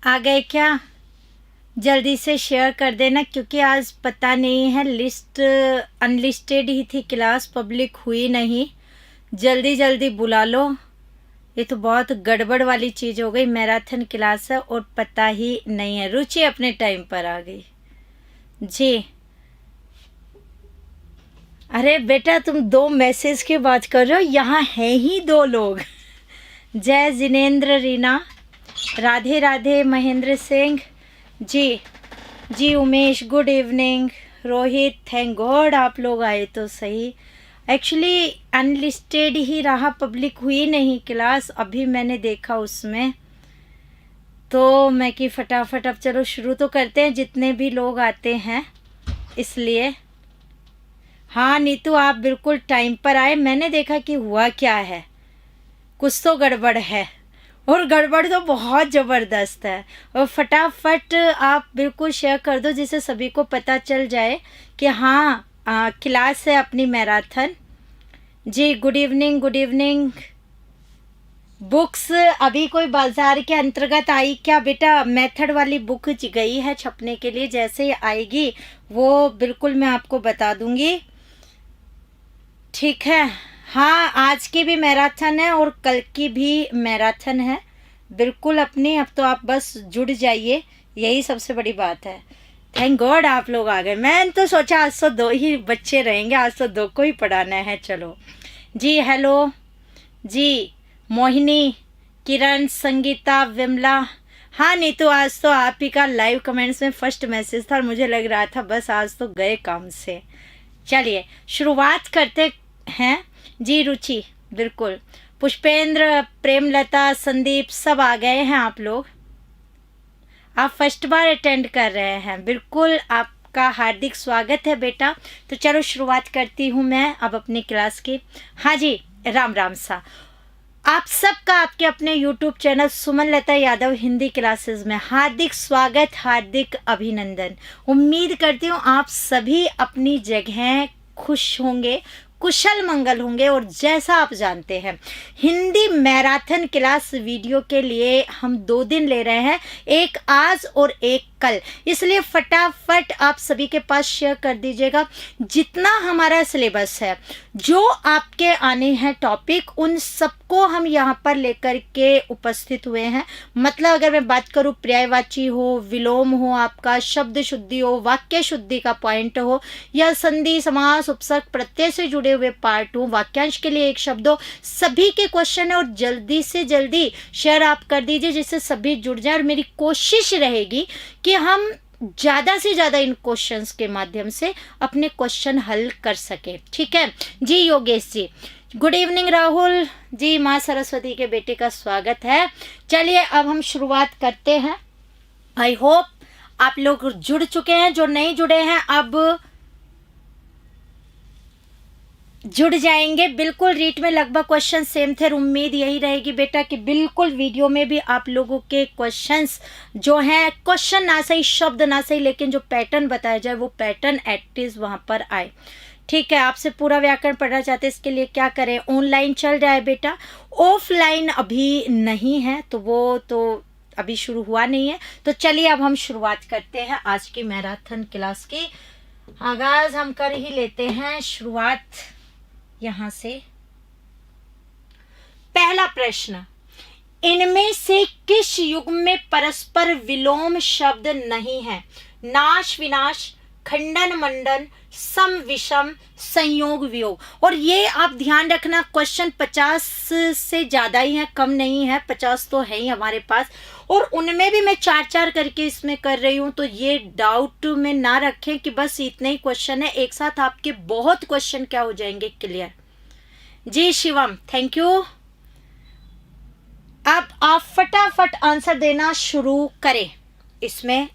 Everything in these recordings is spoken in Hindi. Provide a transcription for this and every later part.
आ गए क्या? जल्दी से शेयर कर देना, क्योंकि आज पता नहीं है, लिस्ट अनलिस्टेड ही थी क्लास, पब्लिक हुई नहीं। जल्दी जल्दी बुला लो। ये तो बहुत गड़बड़ वाली चीज़ हो गई। मैराथन क्लास है और पता ही नहीं है। रुचि अपने टाइम पर आ गई जी। अरे बेटा, तुम 2 मैसेज की बात कर रहे हो, यहाँ हैं ही 2 लोग। जय जिनेंद्र, रीना, राधे राधे, महेंद्र सिंह जी। जी Umesh, good evening. Rohit, thank God आप लोग आए तो सही। एक्चुअली अनलिस्टेड ही रहा, पब्लिक हुई नहीं क्लास, अभी मैंने देखा उसमें, तो मैं कि फटाफट अब चलो शुरू तो करते हैं, जितने भी लोग आते हैं इसलिए। हाँ नीतू, आप बिल्कुल टाइम पर आए। मैंने देखा कि हुआ क्या है, कुछ तो गड़बड़ है, और गड़बड़ तो बहुत ज़बरदस्त है। और फटाफट आप बिल्कुल शेयर कर दो, जिससे सभी को पता चल जाए कि हाँ क्लास है अपनी मैराथन जी। Good evening, good evening. Books अभी कोई बाजार के अंतर्गत आई क्या बेटा? मेथड वाली बुक गई है छपने के लिए, जैसे ही आएगी वो बिल्कुल मैं आपको बता दूंगी, ठीक है। हाँ, आज की भी मैराथन है और कल की भी मैराथन है बिल्कुल अपनी। अब तो आप बस जुड़ जाइए, यही सबसे बड़ी बात है। थैंक गॉड आप लोग आ गए। मैंने तो सोचा आज तो 2 ही बच्चे रहेंगे, आज तो 2 को ही पढ़ाना है। चलो जी। हेलो जी, मोहिनी, किरण, संगीता, विमला। हाँ नीतू, आज तो आप ही का लाइव कमेंट्स में फर्स्ट मैसेज था और मुझे लग रहा था बस आज तो गए काम से। चलिए शुरुआत करते हैं जी। रुचि बिल्कुल, पुष्पेंद्र, प्रेमलता, संदीप सब आ गए हैं आप लोग। आप फर्स्ट बार अटेंड कर रहे हैं, बिल्कुल आपका हार्दिक स्वागत है बेटा। तो चलो शुरुआत करती हूँ मैं अब अपनी क्लास की। हाँ जी, राम राम सा आप सबका आपके अपने YouTube चैनल सुमन लता यादव हिंदी क्लासेस में हार्दिक स्वागत, हार्दिक अभिनंदन। उम्मीद करती हूँ आप सभी अपनी जगह खुश होंगे, कुशल मंगल होंगे। और जैसा आप जानते हैं, हिंदी मैराथन क्लास वीडियो के लिए हम 2 दिन ले रहे हैं, एक आज और एक कल, इसलिए फटाफट आप सभी के पास शेयर कर दीजिएगा। जितना हमारा सिलेबस है, जो आपके आने हैं टॉपिक, उन सबको हम यहाँ पर लेकर के उपस्थित हुए हैं। मतलब अगर मैं बात करूँ, पर्यायवाची हो, विलोम हो, आपका शब्द शुद्धि हो, वाक्य शुद्धि का पॉइंट हो, या संधि, समास, उपसर्ग, प्रत्यय से जुड़े हुए पार्ट हो, वाक्यांश के लिए एक शब्द हो, सभी के क्वेश्चन है। और जल्दी से जल्दी शेयर आप कर दीजिए, जिससे सभी जुड़ जाए। और मेरी कोशिश रहेगी कि हम ज़्यादा से ज़्यादा इन क्वेश्चंस के माध्यम से अपने क्वेश्चन हल कर सके, ठीक है जी। Yogesh ji, good evening. राहुल जी, माँ सरस्वती के बेटे का स्वागत है। चलिए अब हम शुरुआत करते हैं। आई होप आप लोग जुड़ चुके हैं, जो नहीं जुड़े हैं अब जुड़ जाएंगे। बिल्कुल रीट में लगभग क्वेश्चन सेम थे। उम्मीद यही रहेगी बेटा कि बिल्कुल वीडियो में भी आप लोगों के क्वेश्चंस जो हैं, क्वेश्चन ना सही, शब्द ना सही, लेकिन जो पैटर्न बताया जाए वो पैटर्न एट वहाँ पर आए, ठीक है। आपसे पूरा व्याकरण पढ़ना चाहते हैं, इसके लिए क्या करें, ऑनलाइन चल जाए बेटा, ऑफलाइन अभी नहीं है, तो वो तो अभी शुरू हुआ नहीं है। तो चलिए अब हम शुरुआत करते हैं आज की मैराथन क्लास की। आगाज हम कर ही लेते हैं, शुरुआत यहां से। पहला प्रश्न, इनमें से किस युग में परस्पर विलोम शब्द नहीं है? नाश विनाश, खंडन मंडन, सम विषम, संयोग वियोग। और ये आप ध्यान रखना, क्वेश्चन 50 से ज़्यादा ही है, कम नहीं है, 50 तो है ही हमारे पास। और उनमें भी मैं 4-4 करके इसमें कर रही हूँ, तो ये डाउट में ना रखें कि बस इतने ही क्वेश्चन है। एक साथ आपके बहुत क्वेश्चन क्या हो जाएंगे क्लियर जी। Shivam, thank you. अब आप फटाफट आंसर देना शुरू करें इसमें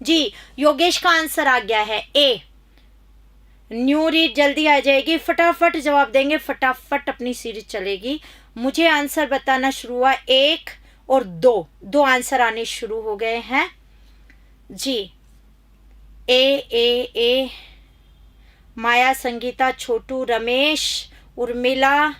जी। योगेश का आंसर आ गया है ए। न्यू रीड जल्दी आ जाएगी, फटाफट जवाब देंगे, फटाफट अपनी सीरीज चलेगी। मुझे आंसर बताना शुरू हुआ, 1 और 2 आंसर आने शुरू हो गए हैं जी। ए माया, संगीता, छोटू, रमेश, उर्मिला,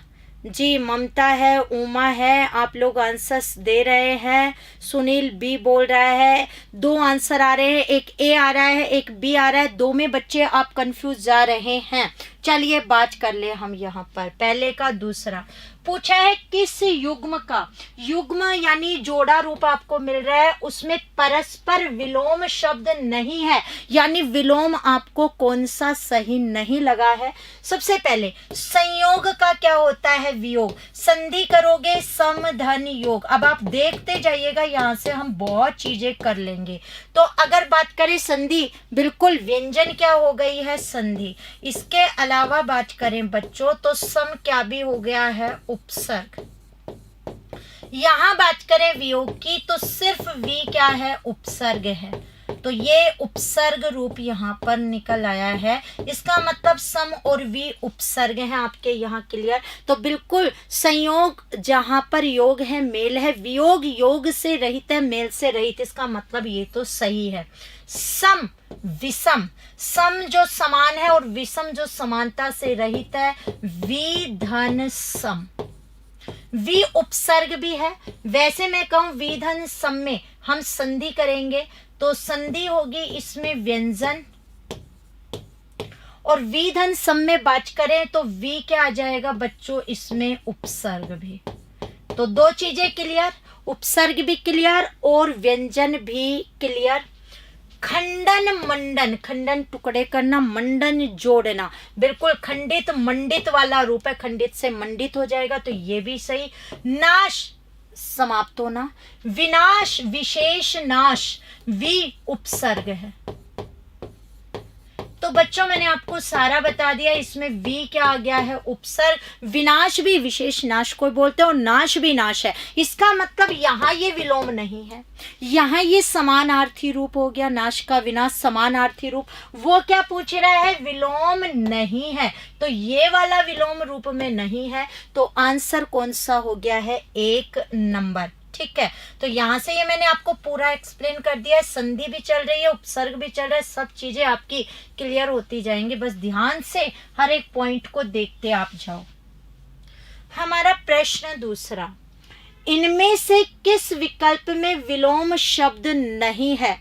जी, ममता है, उमा है, आप लोग आंसर्स दे रहे हैं। सुनील बी बोल रहा है। 2 आंसर आ रहे हैं, एक ए आ रहा है, एक बी आ रहा है। 2 में बच्चे आप कंफ्यूज जा रहे हैं। चलिए बात कर ले हम यहाँ पर। पहले का दूसरा पूछा है, किस युग्म का, युग्म यानी जोड़ा रूप आपको मिल रहा है, उसमें परस्पर विलोम शब्द नहीं है, यानी विलोम आपको कौन सा सही नहीं लगा है। सबसे पहले संयोग का क्या होता है, वियोग। संधि करोगे सम धन योग। अब आप देखते जाइएगा, यहाँ से हम बहुत चीजें कर लेंगे। तो अगर बात करें संधि, बिल्कुल व्यंजन क्या हो गई है, संधि। इसके अलावा बात करें बच्चों तो सम क्या भी हो गया है, उपसर्ग। यहां बात करें वियोग की तो सिर्फ वी क्या है, उपसर्ग है। तो ये उपसर्ग रूप यहाँ पर निकल आया है। इसका मतलब सम और वी उपसर्ग है आपके यहाँ। क्लियर। तो बिल्कुल संयोग जहां पर योग है, मेल है, वियोग योग से रहित है, मेल से रहित। इसका मतलब ये तो सही है। सम विषम, सम जो समान है और विषम जो समानता से रहित है, विधन सम। वी उपसर्ग भी है। वैसे मैं कहूं विधन सम में हम संधि करेंगे तो संधि होगी इसमें व्यंजन, और विधन सम में बात करें तो वी क्या आ जाएगा बच्चों, इसमें उपसर्ग भी। तो 2 चीजें क्लियर, उपसर्ग भी क्लियर और व्यंजन भी क्लियर। खंडन मंडन, खंडन टुकड़े करना, मंडन जोड़ना, बिल्कुल खंडित मंडित वाला रूप है, खंडित से मंडित हो जाएगा, तो ये भी सही। नाश समाप्त होना, विनाश विशेष नाश, वी उपसर्ग है। तो बच्चों मैंने आपको सारा बता दिया। इसमें वी क्या आ गया है, उपसर्ग। विनाश भी विशेष नाश कोई बोलते हैं और नाश भी नाश है। इसका मतलब यहाँ ये विलोम नहीं है, यहाँ ये समानार्थी रूप हो गया। नाश का विनाश समानार्थी रूप। वो क्या पूछ रहा है, विलोम नहीं है, तो ये वाला विलोम रूप में नहीं है। तो आंसर कौन सा हो गया है, 1 नंबर। ठीक है। तो यहां से ये मैंने आपको पूरा एक्सप्लेन कर दिया है। संधि भी चल रही है, उपसर्ग भी चल रहा है, सब चीजें आपकी क्लियर होती जाएंगी। बस ध्यान से हर एक पॉइंट को देखते आप जाओ। हमारा प्रश्न दूसरा, इनमें से किस विकल्प में विलोम शब्द नहीं है।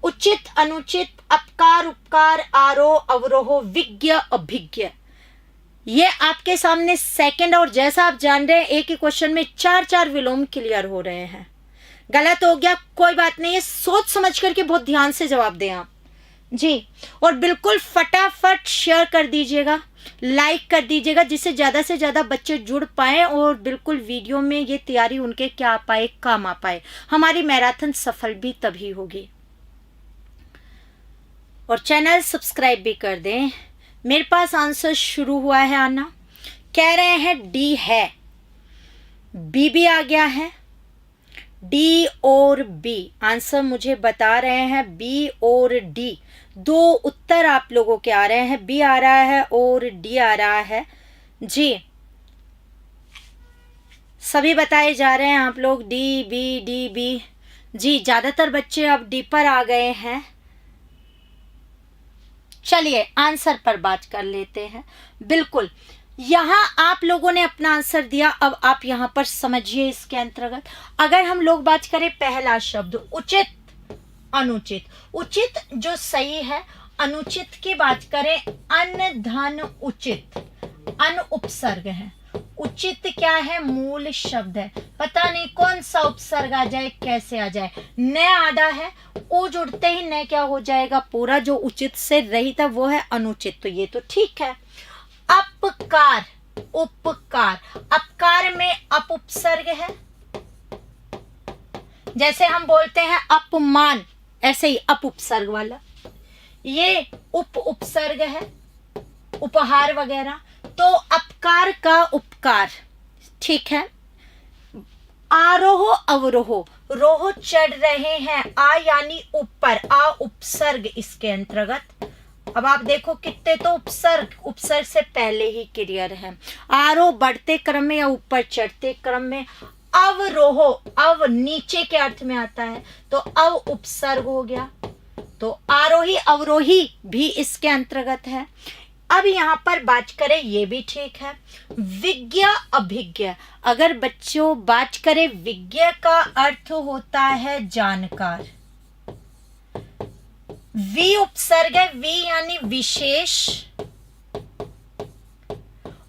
उचित, अनुचित, अपकार, उपकार, आरोह, अवरोह, विज्ञ, अभिज्ञ। ये आपके सामने सेकंड, और जैसा आप जान रहे हैं एक ही क्वेश्चन में 4 विलोम क्लियर हो रहे हैं। गलत हो गया कोई बात नहीं है, सोच समझ करके बहुत ध्यान से जवाब दें आप जी। और बिल्कुल फटाफट शेयर कर दीजिएगा, लाइक कर दीजिएगा, जिससे ज्यादा से ज्यादा बच्चे जुड़ पाए और बिल्कुल वीडियो में ये तैयारी उनके क्या आ पाए, काम आ पाए। हमारी मैराथन सफल भी तभी होगी। और चैनल सब्सक्राइब भी कर दें। मेरे पास आंसर शुरू हुआ है आना। कह रहे हैं डी है, बी भी आ गया है, डी और बी आंसर मुझे बता रहे हैं। बी और डी 2 उत्तर आप लोगों के आ रहे हैं। बी आ रहा है और डी आ रहा है जी। सभी बताए जा रहे हैं आप लोग, डी बी डी बी जी। ज्यादातर बच्चे अब डी पर आ गए हैं। चलिए आंसर पर बात कर लेते हैं। बिल्कुल यहां आप लोगों ने अपना आंसर दिया, अब आप यहां पर समझिए इसके अंतर्गत। अगर हम लोग बात करें पहला शब्द उचित, अनुचित, उचित जो सही है, अनुचित की बात करें अन धन उचित, अन उपसर्ग है। उचित क्या है, मूल शब्द है, पता नहीं कौन सा उपसर्ग आ जाए, कैसे आ जाए। न आधा है, ओ जुड़ते ही न क्या हो जाएगा, पूरा जो उचित से रहित है वो है अनुचित, तो ये तो ठीक है। अपकार, उपकार, अपकार में अप उपसर्ग है। जैसे हम बोलते हैं अपमान, ऐसे ही अप उपसर्ग वाला। ये उप उपसर्ग है, उपहार वगैरह। तो अपकार का उपकार, ठीक है। आरोह अवरोह, रोह चढ़ रहे हैं, आ यानी ऊपर, आ उपसर्ग इसके अंतर्गत। अब आप देखो कितने तो उपसर्ग, उपसर्ग से पहले ही क्लियर है। आरोह बढ़ते क्रम में या ऊपर चढ़ते क्रम में। अवरोह, अव नीचे के अर्थ में आता है, तो अव उपसर्ग हो गया, तो आरोही अवरोही भी इसके अंतर्गत है। अब यहाँ पर बात करें, ये भी ठीक है, विज्ञ अभिज्ञ। अगर बच्चों बात करें, विज्ञ का अर्थ होता है जानकार। वि उपसर्ग है, वि यानी विशेष,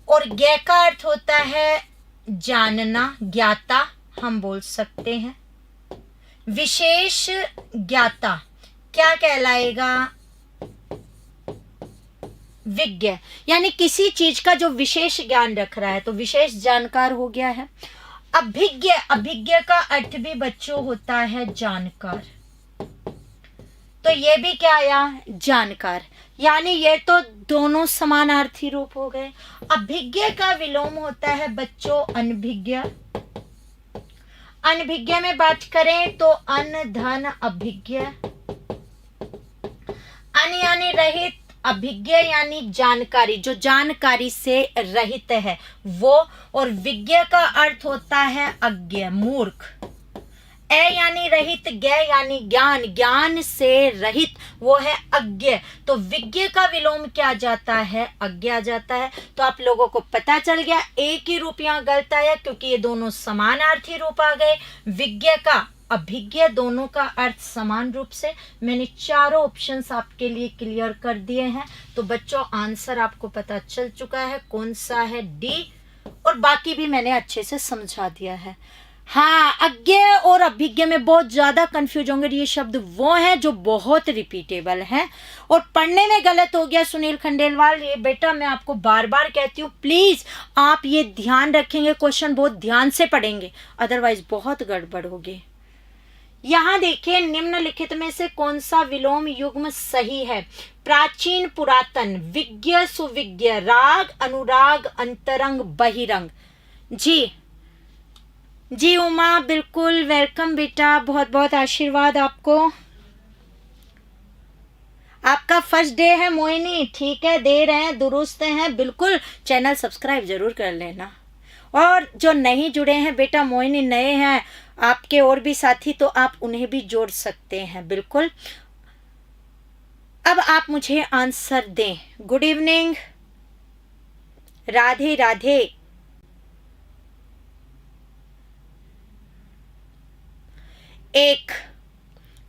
और ज्ञ का अर्थ होता है जानना, ज्ञाता हम बोल सकते हैं। विशेष ज्ञाता क्या कहलाएगा? विज्ञ, यानी किसी चीज का जो विशेष ज्ञान रख रहा है, तो विशेष जानकार हो गया है। अभिज्ञ, अभिज्ञ का अर्थ भी बच्चों होता है जानकार, तो ये भी क्या आया? जानकार। यानी ये तो दोनों समानार्थी रूप हो गए। अभिज्ञ का विलोम होता है बच्चों अनभिज्ञ। अनभिज्ञ में बात करें तो अन धन अभिज्ञ, अन यानी रहित, अभिज्ञ यानी जानकारी, जो जानकारी से रहित है वो, और विज्ञ का अर्थ होता है अज्ञ, मूर्ख। ए यानी रहित, ज्ञ यानी ज्ञान, ज्ञान से रहित वो है अज्ञ, तो विज्ञ का विलोम क्या जाता है? अज्ञ आ जाता है। तो आप लोगों को पता चल गया एक ही रूप यहाँ गलत आया, क्योंकि ये दोनों समानार्थी रूप आ गए। विज्ञ का अभिज्ञ दोनों का अर्थ समान रूप से। मैंने चारों ऑप्शंस आपके लिए क्लियर कर दिए हैं, तो बच्चों आंसर आपको पता चल चुका है कौन सा है, डी, और बाकी भी मैंने अच्छे से समझा दिया है। हाँ, अज्ञ और अभिज्ञ में बहुत ज्यादा कंफ्यूज होंगे। ये शब्द वो हैं जो बहुत रिपीटेबल हैं और पढ़ने में गलत हो गया। सुनील खंडेलवाल, ये बेटा मैं आपको बार बार कहती हूँ, प्लीज आप ये ध्यान रखेंगे, क्वेश्चन बहुत ध्यान से पढ़ेंगे, अदरवाइज बहुत गड़बड़ होगी। यहाँ देखिए, निम्नलिखित में से कौन सा विलोम युग्म सही है? प्राचीन पुरातन, विज्ञ सुविज्ञ, राग अनुराग, अंतरंग बहिरंग। जी जी उमा, बिल्कुल वेलकम बेटा, बहुत बहुत आशीर्वाद आपको। आपका फर्स्ट डे है मोहिनी, ठीक है, दे रहे हैं, दुरुस्त हैं, बिल्कुल चैनल सब्सक्राइब जरूर कर लेना। और जो नहीं जुड़े हैं बेटा, मोहिनी नए हैं आपके और भी साथी, तो आप उन्हें भी जोड़ सकते हैं, बिल्कुल। अब आप मुझे आंसर दें। Good evening, Radhe Radhe. एक,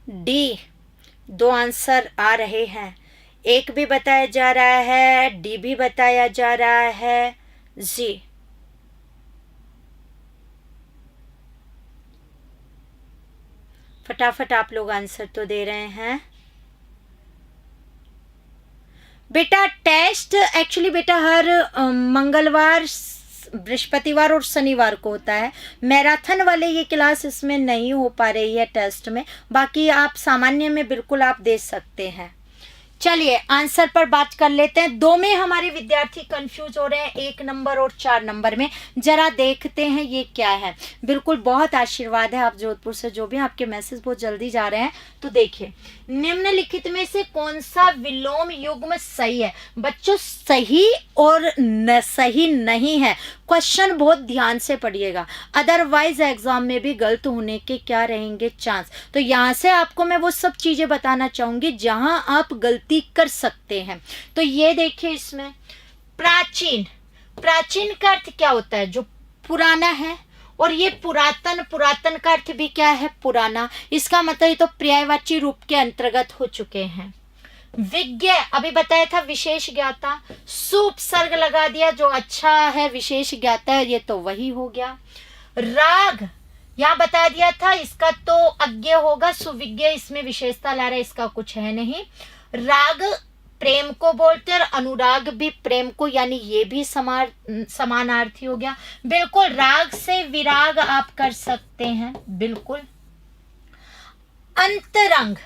डी, दो आंसर आ रहे हैं, एक भी बताया जा रहा है, डी भी बताया जा रहा है। जी, फटाफट आप लोग आंसर तो दे रहे हैं बेटा। टेस्ट एक्चुअली बेटा हर मंगलवार, बृहस्पतिवार और शनिवार को होता है। मैराथन वाले ये क्लास इसमें नहीं हो पा रही है टेस्ट में, बाकी आप सामान्य में बिल्कुल आप दे सकते हैं। चलिए आंसर पर बात कर लेते हैं। दो में हमारे विद्यार्थी कंफ्यूज हो रहे हैं, 1 नंबर और 4 नंबर में। जरा देखते हैं ये क्या है। बिल्कुल बहुत आशीर्वाद है, आप जोधपुर से जो भी, आपके मैसेज बहुत जल्दी जा रहे हैं। तो देखिए, निम्नलिखित में से कौन सा विलोम युग्म सही है? बच्चों सही और सही नहीं है, क्वेश्चन बहुत ध्यान से पढ़िएगा, अदरवाइज एग्जाम में भी गलत होने के क्या रहेंगे चांस। तो यहाँ से आपको मैं वो सब चीजें बताना चाहूंगी जहां आप गलती कर सकते हैं। तो ये देखिए, इसमें प्राचीन, प्राचीन का अर्थ क्या होता है? जो पुराना है। और ये पुरातन, पुरातन का अर्थ भी क्या है? पुराना। इसका मतलब ये तो पर्यायवाची रूप के अंतर्गत हो चुके हैं। विज्ञ अभी बताया था, विशेष ज्ञाता, सुपसर्ग लगा दिया, जो अच्छा है, विशेष ज्ञाता है, ये तो वही हो गया। राग यहाँ बता दिया था, इसका तो अज्ञ होगा, सुविज्ञ इसमें विशेषता ला रहा है, इसका कुछ है नहीं। राग प्रेम को बोलते हैं, और अनुराग भी प्रेम को, यानी ये भी समानार्थी हो गया। बिल्कुल, राग से विराग आप कर सकते हैं, बिल्कुल। अंतरंग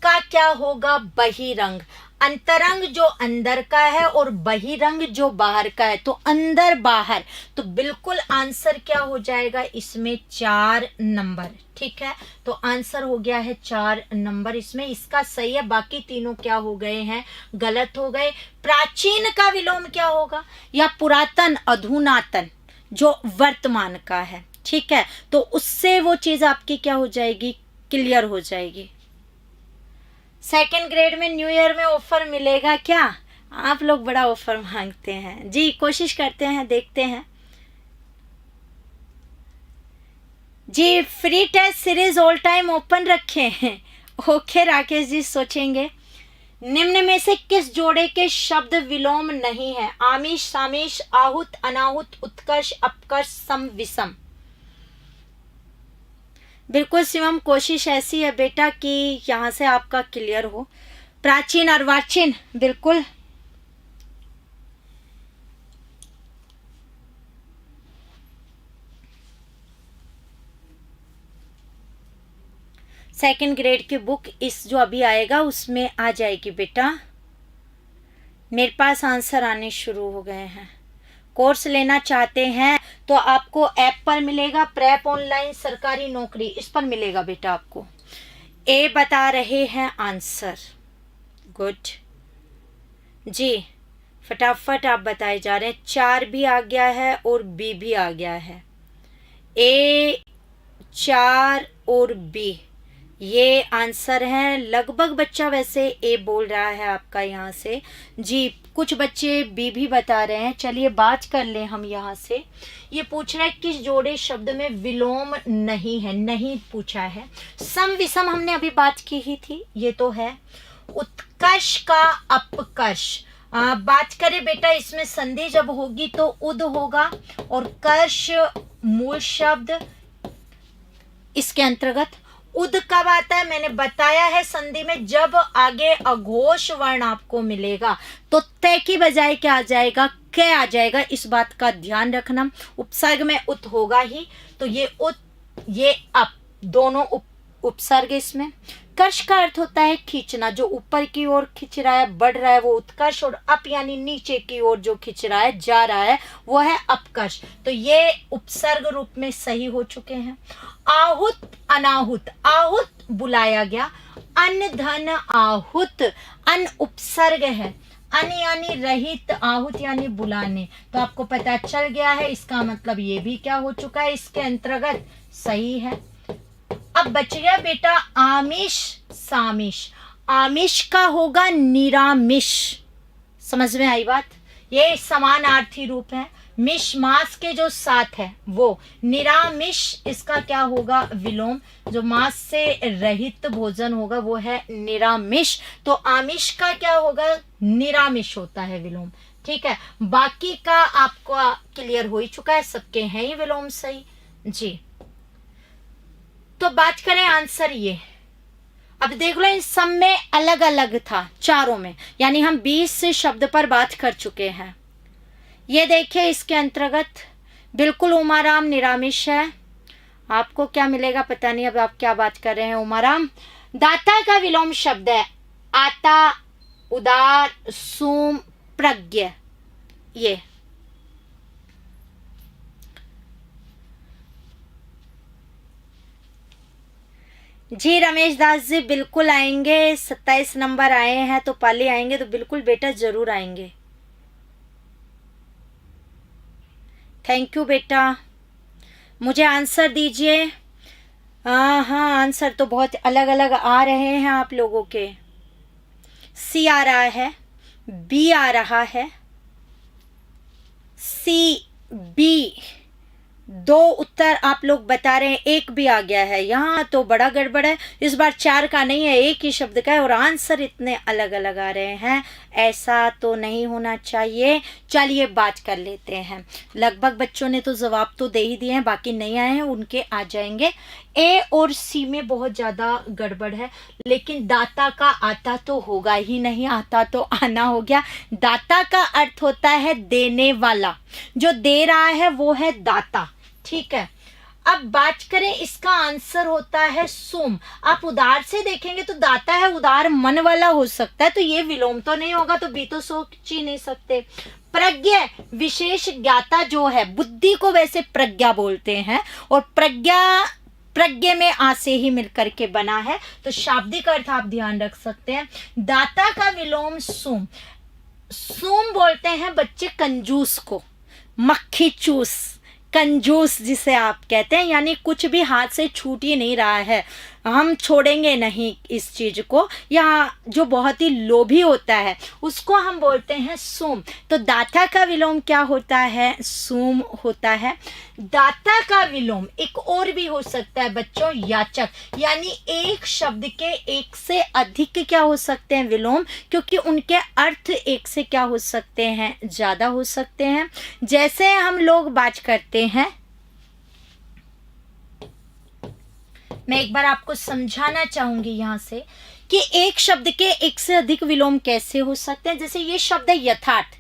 का क्या होगा? बहिरंग। अंतरंग जो अंदर का है और बहिरंग जो बाहर का है, तो अंदर बाहर, तो बिल्कुल आंसर क्या हो जाएगा इसमें? 4 नंबर। ठीक है, तो आंसर हो गया है 4 नंबर इसमें, इसका सही है। बाकी तीनों क्या हो गए हैं? गलत हो गए। प्राचीन का विलोम क्या होगा? या पुरातन, अधुनातन, जो वर्तमान का है। ठीक है, तो उससे वो चीज आपकी क्या हो जाएगी? क्लियर हो जाएगी। सेकेंड ग्रेड में न्यू ईयर में ऑफर मिलेगा क्या? आप लोग बड़ा ऑफर मांगते हैं जी, कोशिश करते हैं, देखते हैं जी। Free test series all time open रखे हैं। ओके राकेश जी, सोचेंगे। निम्न में से किस जोड़े के शब्द विलोम नहीं है? आमिष, सामिष, आहुत, अनाहुत, उत्कर्ष, अपकर्ष, सम, विषम। बिल्कुल शिवम, कोशिश ऐसी है बेटा कि यहाँ से आपका क्लियर हो। प्राचीन, अर्वाचीन, बिल्कुल। सेकंड ग्रेड की बुक इस जो अभी आएगा उसमें आ जाएगी बेटा। मेरे पास आंसर आने शुरू हो गए हैं। कोर्स लेना चाहते हैं तो आपको ऐप पर मिलेगा, प्रेप ऑनलाइन सरकारी नौकरी, इस पर मिलेगा बेटा आपको। ए बता रहे हैं आंसर, गुड जी, फटाफट आप बताए जा रहे हैं। 4 भी आ गया है और बी भी आ गया है। ए, 4 और बी, ये आंसर है। लगभग बच्चा वैसे ए बोल रहा है आपका यहाँ से जी, कुछ बच्चे बी भी बता रहे हैं। चलिए बात कर लें हम यहाँ से। ये पूछ रहा है किस जोड़े शब्द में विलोम नहीं है, नहीं पूछा है। सम विषम हमने अभी बात की ही थी, ये तो है। उत्कर्ष का अपकर्ष, बात करें बेटा इसमें संधि जब होगी तो उद होगा और कर्ष मूल शब्द इसके अंतर्गत। उद कब आता है? मैंने बताया है संधि में जब आगे अघोष वर्ण आपको मिलेगा तो तय की बजाय क्या आ जाएगा? क आ जाएगा। इस बात का ध्यान रखना। उपसर्ग में उत होगा ही, तो ये उत, ये अप, दोनों उपसर्ग इसमें। कर्ष का अर्थ होता है खींचना, जो ऊपर की ओर खींच रहा है, बढ़ रहा है, वो उत्कर्ष, और अप यानी नीचे की ओर जो खींच रहा है, जा रहा है, वो है अपकर्ष। तो ये उपसर्ग रूप में सही हो चुके हैं। आहुत, अनाहुत, आहुत बुलाया गया, अन्न, धन, आहुत, अन उपसर्ग है, अन यानी रहित, आहुत यानी बुलाने, तो आपको पता चल गया है। इसका मतलब ये भी क्या हो चुका है इसके अंतर्गत, सही है। अब बच गया बेटा आमिष, सामिष। आमिष का होगा निरामिष, समझ में आई बात? ये समानार्थी रूप है। मिश मांस के जो साथ है वो, निरामिष इसका क्या होगा? विलोम। जो मांस से रहित भोजन होगा वो है निरामिष, तो आमिष का क्या होगा? निरामिष होता है विलोम। ठीक है, बाकी का आपको क्लियर हो ही चुका है, सबके हैं ही विलोम सही जी। तो बात करें आंसर ये, अब देख लो इन सब में अलग अलग था, चारों में, यानी हम 20 शब्द पर बात कर चुके हैं। ये देखिए इसके अंतर्गत बिल्कुल उमाराम निरामिष है। आपको क्या मिलेगा पता नहीं, अब आप क्या बात कर रहे हैं। उमाराम दाता का विलोम शब्द है आता, उदार, सूम, प्रज्ञ। ये जी रमेश दास जी बिल्कुल आएंगे। 27 नंबर आए हैं तो पाली आएंगे तो बिल्कुल बेटा जरूर आएंगे। थैंक यू बेटा, मुझे आंसर दीजिए। हाँ आंसर तो बहुत अलग अलग आ रहे हैं आप लोगों के। सी आ रहा है, बी आ रहा है, सी, बी, 2 उत्तर आप लोग बता रहे हैं, एक भी आ गया है। यहाँ तो बड़ा गड़बड़ है, इस बार 4 का नहीं है, एक ही शब्द का है और आंसर इतने अलग अलग आ रहे हैं। ऐसा तो नहीं होना चाहिए। चलिए बात कर लेते हैं। लगभग बच्चों ने तो जवाब तो दे ही दिए हैं, बाकी नहीं आए हैं उनके आ जाएंगे। ए और सी में बहुत ज़्यादा गड़बड़ है, लेकिन दाता का आता तो होगा ही नहीं, आता तो आना हो गया। दाता का अर्थ होता है देने वाला, जो दे रहा है वो है दाता। ठीक है, अब बात करें इसका आंसर होता है सुम। आप उदार से देखेंगे तो दाता है, उदार मन वाला हो सकता है, तो ये विलोम तो नहीं होगा, तो बी तो सोच ही नहीं सकते। प्रज्ञ विशेष ज्ञाता जो है, बुद्धि को वैसे प्रज्ञा बोलते हैं और प्रज्ञ में आ से ही मिलकर के बना है, तो शाब्दिक अर्थ आप ध्यान रख सकते हैं। दाता का विलोम सुम। सुम बोलते हैं बच्चे कंजूस को, मक्खी चूस, कंजूस जिसे आप कहते हैं, यानी कुछ भी हाथ से छूट ही नहीं रहा है। हम छोड़ेंगे नहीं इस चीज को। या जो बहुत ही लोभी होता है उसको हम बोलते हैं सूम। तो दाता का विलोम क्या होता है? सूम होता है। दाता का विलोम एक और भी हो सकता है बच्चों, याचक। यानी एक शब्द के एक से अधिक क्या हो सकते हैं? विलोम, क्योंकि उनके अर्थ एक से क्या हो सकते हैं? ज्यादा हो सकते हैं। जैसे हम लोग बात करते हैं, मैं एक बार आपको समझाना चाहूंगी यहाँ से कि एक शब्द के एक से अधिक विलोम कैसे हो सकते हैं। जैसे ये शब्द है यथार्थ।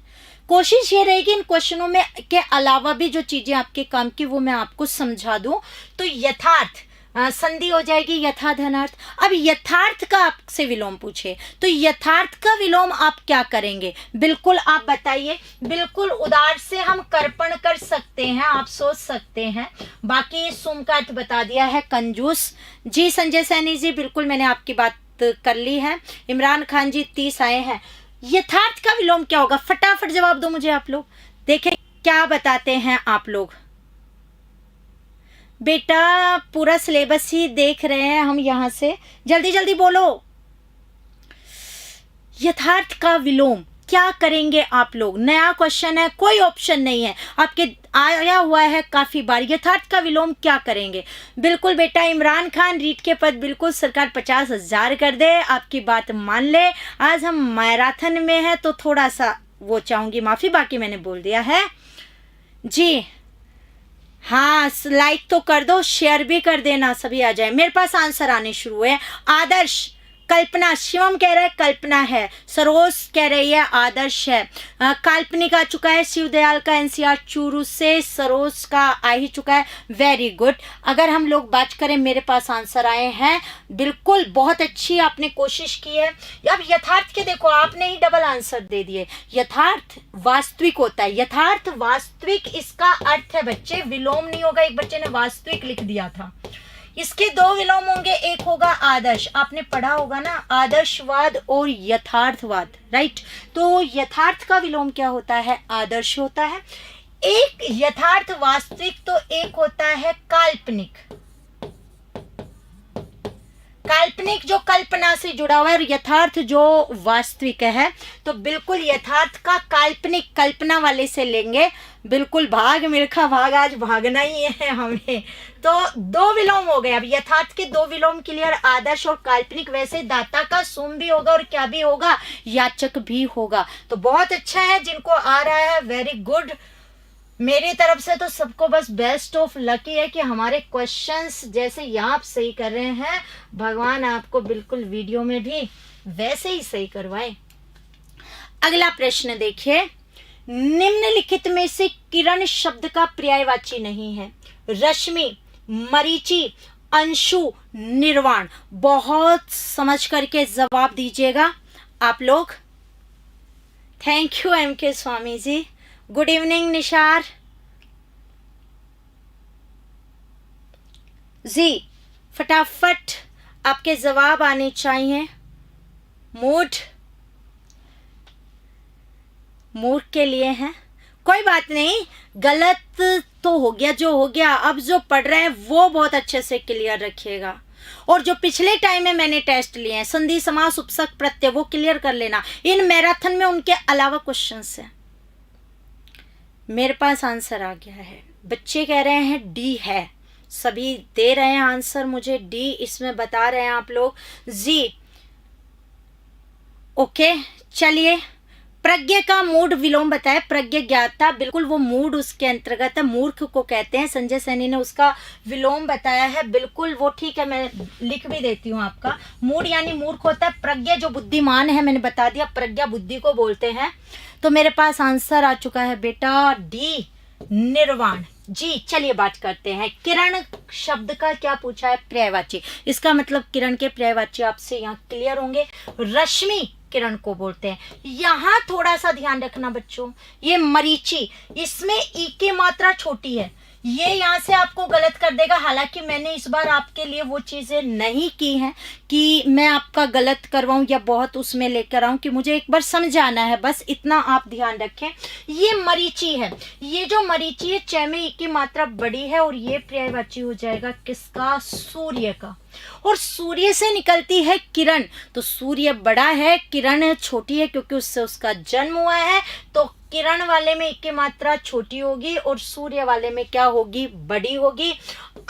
कोशिश ये रहेगी इन क्वेश्चनों में के अलावा भी जो चीजें आपके काम की वो मैं आपको समझा दूं। तो यथार्थ संधि हो जाएगी यथा धनार्थ। अब यथार्थ का आपसे विलोम पूछे तो यथार्थ का विलोम आप क्या करेंगे? बिल्कुल आप बताइए। बिल्कुल उदार से हम कर्पण कर सकते हैं, आप सोच सकते हैं। बाकी सुम का अर्थ बता दिया है कंजूस। जी संजय सैनी जी, बिल्कुल मैंने आपकी बात कर ली है। इमरान खान जी 30 आए हैं। यथार्थ का विलोम क्या होगा? फटाफट जवाब दो मुझे आप लोग, देखें क्या बताते हैं आप लोग। बेटा पूरा सिलेबस ही देख रहे हैं हम यहाँ से, जल्दी जल्दी बोलो। यथार्थ का विलोम क्या करेंगे आप लोग? नया क्वेश्चन है, कोई ऑप्शन नहीं है, आपके आया हुआ है काफी बार। यथार्थ का विलोम क्या करेंगे? बिल्कुल बेटा इमरान खान रीट के पद बिल्कुल सरकार 50,000 कर दे, आपकी बात मान ले। आज हम मैराथन में है तो थोड़ा सा वो चाहूंगी माफी, बाकी मैंने बोल दिया है जी। हाँ लाइक तो कर दो, शेयर भी कर देना, सभी आ जाए। मेरे पास आंसर आने शुरू हुए। आदर्श, कल्पना, शिवम कह रहा है कल्पना है, सरोज कह रही है आदर्श है। काल्पनिक आ चुका है, शिवदयाल का एनसीआर चूरू से, सरोज का आ ही चुका है, वेरी गुड। अगर हम लोग बात करें, मेरे पास आंसर आए हैं, बिल्कुल बहुत अच्छी आपने कोशिश की है। अब यथार्थ के देखो आपने ही डबल आंसर दे दिए। यथार्थ वास्तविक होता है, यथार्थ वास्तविक, इसका अर्थ है बच्चे विलोम नहीं होगा। एक बच्चे ने वास्तविक लिख दिया था, इसके दो विलोम होंगे, एक होगा आदर्श, आपने पढ़ा होगा ना, आदर्शवाद और यथार्थवाद, राइट। तो यथार्थ का विलोम क्या होता है? आदर्श होता है। एक यथार्थ वास्तविक, तो एक होता है काल्पनिक। काल्पनिक जो कल्पना से जुड़ा हुआ है और यथार्थ जो वास्तविक है। तो बिल्कुल यथार्थ का काल्पनिक कल्पना वाले से लेंगे। बिल्कुल भाग मिल्खा भाग, आज भागना ही है हमें। तो दो विलोम हो गए। अब यथार्थ के दो विलोम क्लियर, आदर्श और काल्पनिक। वैसे दाता का सुम भी होगा और क्या भी होगा? याचक भी होगा। तो बहुत अच्छा है, जिनको आ रहा है वेरी गुड। मेरी तरफ से तो सबको बस बेस्ट ऑफ लकी है कि हमारे क्वेश्चंस जैसे यहाँ आप सही कर रहे हैं, भगवान आपको बिल्कुल वीडियो में भी वैसे ही सही करवाए। अगला प्रश्न देखिए, निम्नलिखित में से किरण शब्द का पर्यायवाची नहीं है? रश्मि, मरीचि, अंशु, निर्वाण। बहुत समझ करके जवाब दीजिएगा आप लोग। थैंक यू एम के स्वामी जी। गुड इवनिंग निशार जी, फटाफट आपके जवाब आने चाहिए। मूड के लिए हैं, कोई बात नहीं, गलत तो हो गया जो हो गया। अब जो पढ़ रहे हैं वो बहुत अच्छे से क्लियर रखिएगा। और जो पिछले टाइम में मैंने टेस्ट लिए हैं, संधि समास उपसर्ग प्रत्यय, वो क्लियर कर लेना। इन मैराथन में उनके अलावा क्वेश्चंस हैं। मेरे पास आंसर आ गया है। बच्चे कह रहे हैं डी है, सभी दे रहे हैं आंसर मुझे डी, इसमें बता रहे हैं आप लोग जी। ओके चलिए, प्रज्ञ का मूड विलोम बताया। प्रज्ञ ज्ञाता, बिल्कुल वो मूड उसके अंतर्गत है, मूर्ख को कहते हैं। संजय सैनी ने उसका विलोम बताया है, बिल्कुल वो ठीक है, मैं लिख भी देती हूँ आपका। मूड यानी मूर्ख होता है, प्रज्ञ जो बुद्धिमान है, मैंने बता दिया, प्रज्ञा बुद्धि को बोलते हैं। तो मेरे पास आंसर आ चुका है बेटा डी, निर्वाण जी। चलिए बात करते हैं, किरण शब्द का क्या पूछा है? पर्यायवाची। इसका मतलब किरण के पर्यायवाची आपसे यहाँ क्लियर होंगे। रश्मि किरण को बोलते हैं। यहाँ थोड़ा सा ध्यान रखना बच्चों, ये मरीचि, इसमें ई की मात्रा छोटी है, ये यहाँ से आपको गलत कर देगा। हालांकि मैंने इस बार आपके लिए वो चीजें नहीं की हैं कि मैं आपका गलत करवाऊं या बहुत उसमें लेकर आऊं, कि मुझे एक बार समझाना है, बस इतना आप ध्यान रखें। ये मरीची है, ये जो मरीची है च में ई की मात्रा बड़ी है और ये पर्यायवाची हो जाएगा किसका, सूर्य का। और सूर्य से निकलती है किरण, तो सूर्य बड़ा है, किरण छोटी है क्योंकि उससे उसका जन्म हुआ है, तो किरण वाले में ई की मात्रा छोटी होगी और सूर्य वाले में क्या होगी, बड़ी होगी।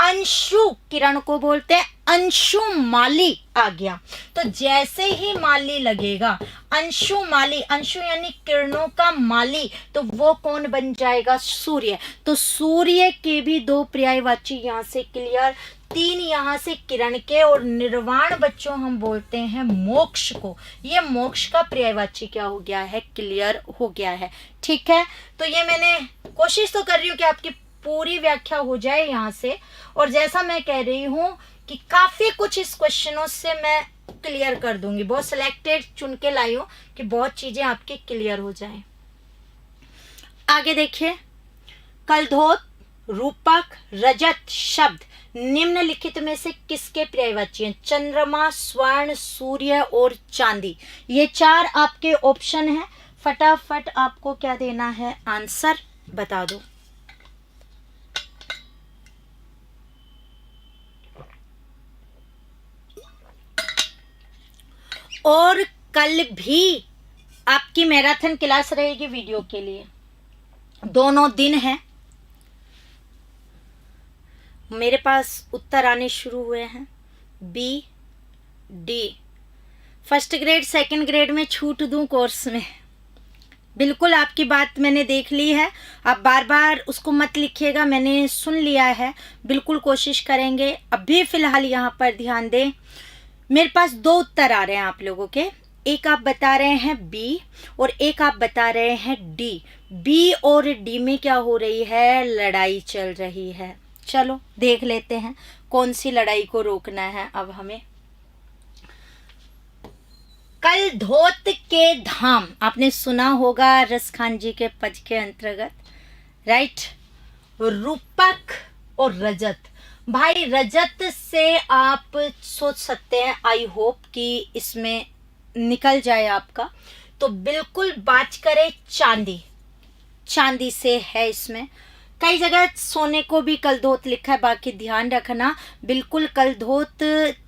अंशु किरण को बोलते हैं, अंशुमाली आ गया, तो जैसे ही माली लगेगा, अंशुमाली, अंशु यानी किरणों का माली, तो वो कौन बन जाएगा, सूर्य। तो सूर्य के भी दो पर्यायवाची यहाँ से क्लियर, तीन यहाँ से किरण के, और निर्वाण बच्चों हम बोलते हैं मोक्ष को। ये मोक्ष का पर्यायवाची क्या हो गया है, क्लियर हो गया है। ठीक है, तो ये मैंने कोशिश तो कर रही हूँ कि आपकी पूरी व्याख्या हो जाए यहाँ से, और जैसा मैं कह रही हूँ कि काफी कुछ इस क्वेश्चनों से मैं क्लियर कर दूंगी, बहुत सिलेक्टेड चुन के लाई हूँ कि बहुत चीजें आपकी क्लियर हो जाएं। आगे देखिए, कलधोत, रूपक, रजत शब्द निम्नलिखित में से किसके पर्यायवाची हैं? चंद्रमा, स्वर्ण, सूर्य और चांदी। ये चार आपके ऑप्शन हैं, फटाफट आपको क्या देना है, आंसर बता दो। और कल भी आपकी मैराथन क्लास रहेगी वीडियो के लिए, दोनों दिन है। मेरे पास उत्तर आने शुरू हुए हैं, B D. First grade second grade में छूट दूं कोर्स में, बिल्कुल आपकी बात मैंने देख ली है, आप बार बार उसको मत लिखिएगा, मैंने सुन लिया है, बिल्कुल कोशिश करेंगे। अभी फिलहाल यहाँ पर ध्यान दें, मेरे पास दो उत्तर आ रहे हैं आप लोगों के, एक आप बता रहे हैं बी और एक आप बता रहे हैं डी। बी और डी में क्या हो रही है, लड़ाई चल रही है। चलो देख लेते हैं कौन सी लड़ाई को रोकना है अब हमें। कलधोत के धाम आपने सुना होगा, रसखान जी के पद के अंतर्गत, राइट। रूपक और रजत, भाई रजत से आप सोच सकते हैं, आई होप कि इसमें निकल जाए आपका, तो बिल्कुल बात करें चांदी, चांदी से है इसमें। कई जगह सोने को भी कलधोत लिखा है, बाकी ध्यान रखना, बिल्कुल कलधोत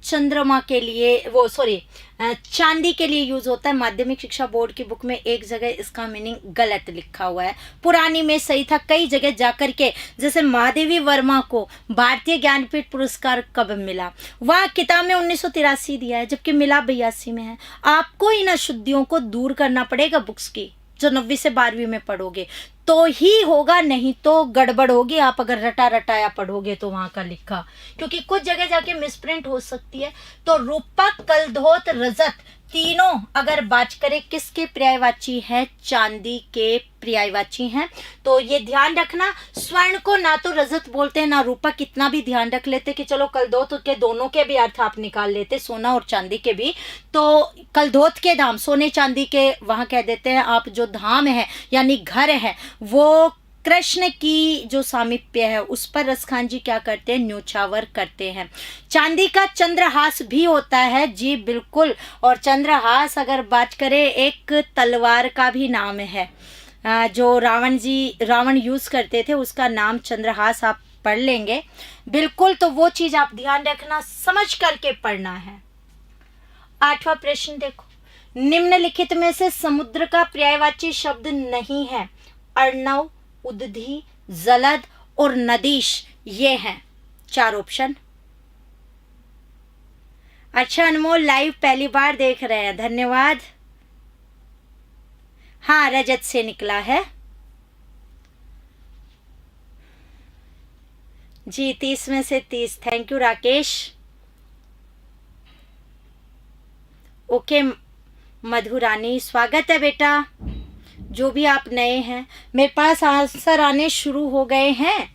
चंद्रमा के लिए, वो सॉरी चांदी के लिए यूज होता है। माध्यमिक शिक्षा बोर्ड की बुक में एक जगह इसका मीनिंग गलत लिखा हुआ है, पुरानी में सही था, कई जगह जाकर के, जैसे महादेवी वर्मा को भारतीय ज्ञानपीठ पुरस्कार कब मिला, वह किताब में 1983 दिया है, जबकि मिला 82 में है। आपको इन अशुद्धियों को दूर करना पड़ेगा बुक्स की, जो 9वीं से 12वीं में पढ़ोगे तो ही होगा, नहीं तो गड़बड़ होगी। आप अगर रटा रटाया पढ़ोगे तो वहां का लिखा, क्योंकि कुछ जगह जाके मिसप्रिंट हो सकती है। तो रूपक, कलधोत, रजत तीनों अगर बात करें किसके पर्यायवाची है, चांदी के पर्यायवाची हैं। तो ये ध्यान रखना, स्वर्ण को ना तो रजत बोलते हैं ना रूपक, इतना भी ध्यान रख लेते कि चलो कलधोत के दोनों के भी अर्थ आप निकाल लेते, सोना और चांदी के भी। तो कलधोत के धाम, सोने चांदी के वहां कह देते हैं आप, जो धाम है यानी घर है, वो कृष्ण की जो सामीप्य है उस पर रसखान जी क्या करते हैं, न्योछावर करते हैं। चांदी का चंद्रहास भी होता है, जी बिल्कुल, और चंद्रहास अगर बात करें एक तलवार का भी नाम है, जो रावण यूज करते थे, उसका नाम चंद्रहास, आप पढ़ लेंगे बिल्कुल। तो वो चीज आप ध्यान रखना, समझ करके पढ़ना है। 8वां प्रश्न देखो, निम्नलिखित में से समुद्र का पर्यायवाची शब्द नहीं है। अर्णव, उदधि, जलद और नदीश, ये हैं 4 ऑप्शन। अच्छा अनमोल, लाइव पहली बार देख रहे हैं, धन्यवाद। हाँ, रजत से निकला है जी, 30 में से 30। Thank you Rakesh. Okay Madhurani, स्वागत है बेटा। जो भी आप नए हैं, मेरे पास आंसर आने शुरू हो गए हैं।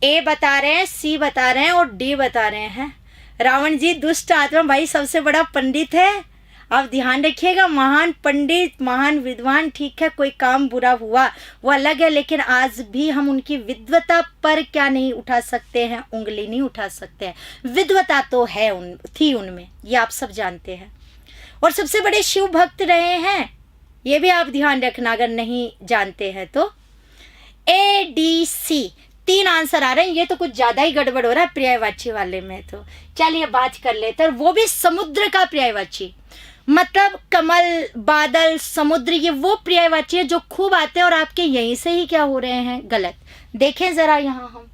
ए बता रहे हैं, सी बता रहे हैं और डी बता रहे हैं। रावण जी दुष्ट आत्मा, भाई सबसे बड़ा पंडित है, आप ध्यान रखिएगा, महान पंडित, महान विद्वान, ठीक है, कोई काम बुरा हुआ वो अलग है, लेकिन आज भी हम उनकी विद्वता पर क्या नहीं उठा सकते हैं, उंगली नहीं उठा सकते हैं। विद्वता तो है थी उनमें, ये आप सब जानते हैं। और सबसे बड़े शिव भक्त रहे हैं, ये भी आप ध्यान रखना अगर नहीं जानते हैं तो। ADC 3 आंसर आ रहे हैं, ये तो कुछ ज्यादा ही गड़बड़ हो रहा है पर्यायवाची वाले में। तो चलिए बात कर लेते हैं, वो भी समुद्र का पर्यायवाची, मतलब कमल, बादल, समुद्र, ये वो पर्यायवाची है जो खूब आते हैं और आपके यहीं से ही क्या हो रहे हैं, गलत। देखें जरा, यहाँ हम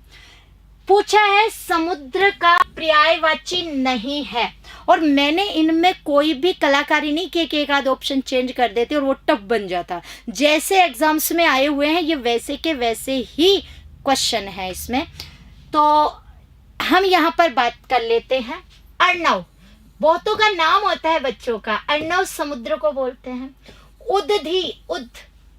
पूछा है समुद्र का पर्यायवाची नहीं है, और मैंने इनमें कोई भी कलाकारी नहीं की कि एक आध ऑप्शन चेंज कर देते और वो टफ बन जाता। जैसे एग्जाम्स में आए हुए हैं ये वैसे के वैसे ही क्वेश्चन है इसमें। तो हम यहाँ पर बात कर लेते हैं अर्णव। बहुतों का नाम होता है बच्चों का, अर्णव समुद्र को बोलते हैं। उदधि, उद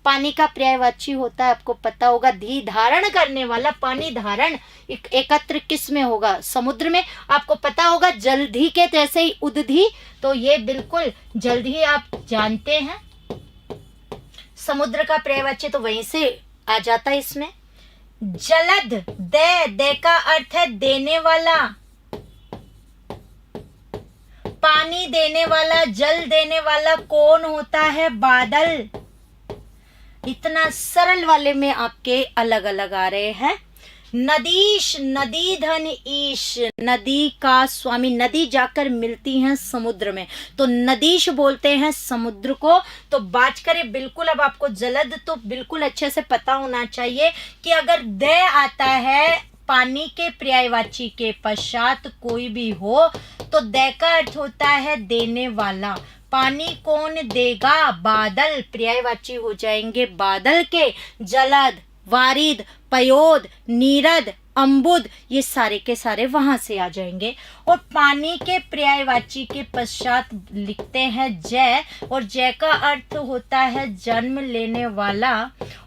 पानी का पर्यायवाची होता है, आपको पता होगा। धी धारण करने वाला, पानी धारण एकत्र किस में होगा, समुद्र में। आपको पता होगा जलधि के जैसे ही उदधि, तो ये बिल्कुल जल्दी आप जानते हैं। समुद्र का पर्यायवाची तो वहीं से आ जाता है इसमें। जलद, दे का अर्थ है देने वाला, पानी देने वाला, जल देने वाला कौन होता है, बादल। इतना सरल वाले में आपके अलग अलग आ रहे हैं। नदीश, नदी धन ईश, नदी का स्वामी। नदी जाकर मिलती हैं समुद्र में, तो नदीश बोलते हैं समुद्र को। तो बात करें बिल्कुल, अब आपको जलद तो बिल्कुल अच्छे से पता होना चाहिए कि अगर दे आता है पानी के पर्यायवाची के पश्चात कोई भी हो, तो दे का अर्थ होता है देने वाला। पानी कौन देगा, बादल, पर्यायवाची हो जाएंगे बादल के। जलद, वारिद, पयोद, नीरद, अम्बुद, ये सारे के सारे वहां से आ जाएंगे। और पानी के पर्यायवाची के पश्चात लिखते हैं जय, और जय का अर्थ होता है जन्म लेने वाला।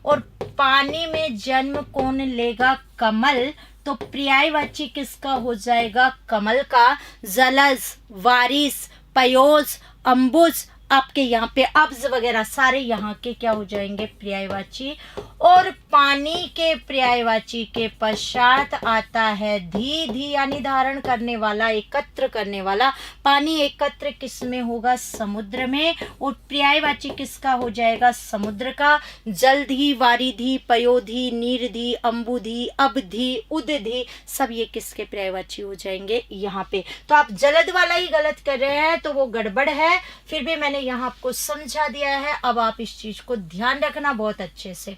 और पानी में जन्म कौन लेगा, कमल, तो पर्यायवाची किसका हो जाएगा, कमल का। जलज, वारिस, पयोज, अम्बुज, आपके यहाँ पे अब्ज वगैरह सारे यहाँ के क्या हो जाएंगे, पर्यायवाची। और पानी के पर्यायवाची के पश्चात आता है धी, धी यानी धारण करने वाला, एकत्र करने वाला। पानी एकत्र किस में होगा, समुद्र में, और पर्यायवाची किसका हो जाएगा, समुद्र का। जलधि, वारिधि, पयोधि, नीरधि, अम्बुधि, अबधि, उदधि, सब ये किसके पर्यायवाची हो जाएंगे यहाँ पे। तो आप जलद वाला ही गलत कर रहे हैं, तो वो गड़बड़ है। फिर भी मैंने यहाँ आपको समझा दिया है, अब आप इस चीज को ध्यान रखना बहुत अच्छे से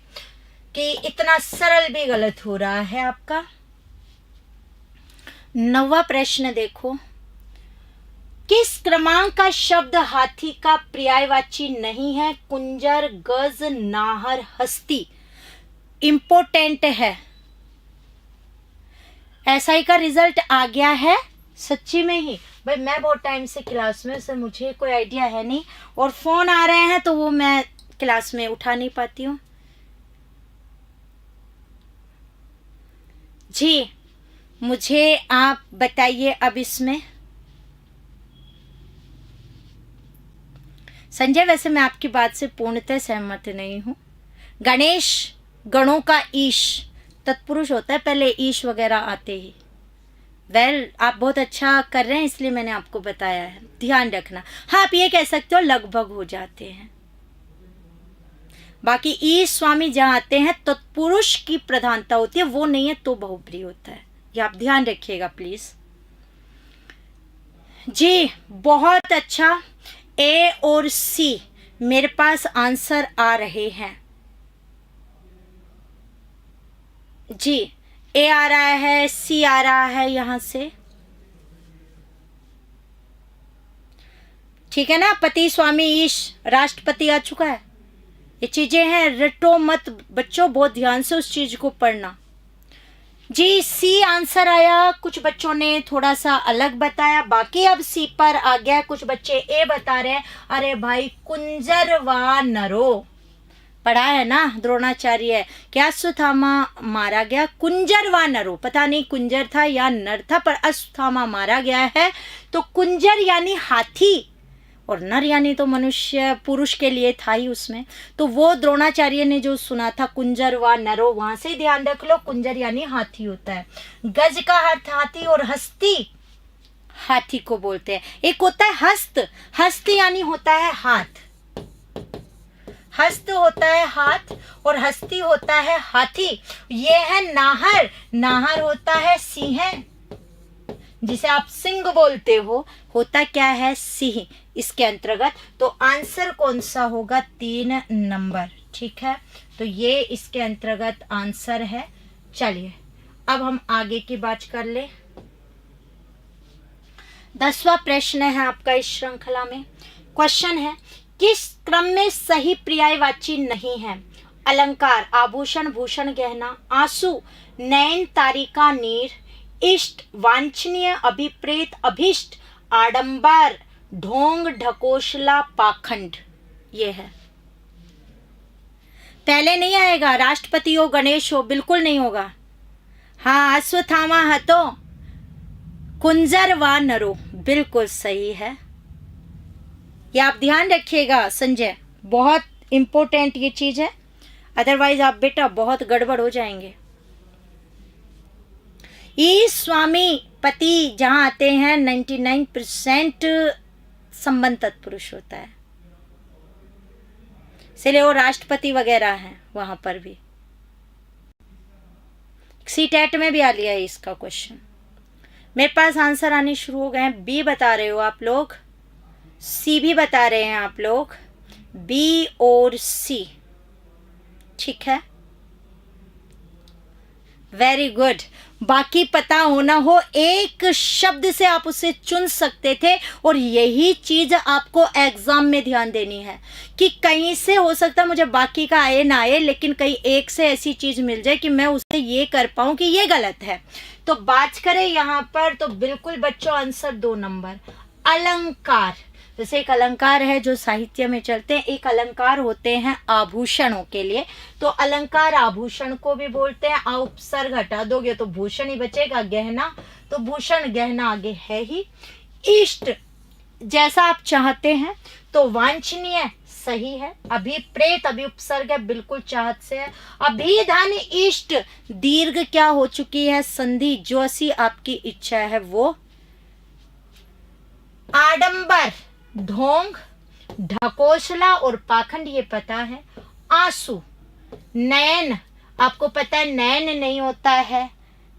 कि इतना सरल भी गलत हो रहा है आपका। 9वां प्रश्न देखो, किस क्रमांक का शब्द हाथी का पर्यायवाची नहीं है, कुंजर, गज, नाहर, हस्ती। इंपोर्टेंट है, SI का रिजल्ट आ गया है सच्ची में ही। भाई मैं बहुत टाइम से क्लास में, से मुझे कोई आइडिया है नहीं, और फोन आ रहे हैं तो वो मैं क्लास में उठा नहीं पाती हूँ। जी मुझे आप बताइए अब इसमें। संजय, वैसे मैं आपकी बात से पूर्णतः सहमत नहीं हूँ। गणेश गणों का ईश तत्पुरुष होता है, पहले ईश वगैरह आते ही। आप बहुत अच्छा कर रहे हैं इसलिए मैंने आपको बताया है, ध्यान रखना। हाँ, आप ये कह सकते हो लगभग हो जाते हैं। बाकी ईश स्वामी जहाँ आते हैं तत्पुरुष की प्रधानता होती है, वो नहीं है तो बहुप्रिय होता है, ये आप ध्यान रखिएगा प्लीज। जी बहुत अच्छा, A और C मेरे पास आंसर आ रहे हैं। जी A आ रहा है, C आ रहा है यहां से, ठीक है ना। पति, स्वामी, ईश, राष्ट्रपति आ चुका है। ये चीजें हैं, रटो मत बच्चों, बहुत ध्यान से उस चीज को पढ़ना। जी C आंसर आया, कुछ बच्चों ने थोड़ा सा अलग बताया, बाकी अब C पर आ गया। कुछ बच्चे A बता रहे हैं। अरे भाई, कुंजर व नरो पढ़ा है ना द्रोणाचार्य, क्या अश्वत्थामा मारा गया, कुंजर व नरो, पता नहीं कुंजर था या नर था, पर अश्वत्थामा मारा गया है। तो कुंजर यानी हाथी, और नर यानी तो मनुष्य पुरुष के लिए था ही उसमें। तो वो द्रोणाचार्य ने जो सुना था कुंजर व नरो, वहां से ध्यान रख लो। कुंजर यानी हाथी होता है, गज का अर्थ हाथी, और हस्ती हाथी को बोलते हैं। एक होता है हस्त, हस्त यानी होता है हाथ, हस्त होता है हाथ, और हस्ती होता है हाथी। ये है नाहर, नाहर होता है सिंह, जिसे आप सिंह बोलते हो, होता क्या है सिंह इसके अंतर्गत। तो आंसर कौन सा होगा? 3 नंबर, ठीक है। तो ये इसके अंतर्गत आंसर है। चलिए अब हम आगे की बात कर ले। 10वां प्रश्न है आपका इस श्रृंखला में। क्वेश्चन है, किस क्रम में सही पर्यायवाची नहीं है? अलंकार, आभूषण, भूषण, गहना, आंसू, नयन, तारिका, नीर, इष्ट, वांछनीय, अभिप्रेत, अभिष्ट, आडंबर, ढोंग, ढकोसला, पाखंड। ये है। पहले नहीं आएगा, राष्ट्रपति हो, गणेश हो, बिल्कुल नहीं होगा। हाँ, अश्वत्थामा हतो, कुंजर व नरो, बिल्कुल सही है। ये आप ध्यान रखिएगा संजय, बहुत इंपॉर्टेंट ये चीज है, अदरवाइज आप बेटा बहुत गड़बड़ हो जाएंगे। ये स्वामी पति जहां आते हैं 99% संबंध तत्पुरुष होता है, इसलिए वो राष्ट्रपति वगैरह हैं वहां पर भी। सीटेट में भी आ लिया है इसका क्वेश्चन। मेरे पास आंसर आने शुरू हो गए हैं। बी बता रहे हो आप लोग, सी भी बता रहे हैं आप लोग, बी और सी, ठीक है, वेरी गुड। बाकी पता होना हो, एक शब्द से आप उसे चुन सकते थे, और यही चीज आपको एग्जाम में ध्यान देनी है कि कहीं से हो सकता मुझे बाकी का आए ना आए, लेकिन कहीं एक से ऐसी चीज मिल जाए कि मैं उससे ये कर पाऊं कि ये गलत है। तो बात करें यहाँ पर, तो बिल्कुल बच्चों आंसर 2 नंबर। अलंकार, जैसे एक अलंकार है जो साहित्य में चलते हैं, एक अलंकार होते हैं आभूषणों के लिए। तो अलंकार आभूषण को भी बोलते हैं। आ उपसर्ग हटा दोगे तो भूषण ही बचेगा, गहना, तो भूषण गहना आगे है ही। इष्ट जैसा आप चाहते हैं, तो वांछनीय सही है। अभिप्रेत अभी उपसर्ग है, बिल्कुल चाहत से है। अभिधान इष्ट, दीर्घ क्या हो चुकी है? संधि, जो सी आपकी इच्छा है वो। आडंबर, ढोंग, ढकोसला और पाखंड ये पता है। आंसू, नयन, आपको पता है नयन नहीं होता है,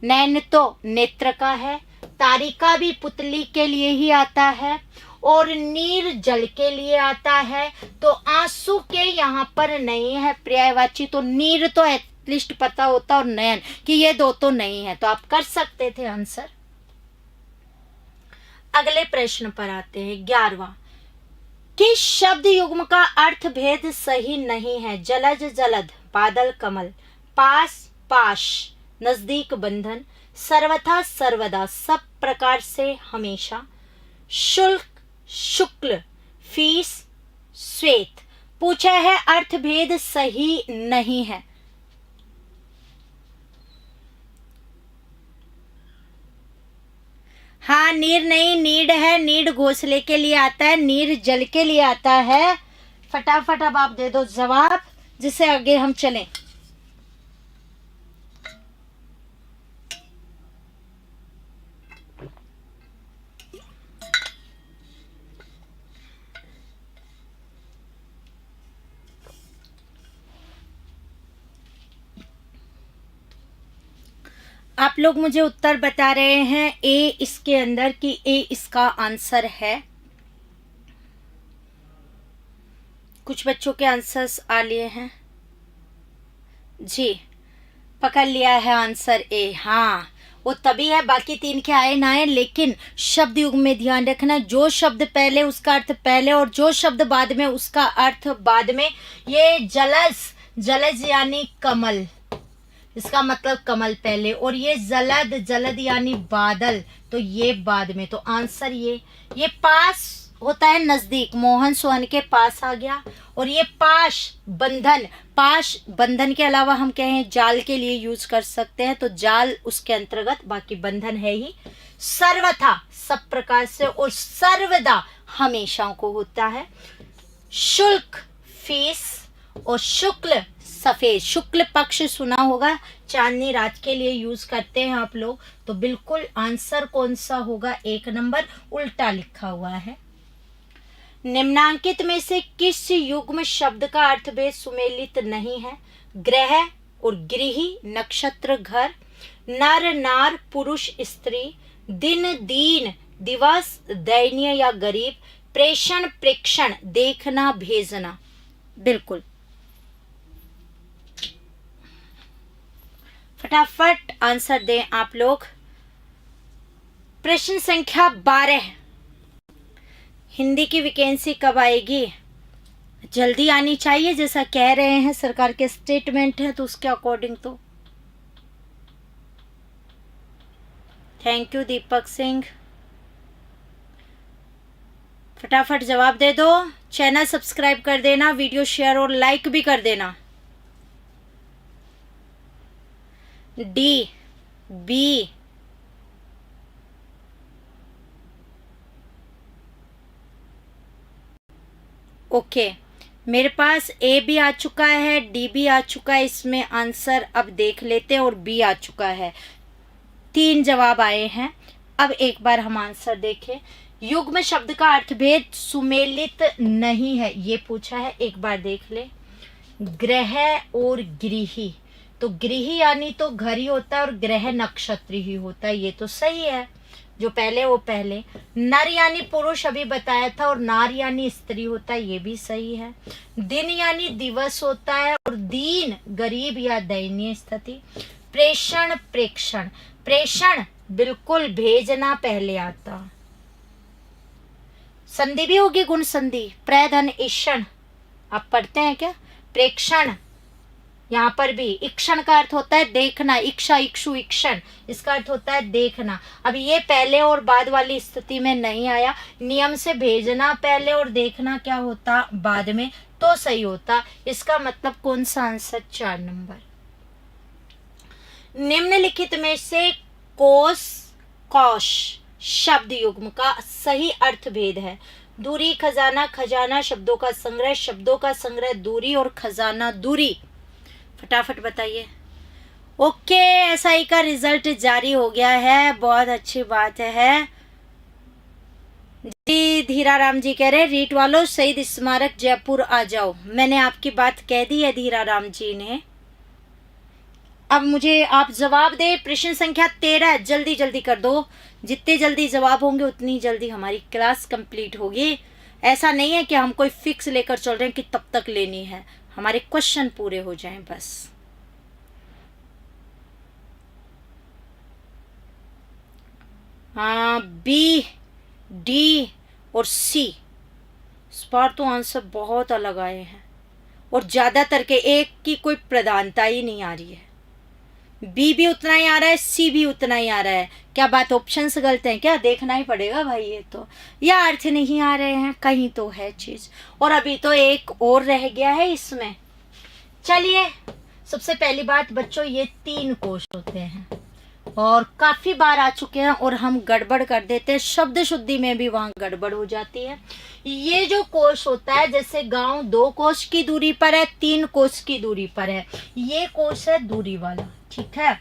नयन तो नेत्र का है। तारिका भी पुतली के लिए ही आता है, और नीर जल के लिए आता है। तो आंसू के यहाँ पर नहीं है पर्यायवाची, तो नीर तो एटलीस्ट पता होता, और नयन कि ये दो तो नहीं है, तो आप कर सकते थे आंसर। अगले प्रश्न पर आते हैं, 11वां। किस शब्द युग्म का अर्थ भेद सही नहीं है? जलज जलद, बादल कमल, पास पाश, नजदीक बंधन, सर्वथा सर्वदा, सब प्रकार से हमेशा, शुल्क शुक्ल, फीस श्वेत। पूछा है अर्थ भेद सही नहीं है। हाँ, नीर नहीं, नीड है। नीड घोंसले के लिए आता है, नीर जल के लिए आता है। फटाफट अब आप दे दो जवाब, जिससे आगे हम चलें। आप लोग मुझे उत्तर बता रहे हैं ए इसके अंदर, कि ए इसका आंसर है। कुछ बच्चों के आंसर्स आ लिए हैं जी, पकड़ लिया है आंसर ए। हाँ, वो तभी है, बाकी 3 के आए ना आए, लेकिन शब्द युग में ध्यान रखना, जो शब्द पहले उसका अर्थ पहले, और जो शब्द बाद में उसका अर्थ बाद में। ये जलज, जलज यानी कमल, इसका मतलब कमल पहले, और ये जलद, जलद यानी बादल, तो ये बाद में। तो आंसर ये पास होता है नजदीक, मोहन सोहन के पास आ गया। और ये पाश, बंधन, पाश बंधन के अलावा हम कहें जाल के लिए यूज कर सकते हैं, तो जाल उसके अंतर्गत, बाकी बंधन है ही। सर्वथा सब प्रकार से, और सर्वदा हमेशा को होता है। शुल्क फीस, और शुक्ल सफेद, शुक्ल पक्ष सुना होगा, चांदनी रात के लिए यूज करते हैं आप लोग, तो बिल्कुल आंसर कौन सा होगा, 1 नंबर उल्टा लिखा हुआ है। निम्नांकित में से किस युग्म शब्द का अर्थभेद सुमेलित नहीं है? ग्रह और गृही, नक्षत्र घर, नर नार पुरुष स्त्री, दिन दीन दिवस, दैन्य या गरीब, प्रेषण प्रेक्षण, देखना भेजना। बिल्कुल फटाफट आंसर दें आप लोग। प्रश्न संख्या 12, हिंदी की वैकेंसी कब आएगी? जल्दी आनी चाहिए, जैसा कह रहे हैं, सरकार के स्टेटमेंट है तो उसके अकॉर्डिंग तो। थैंक यू दीपक सिंह, फटाफट जवाब दे दो। चैनल सब्सक्राइब कर देना, वीडियो शेयर और लाइक भी कर देना। डी, बी, ओके, मेरे पास ए भी आ चुका है, डी भी आ चुका है, इसमें आंसर अब देख लेते हैं, और बी आ चुका है। 3 जवाब आए हैं। अब एक बार हम आंसर देखें। युग्म शब्द का अर्थभेद सुमेलित नहीं है, ये पूछा है, एक बार देख ले। ग्रह और गृही, तो गृही यानी तो घर ही होता है और ग्रह नक्षत्र ही होता है, ये तो सही है, जो पहले वो पहले। नर यानी पुरुष अभी बताया था, और नार यानी स्त्री होता है, ये भी सही है। दिन यानी दिवस होता है, और दीन गरीब या दयनीय स्थिति। प्रेषण प्रेक्षण, प्रेषण बिल्कुल भेजना पहले आता। संधि भी होगी, गुण संधि, प्रधन ईक्षण, आप पढ़ते हैं क्या? प्रेक्षण, यहाँ पर भी इक्षण का अर्थ होता है देखना, इक्षा इक्षु इक्षण, इसका अर्थ होता है देखना। अब ये पहले और बाद वाली स्थिति में नहीं आया, नियम से भेजना पहले और देखना क्या होता बाद में, तो सही होता। इसका मतलब कौन सा आंसर? 4 नंबर। निम्नलिखित में से कोश कौश शब्द युग्म का सही अर्थ भेद है? दूरी, खजाना, खजाना शब्दों का संग्रह, शब्दों का संग्रह, दूरी और खजाना दूरी। फटाफट बताइए। ओके, एसआई का रिजल्ट जारी हो गया है, बहुत अच्छी बात है जी। धीराराम जी कह रहे रीट वालों शहीद स्मारक जयपुर आ जाओ। मैंने आपकी बात कह दी है धीराराम जी ने। अब मुझे आप जवाब दे। प्रश्न संख्या 13, जल्दी जल्दी कर दो, जितने जल्दी जवाब होंगे उतनी जल्दी हमारी क्लास कंप्लीट होगी। ऐसा नहीं है कि हम कोई फिक्स लेकर चल रहे हैं कि तब तक लेनी है, हमारे क्वेश्चन पूरे हो जाएं बस। हाँ, बी, डी और सी, इस बार तो आंसर बहुत अलग आए हैं, और ज्यादातर के एक की कोई प्रधानता ही नहीं आ रही है। बी भी उतना ही आ रहा है, सी भी उतना ही आ रहा है। क्या बात ऑप्शंस गलत हैं क्या? देखना ही पड़ेगा भाई, ये तो, या अर्थ नहीं आ रहे हैं, कहीं तो है चीज। और अभी तो एक और रह गया है इसमें। चलिए, सबसे पहली बात बच्चों, ये 3 कोश होते हैं और काफी बार आ चुके हैं, और हम गड़बड़ कर देते हैं, शब्द शुद्धि में भी वहां गड़बड़ हो जाती है। ये जो कोश होता है, जैसे गांव 2 कोश की दूरी पर है, 3 कोश की दूरी पर है, ये कोश है दूरी वाला, ठीक है।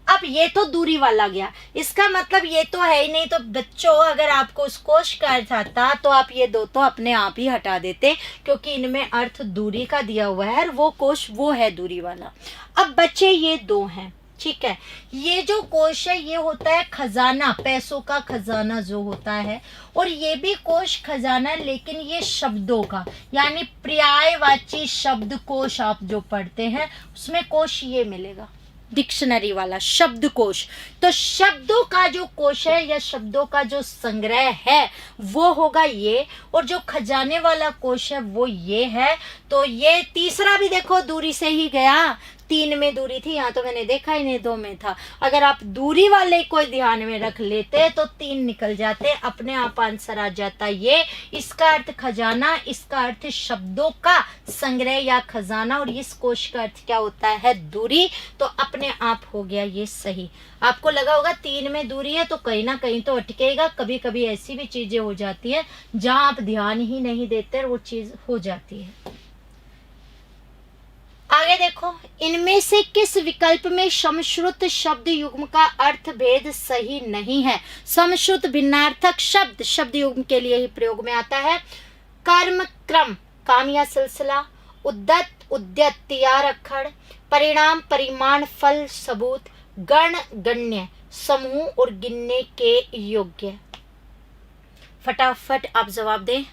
अब ये तो दूरी वाला गया, इसका मतलब ये तो है ही नहीं। तो बच्चों, अगर आपको उस कोश का अर्थ आता तो आप ये 2 तो अपने आप ही हटा देते, क्योंकि इनमें अर्थ दूरी का दिया हुआ है, और वो कोश वो है दूरी वाला। अब बच्चे ये 2 हैं, ठीक है। ये जो कोश है ये होता है खजाना, पैसों का खजाना जो होता है, और ये भी कोश खजाना, लेकिन ये शब्दों का, यानी पर्यायवाची शब्द कोश आप जो पढ़ते हैं उसमें कोश ये मिलेगा, डिक्शनरी वाला शब्दकोश। तो शब्दों का जो कोश है या शब्दों का जो संग्रह है वो होगा ये, और जो खजाने वाला कोश है वो ये है। तो ये तीसरा भी देखो दूरी से ही गया, 3 में दूरी थी, यहाँ तो मैंने देखा ही नहीं 2 में था। अगर आप दूरी वाले को ध्यान में रख लेते तो 3 निकल जाते, अपने आप आंसर आ जाता। ये इसका अर्थ खजाना, इसका अर्थ शब्दों का संग्रह या खजाना, और इस कोश का अर्थ क्या होता है? दूरी। तो अपने आप हो गया ये सही। आपको लगा होगा 3 में दूरी है तो कहीं ना कहीं तो अटकेगा। कभी कभी ऐसी भी चीजें हो जाती है जहां आप ध्यान ही नहीं देते और वो चीज हो जाती है। आगे देखो, इनमें से किस विकल्प में समश्रुत शब्द युग्म का अर्थ भेद सही नहीं है? समश्रुत भिन्नार्थक शब्द शब्द युग्म के लिए ही प्रयोग में आता है। कर्म क्रम, काम या सिलसिला, उद्दत उद्यत तैयार अक्षर, परिणाम परिमाण फल सबूत, गण गण्य समूह और गिनने के योग्य। फटाफट आप जवाब दें।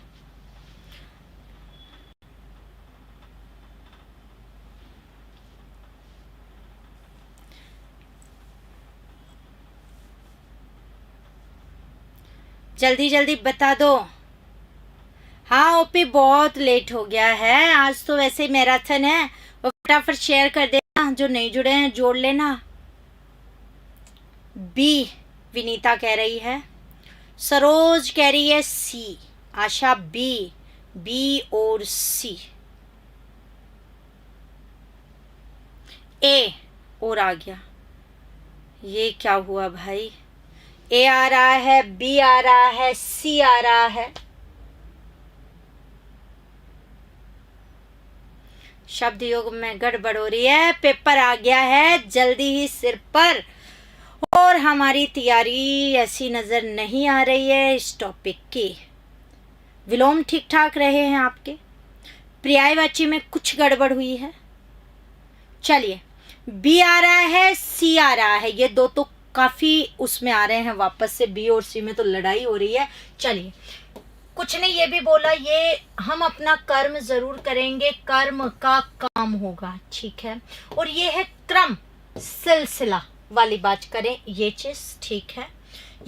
जल्दी जल्दी बता दो। हाँ ओपी, बहुत लेट हो गया है, आज तो वैसे ही मैराथन है। और फटाफट शेयर कर देना, जो नहीं जुड़े हैं जोड़ लेना। बी विनीता कह रही है, सरोज कह रही है सी, आशा बी और सी। ए और आ गया, ये क्या हुआ भाई? ए आ रहा है, बी आ रहा है, सी आ रहा है। शब्द योग में गड़बड़ हो रही है। पेपर आ गया है जल्दी ही सिर पर, और हमारी तैयारी ऐसी नजर नहीं आ रही है इस टॉपिक की। विलोम ठीक ठाक रहे हैं आपके, पर्यायवाची में कुछ गड़बड़ हुई है। चलिए, बी आ रहा है, सी आ रहा है, ये दो तो काफी उसमें आ रहे हैं वापस से। बी और सी में तो लड़ाई हो रही है। चलिए, कुछ ने ये भी बोला, ये हम अपना कर्म जरूर करेंगे, कर्म का काम होगा, ठीक है। और ये है क्रम, सिलसिला वाली बात करें, ये चीज ठीक है।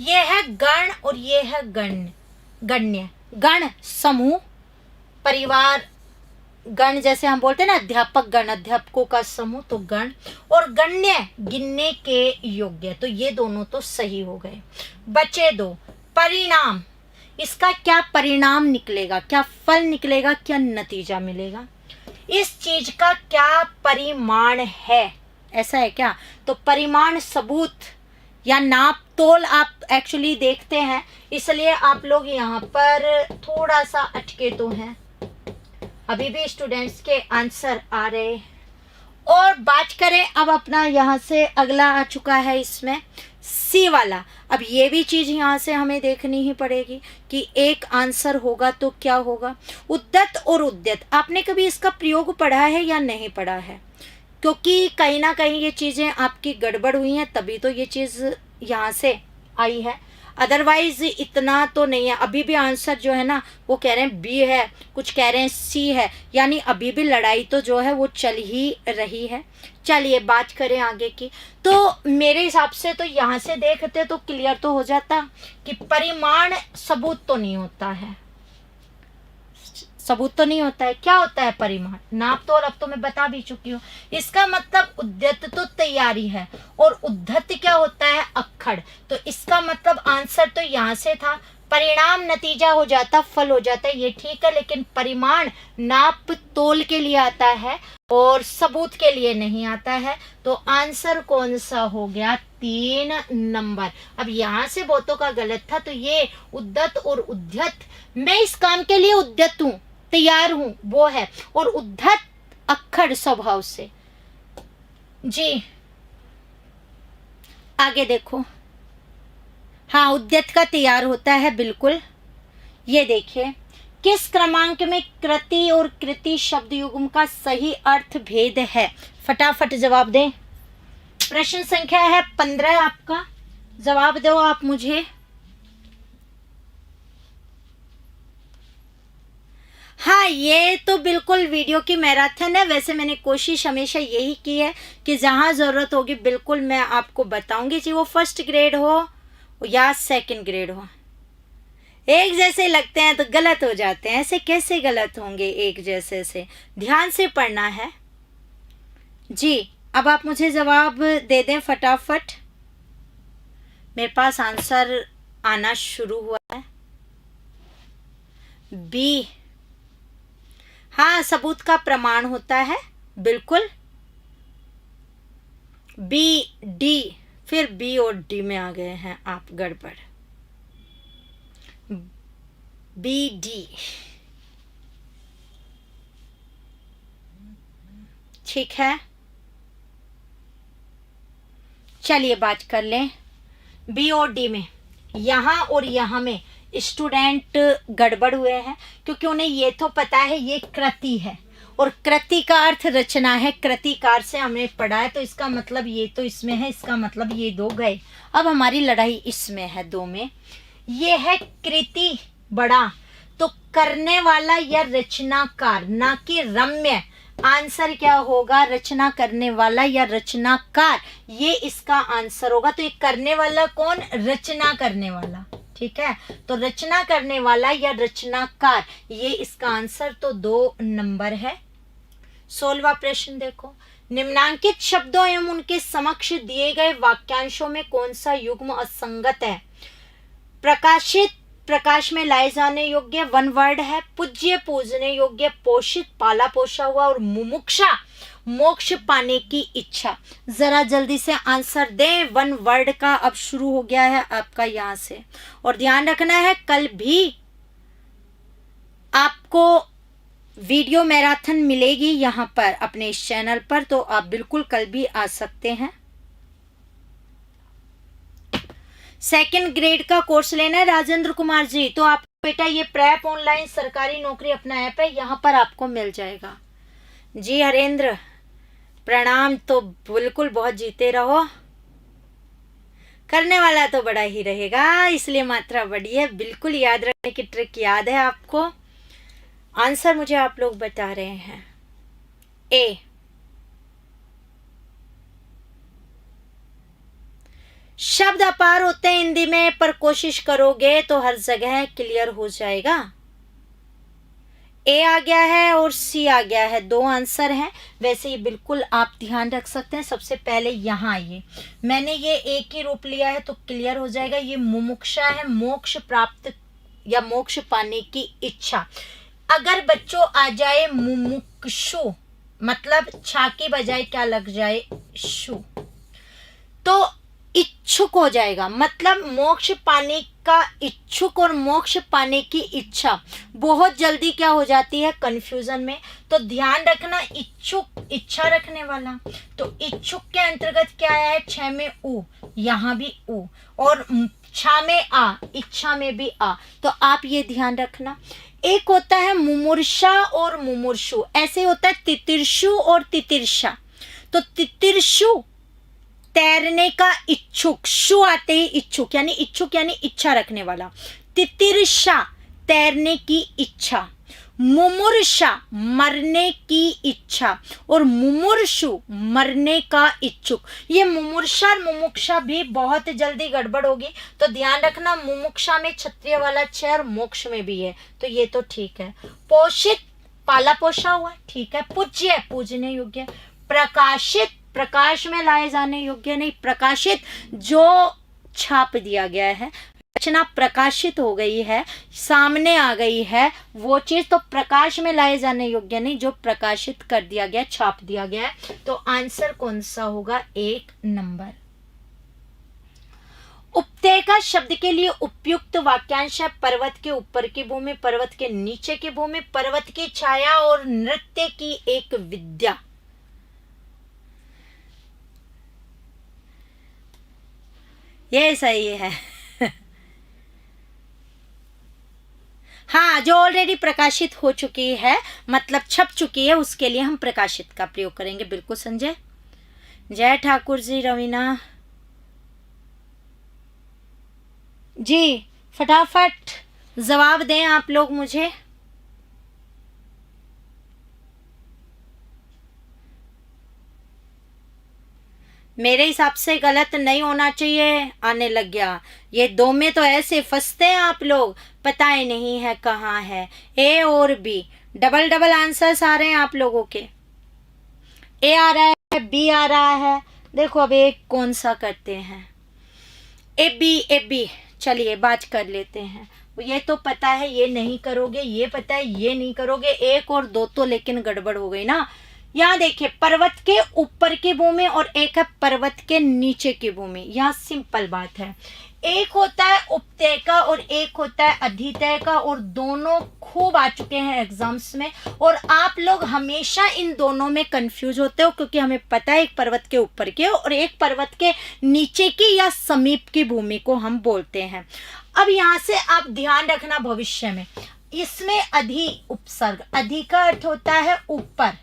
ये है गण और ये है गण्य, गण्य गण समूह, परिवार गण, जैसे हम बोलते हैं ना अध्यापक गण, अध्यापकों का समूह, तो गण। और गण्य गिनने के योग्य, तो ये दोनों तो सही हो गए। बचे दो, परिणाम, इसका क्या परिणाम निकलेगा, क्या फल निकलेगा, क्या नतीजा मिलेगा, इस चीज का क्या परिमाण है, ऐसा है क्या? तो परिमाण सबूत या नाप तोल आप एक्चुअली देखते हैं, इसलिए आप लोग यहाँ पर थोड़ा सा अटके तो हैं। अभी भी स्टूडेंट्स के आंसर आ रहे। और बात करें अब अपना, यहाँ से अगला आ चुका है इसमें सी वाला। अब ये भी चीज यहाँ से हमें देखनी ही पड़ेगी कि एक आंसर होगा तो क्या होगा। उद्दत और उद्यत, आपने कभी इसका प्रयोग पढ़ा है या नहीं पढ़ा है? क्योंकि कहीं ना कहीं ये चीजें आपकी गड़बड़ हुई हैं, तभी तो ये चीज यहाँ से आई है, अदरवाइज इतना तो नहीं है। अभी भी आंसर जो है ना, वो कह रहे हैं बी है, कुछ कह रहे हैं सी है, यानी अभी भी लड़ाई तो जो है वो चल ही रही है। चलिए बात करें आगे की, तो मेरे हिसाब से तो यहाँ से देखते तो क्लियर तो हो जाता कि परिमाण सबूत तो नहीं होता है, सबूत तो नहीं होता है। क्या होता है परिमाण? नाप तोल। अब तो मैं बता भी चुकी हूँ। इसका मतलब उद्यत तो तैयारी है, और उद्धत क्या होता है? अक्खड़। तो इसका मतलब आंसर तो यहाँ से था, परिणाम नतीजा हो जाता, फल हो जाता है, ये ठीक है। लेकिन परिमाण नाप तोल के लिए आता है और सबूत के लिए नहीं आता है। तो आंसर कौन सा हो गया? 3 नंबर। अब यहाँ से बहुतों का गलत था, तो ये उद्दत और उद्यत, मैं इस काम के लिए उद्यत हूँ, तैयार हूं, वो है। और उद्धत अक्खड़ स्वभाव से। जी आगे देखो, हाँ उद्यत का तैयार होता है, बिल्कुल। ये देखिए, किस क्रमांक में कृति और कृति शब्द युग्म का सही अर्थ भेद है? फटाफट जवाब दें। प्रश्न संख्या है 15 आपका, जवाब दो आप मुझे। हाँ, ये तो बिल्कुल वीडियो की मैराथन है। वैसे मैंने कोशिश हमेशा यही की है कि जहाँ ज़रूरत होगी बिल्कुल मैं आपको बताऊंगी, चाहे वो फर्स्ट ग्रेड हो या सेकंड ग्रेड हो। एक जैसे लगते हैं तो गलत हो जाते हैं, ऐसे कैसे गलत होंगे एक जैसे से? ध्यान से पढ़ना है जी। अब आप मुझे जवाब दे दें फटाफट। मेरे पास आंसर आना शुरू हुआ है। बी, हाँ, सबूत का प्रमाण होता है, बिल्कुल। बी, डी, फिर बी और डी में आ गए हैं आप, गड़बड़। बी, डी, ठीक है। चलिए बात कर लें बी और डी में। यहाँ और यहाँ में स्टूडेंट गड़बड़ हुए हैं, क्योंकि उन्हें ये तो पता है ये कृति है, और कृति का अर्थ रचना है। कृतिकार से हमने पढ़ा है, तो इसका मतलब ये तो इसमें है, इसका मतलब ये दो गए। अब हमारी लड़ाई इसमें है, दो में। ये है कृति बड़ा, तो करने वाला या रचनाकार, ना कि रम्य। आंसर क्या होगा? रचना करने वाला या रचनाकार, ये इसका आंसर होगा। तो ये करने वाला कौन? रचना करने वाला, ठीक है। तो रचना करने वाला या रचनाकार, ये इसका आंसर। तो 2 नंबर है। 16वां प्रश्न देखो, निम्नांकित शब्दों एवं उनके समक्ष दिए गए वाक्यांशों में कौन सा युग्म असंगत है? प्रकाशित, प्रकाश में लाए जाने योग्य, वन वर्ड है। पूज्य, पूजने योग्य। पोषित, पाला पोषा हुआ। और मुमुक्षा, मोक्ष पाने की इच्छा। जरा जल्दी से आंसर दें। वन वर्ड का अब शुरू हो गया है आपका यहाँ से, और ध्यान रखना है कल भी आपको वीडियो मैराथन मिलेगी यहाँ पर अपने इस चैनल पर, तो आप बिल्कुल कल भी आ सकते हैं। 2nd ग्रेड का कोर्स लेना है राजेंद्र कुमार जी, तो आप बेटा ये प्रेप ऑनलाइन सरकारी नौकरी अपना ऐप है, यहाँ पर आपको मिल जाएगा। जी हरेंद्र प्रणाम। तो बिल्कुल बहुत जीते रहो, करने वाला तो बड़ा ही रहेगा, इसलिए मात्रा बड़ी है। बिल्कुल याद रखने की ट्रिक याद है आपको। आंसर मुझे आप लोग बता रहे हैं। ए, शब्द अपार होते हैं हिंदी में, पर कोशिश करोगे तो हर जगह क्लियर हो जाएगा। ए आ गया है और सी आ गया है, 2 आंसर हैं। वैसे ये बिल्कुल आप ध्यान रख सकते हैं। सबसे पहले यहाँ आइए, मैंने ये एक ही रूप लिया है तो क्लियर हो जाएगा। ये मुमुक्षा है, मोक्ष प्राप्त या मोक्ष पाने की इच्छा। अगर बच्चों आ जाए मुमुक्षु, मतलब छा की बजाय क्या लग जाए? शु, तो इच्छुक हो जाएगा। मतलब मोक्ष पाने का इच्छुक और मोक्ष पाने की इच्छा बहुत जल्दी क्या हो जाती है? कंफ्यूजन में। तो ध्यान रखना, इच्छुक, इच्छा रखने वाला। तो इच्छुक के अंतर्गत क्या आया है? 6 में उ, यहाँ भी उ, और छा में आ, इच्छा में भी आ। तो आप ये ध्यान रखना। एक होता है मुमुर्षा और मुमुर्षु, ऐसे होता है तितिर्षु और तितिर्षा। तो तितिर्षु तैरने का इच्छुक, शु आते ही इच्छुक, यानी इच्छुक यानी इच्छा रखने वाला। तितिर्षा तैरने की इच्छा, मुमुर्षा मरने की इच्छा, और मुमुर्षु मरने का इच्छुक। ये मुमुर्षा और मुमुक्षा भी बहुत जल्दी गड़बड़ होगी, तो ध्यान रखना। मुमुक्षा में क्षत्रिय वाला 6 और मोक्ष में भी है, तो ये तो ठीक है। पोषित, पाला पोषा हुआ, ठीक है। पूज्य, पूजने योग्य। प्रकाशित, प्रकाश में लाए जाने योग्य नहीं। प्रकाशित, जो छाप दिया गया है, रचना प्रकाशित हो गई है, सामने आ गई है वो चीज, तो प्रकाश में लाए जाने योग्य नहीं, जो प्रकाशित कर दिया गया, छाप दिया गया है। तो आंसर कौन सा होगा? 1 नंबर। उपत्यका शब्द के लिए उपयुक्त वाक्यांश है: पर्वत के ऊपर की भूमि, पर्वत के नीचे की भूमि, पर्वत की छाया और नृत्य की एक विद्या। ये सही है। हाँ, जो ऑलरेडी प्रकाशित हो चुकी है, मतलब छप चुकी है, उसके लिए हम प्रकाशित का प्रयोग करेंगे। बिल्कुल संजय। जय ठाकुर जी, रवीना जी, फटाफट जवाब दें आप लोग मुझे। मेरे हिसाब से गलत नहीं होना चाहिए। आने लग गया। ये 2 में तो ऐसे फंसते हैं आप लोग, पता ही नहीं है कहाँ है। ए और बी, डबल डबल आंसर्स आ रहे हैं आप लोगों के। ए आ रहा है, बी आ रहा है। देखो अब एक कौन सा करते हैं, ए बी। चलिए बात कर लेते हैं। ये तो पता है ये नहीं करोगे, ये पता है ये नहीं करोगे, एक और दो तो लेकिन गड़बड़ हो गई ना। यहाँ देखिए, पर्वत के ऊपर की भूमि और एक है पर्वत के नीचे की भूमि। यहाँ सिंपल बात है, एक होता है उपतय का और एक होता है अधितय का, और दोनों खूब आ चुके हैं एग्जाम्स में। और आप लोग हमेशा इन दोनों में कंफ्यूज होते हो, क्योंकि हमें पता है एक पर्वत के ऊपर की और एक पर्वत के नीचे की या समीप की भूमि को हम बोलते हैं। अब यहाँ से आप ध्यान रखना भविष्य में, इसमें अधि उपसर्ग, अधि का अर्थ होता है ऊपर,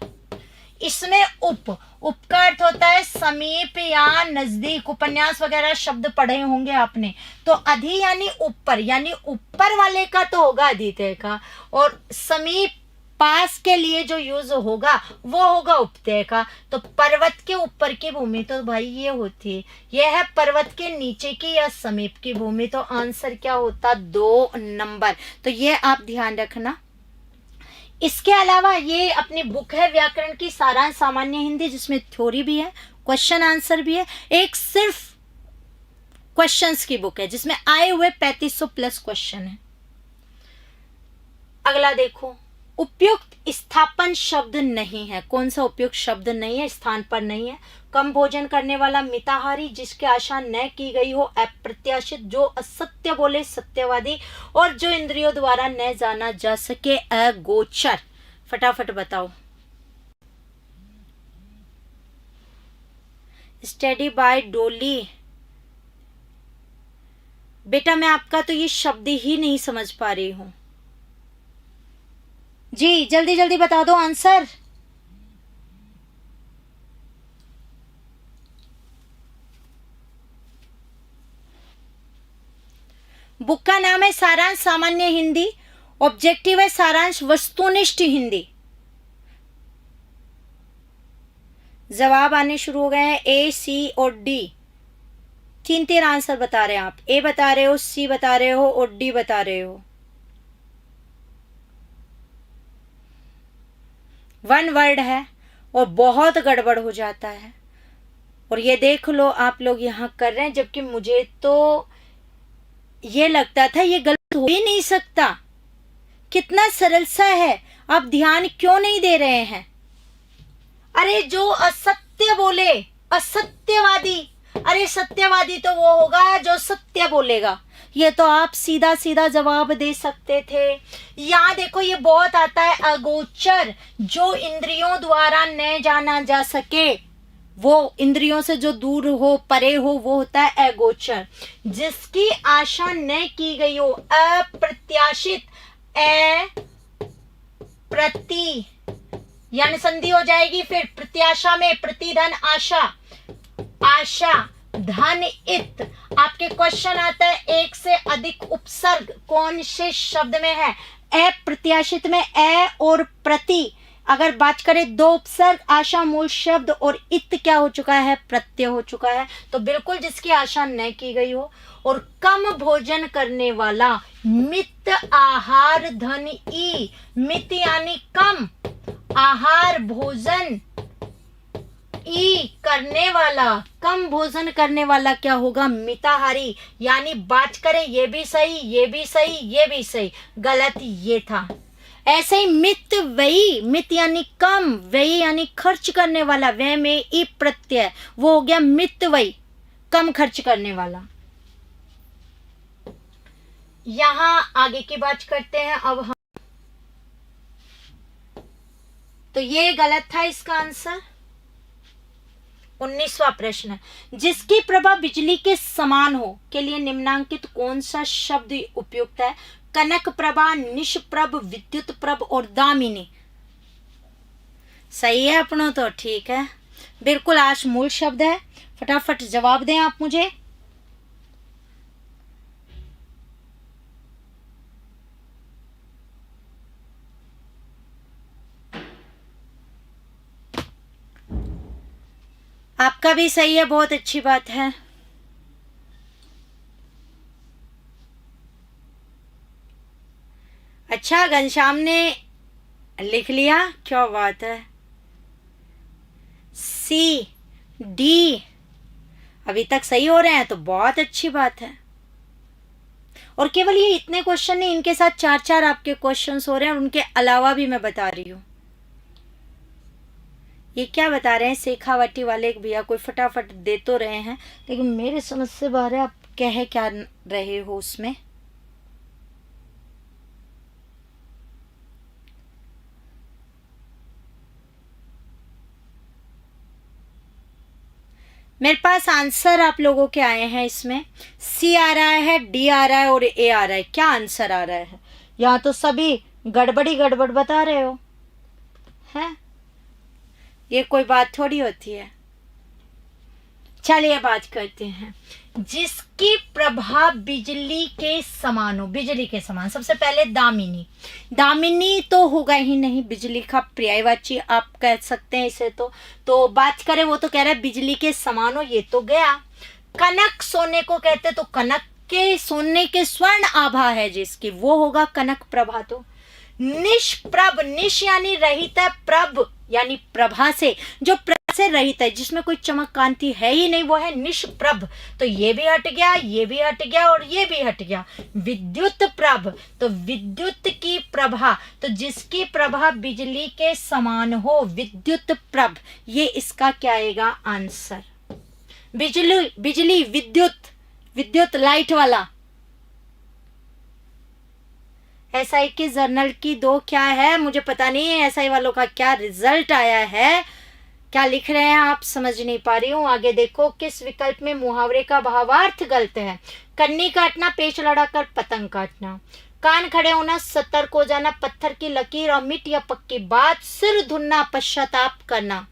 इसमें उप का अर्थ होता है समीप या नजदीक। उपन्यास वगैरह शब्द पढ़े होंगे आपने। तो अधि यानी ऊपर वाले का तो होगा अधितय का, और समीप पास के लिए जो यूज होगा वो होगा उपतय का। तो पर्वत के ऊपर की भूमि तो भाई ये होती है, यह है पर्वत के नीचे की या समीप की भूमि। तो आंसर क्या होता, 2 नंबर। तो ये आप ध्यान रखना। इसके अलावा ये अपनी बुक है व्याकरण की सारांश सामान्य हिंदी, जिसमें थ्योरी भी है, क्वेश्चन आंसर भी है। एक सिर्फ क्वेश्चंस की बुक है जिसमें आए हुए 3500 प्लस क्वेश्चन है। अगला देखो, उपयुक्त स्थापन शब्द नहीं है। कौन सा उपयुक्त शब्द नहीं है, स्थान पर नहीं है? कम भोजन करने वाला मिताहारी, जिसकी आशा न की गई हो अप्रत्याशित, जो असत्य बोले सत्यवादी, और जो इंद्रियों द्वारा न जाना जा सके अगोचर। फटाफट बताओ। स्टडी बाय डोली। बेटा मैं आपका तो ये शब्द ही नहीं समझ पा रही हूं जी, जल्दी जल्दी बता दो आंसर। बुक का नाम है सारांश सामान्य हिंदी, ऑब्जेक्टिव है सारांश वस्तुनिष्ठ हिंदी। जवाब आने शुरू हो गए हैं, ए, सी और डी। 3 आंसर बता रहे हैं आप। ए बता रहे हो, सी बता रहे हो और डी बता रहे हो। 1 वर्ड है और बहुत गड़बड़ हो जाता है। और ये देख लो आप लोग यहाँ कर रहे हैं, जबकि मुझे तो ये लगता था ये गलत हो ही नहीं सकता। कितना सरल सा है, आप ध्यान क्यों नहीं दे रहे हैं? अरे जो असत्य बोले असत्यवादी, अरे सत्यवादी तो वो होगा जो सत्य बोलेगा। ये तो आप सीधा सीधा जवाब दे सकते थे। यहाँ देखो ये बहुत आता है, अगोचर, जो इंद्रियों द्वारा न जाना जा सके, वो इंद्रियों से जो दूर हो, परे हो, वो होता है अगोचर। जिसकी आशा न की गई हो अप्रत्याशित, प्रति यानी संधि हो जाएगी, फिर प्रत्याशा में प्रतिधन आशा, आशा धन इत। आपके क्वेश्चन आता है एक से अधिक उपसर्ग कौन से शब्द में है? अप्रत्याशित में अ और प्रति। अगर बात करें 2 उपसर्ग, आशा मूल शब्द और इत क्या हो चुका है? प्रत्यय हो चुका है। तो बिल्कुल जिसकी आशा न की गई हो। और कम भोजन करने वाला, मित आहार धन ई, मित यानी कम, आहार भोजन, ई करने वाला, कम भोजन करने वाला क्या होगा? मिताहारी। यानी बात करें ये भी सही, ये भी सही, ये भी सही, गलत ये था। ऐसे ही मित व्ययी, मित यानी कम, व्ययी यानी खर्च करने वाला, व्यय में ई प्रत्यय, वो हो गया मित व्ययी, कम खर्च करने वाला। यहां आगे की बात करते हैं अब हम। तो ये गलत था इसका आंसर। 19वां प्रश्न, जिसकी प्रभा बिजली के समान हो के लिए निम्नांकित कौन सा शब्द उपयुक्त है? कनक प्रभा, निष्प्रभ, विद्युत प्रभ और दामिनी। सही है अपनों तो ठीक है, बिल्कुल आश मूल शब्द है। फटाफट जवाब दें आप मुझे। आपका भी सही है, बहुत अच्छी बात है। अच्छा घनश्याम ने लिख लिया, क्या बात है। सी, डी। अभी तक सही हो रहे हैं तो बहुत अच्छी बात है। और केवल ये इतने क्वेश्चन नहीं, इनके साथ 4-4 आपके क्वेश्चंस हो रहे हैं और उनके अलावा भी मैं बता रही हूँ। ये क्या बता रहे हैं शेखावटी वाले एक भैया, कोई फटाफट दे तो रहे हैं लेकिन मेरे समझ से बाहर है, आप कह क्या रहे हो उसमें। मेरे पास आंसर आप लोगों के आए हैं, इसमें सी आ रहा है, डी आ रहा है और ए आ रहा है। क्या आंसर आ रहा है? यहाँ तो सभी गड़बड़ी गड़बड़ बता रहे हो हैं, ये कोई बात थोड़ी होती है। चलिए बात करते हैं। जिसकी प्रभा बिजली के समान हो, बिजली के समान। सबसे पहले दामिनी। दामिनी तो होगा ही नहीं, बिजली का पर्यायवाची आप कह सकते हैं इसे। तो बात करें, वो तो कह रहा है बिजली के समान हो, ये तो गया। कनक सोने को कहते, तो कनक के सोने के स्वर्ण आभा है जिसकी, वो होगा कनक प्रभा। तो निष्प्रभ, निश यानी रहित है, प्रभ यानी प्रभा से, जो प्रभा से रहित है, जिसमें कोई चमक कांति है ही नहीं, वो है निष्प्रभ। तो ये भी हट गया, ये भी हट गया और ये भी हट गया। विद्युत प्रभ, तो विद्युत की प्रभा, तो जिसकी प्रभा बिजली के समान हो, विद्युत प्रभ, ये इसका क्या आएगा आंसर। बिजली, बिजली, विद्युत, विद्युत लाइट वाला। एसआई की जर्नल की 2 क्या है मुझे पता नहीं है, एसआई वालों का क्या रिजल्ट आया है, क्या लिख रहे हैं आप समझ नहीं पा रही हूँ। आगे देखो, किस विकल्प में मुहावरे का भावार्थ गलत है? कन्नी काटना, पेच लड़ाकर पतंग काटना, कान खड़े होना, सतर्क हो जाना, पत्थर की लकीर, अमिट या पक्की बात, सिर धुनना, पश्चाताप करना।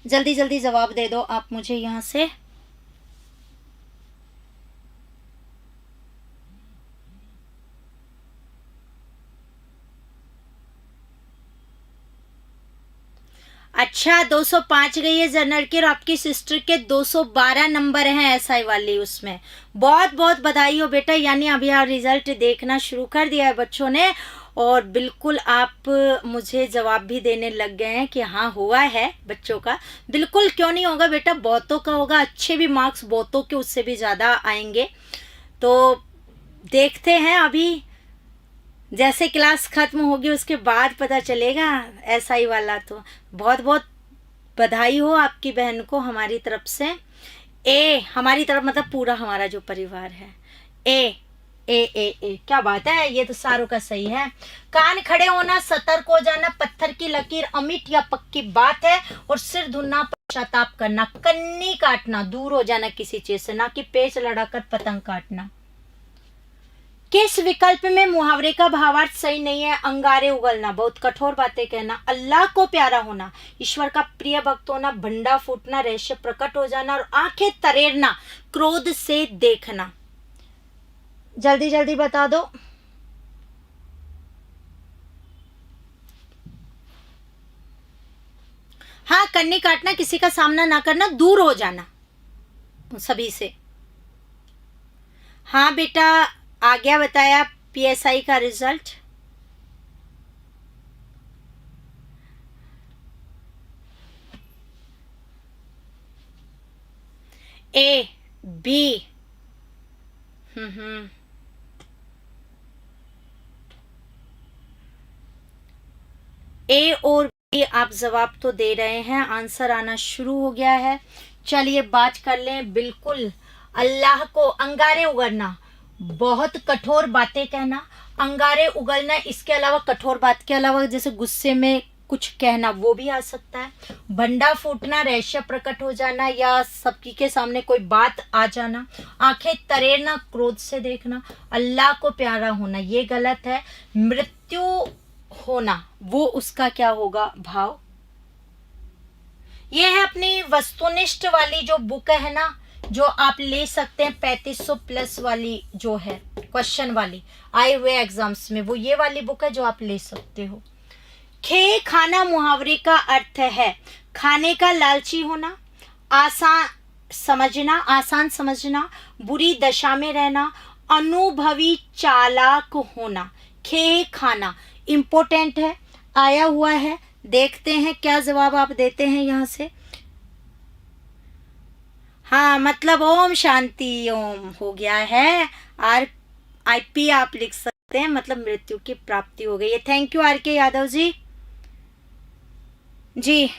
जल्दी जल्दी जवाब दे दो आप मुझे यहाँ से। अच्छा, 205 गई है जर्नल की और आपकी सिस्टर के 212 नंबर हैं एसआई वाली उसमें। बहुत बहुत बधाई हो बेटा, यानी अभी आप रिजल्ट देखना शुरू कर दिया है बच्चों ने और बिल्कुल आप मुझे जवाब भी देने लग गए हैं कि हाँ हुआ है बच्चों का। बिल्कुल क्यों नहीं होगा बेटा, बहुतों का होगा, अच्छे भी मार्क्स बहुतों के उससे भी ज़्यादा आएंगे। तो देखते हैं, अभी जैसे क्लास खत्म होगी उसके बाद पता चलेगा एसआई वाला। तो बहुत बहुत बधाई हो आपकी बहन को हमारी तरफ से। ए, हमारी तरफ मतलब पूरा हमारा जो परिवार है। ए ए ए ए, क्या बात है, ये तो सारों का सही है। कान खड़े होना, सतर्क हो जाना, पत्थर की लकीर अमिट या पक्की बात है और सिर धुनना, पश्चाताप करना, कन्नी काटना, दूर हो जाना किसी चीज से, ना कि पेच लड़ाकर पतंग काटना। किस विकल्प में मुहावरे का भावार्थ सही नहीं है? अंगारे उगलना, बहुत कठोर बातें कहना, अल्लाह को प्यारा होना, ईश्वर का प्रिय भक्त होना, भंडा फूटना, रहस्य प्रकट हो जाना और आंखें तरेरना, क्रोध से देखना। जल्दी जल्दी बता दो। हाँ, कन्नी काटना, किसी का सामना ना करना, दूर हो जाना सभी से। हाँ बेटा, आ गया बताया पीएसआई का रिजल्ट। ए बी, ए और बी आप जवाब तो दे रहे हैं, आंसर आना शुरू हो गया है। चलिए बात कर लें। बिल्कुल, अल्लाह को, अंगारे उगलना, बहुत कठोर बातें कहना, अंगारे उगलना, इसके अलावा कठोर बात के अलावा जैसे गुस्से में कुछ कहना वो भी आ सकता है। भंडा फूटना, रहस्य प्रकट हो जाना या सबकी के सामने कोई बात आ जाना, आंखें तरेरना, क्रोध से देखना, अल्लाह को प्यारा होना ये गलत है, मृत्यु होना वो उसका क्या होगा भाव। ये है अपनी वस्तुनिष्ठ वाली जो बुक है ना, जो आप ले सकते हैं 3500 प्लस वाली जो है क्वेश्चन वाली आए हुए एग्जाम्स में, वो ये वाली बुक है जो आप ले सकते हो। खे खाना मुहावरे का अर्थ है खाने का लालची होना, आसान समझना, बुरी दशा में रहना, अनुभवी चालाक होना। खे खाना इम्पोर्टेंट है, आया हुआ है, देखते हैं क्या जवाब आप देते हैं यहाँ से। हाँ मतलब ओम शांति ओम हो गया है। RIP आप लिख सकते हैं, मतलब मृत्यु की प्राप्ति हो गई है। Thank you RK Yadav ji. जी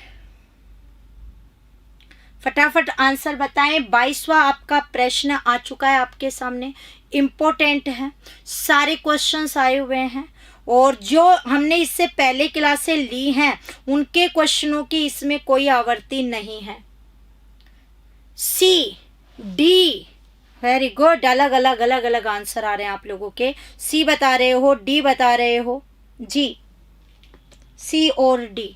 फटाफट आंसर बताएं। 22वां आपका प्रश्न आ चुका है आपके सामने, इम्पोर्टेंट है, सारे क्वेश्चंस आए हुए हैं और जो हमने इससे पहले क्लासें ली हैं उनके क्वेश्चनों की इसमें कोई आवर्ती नहीं है। सी डी, वेरी गुड, अलग अलग अलग अलग आंसर आ रहे हैं आप लोगों के। सी बता रहे हो, डी बता रहे हो जी, सी और डी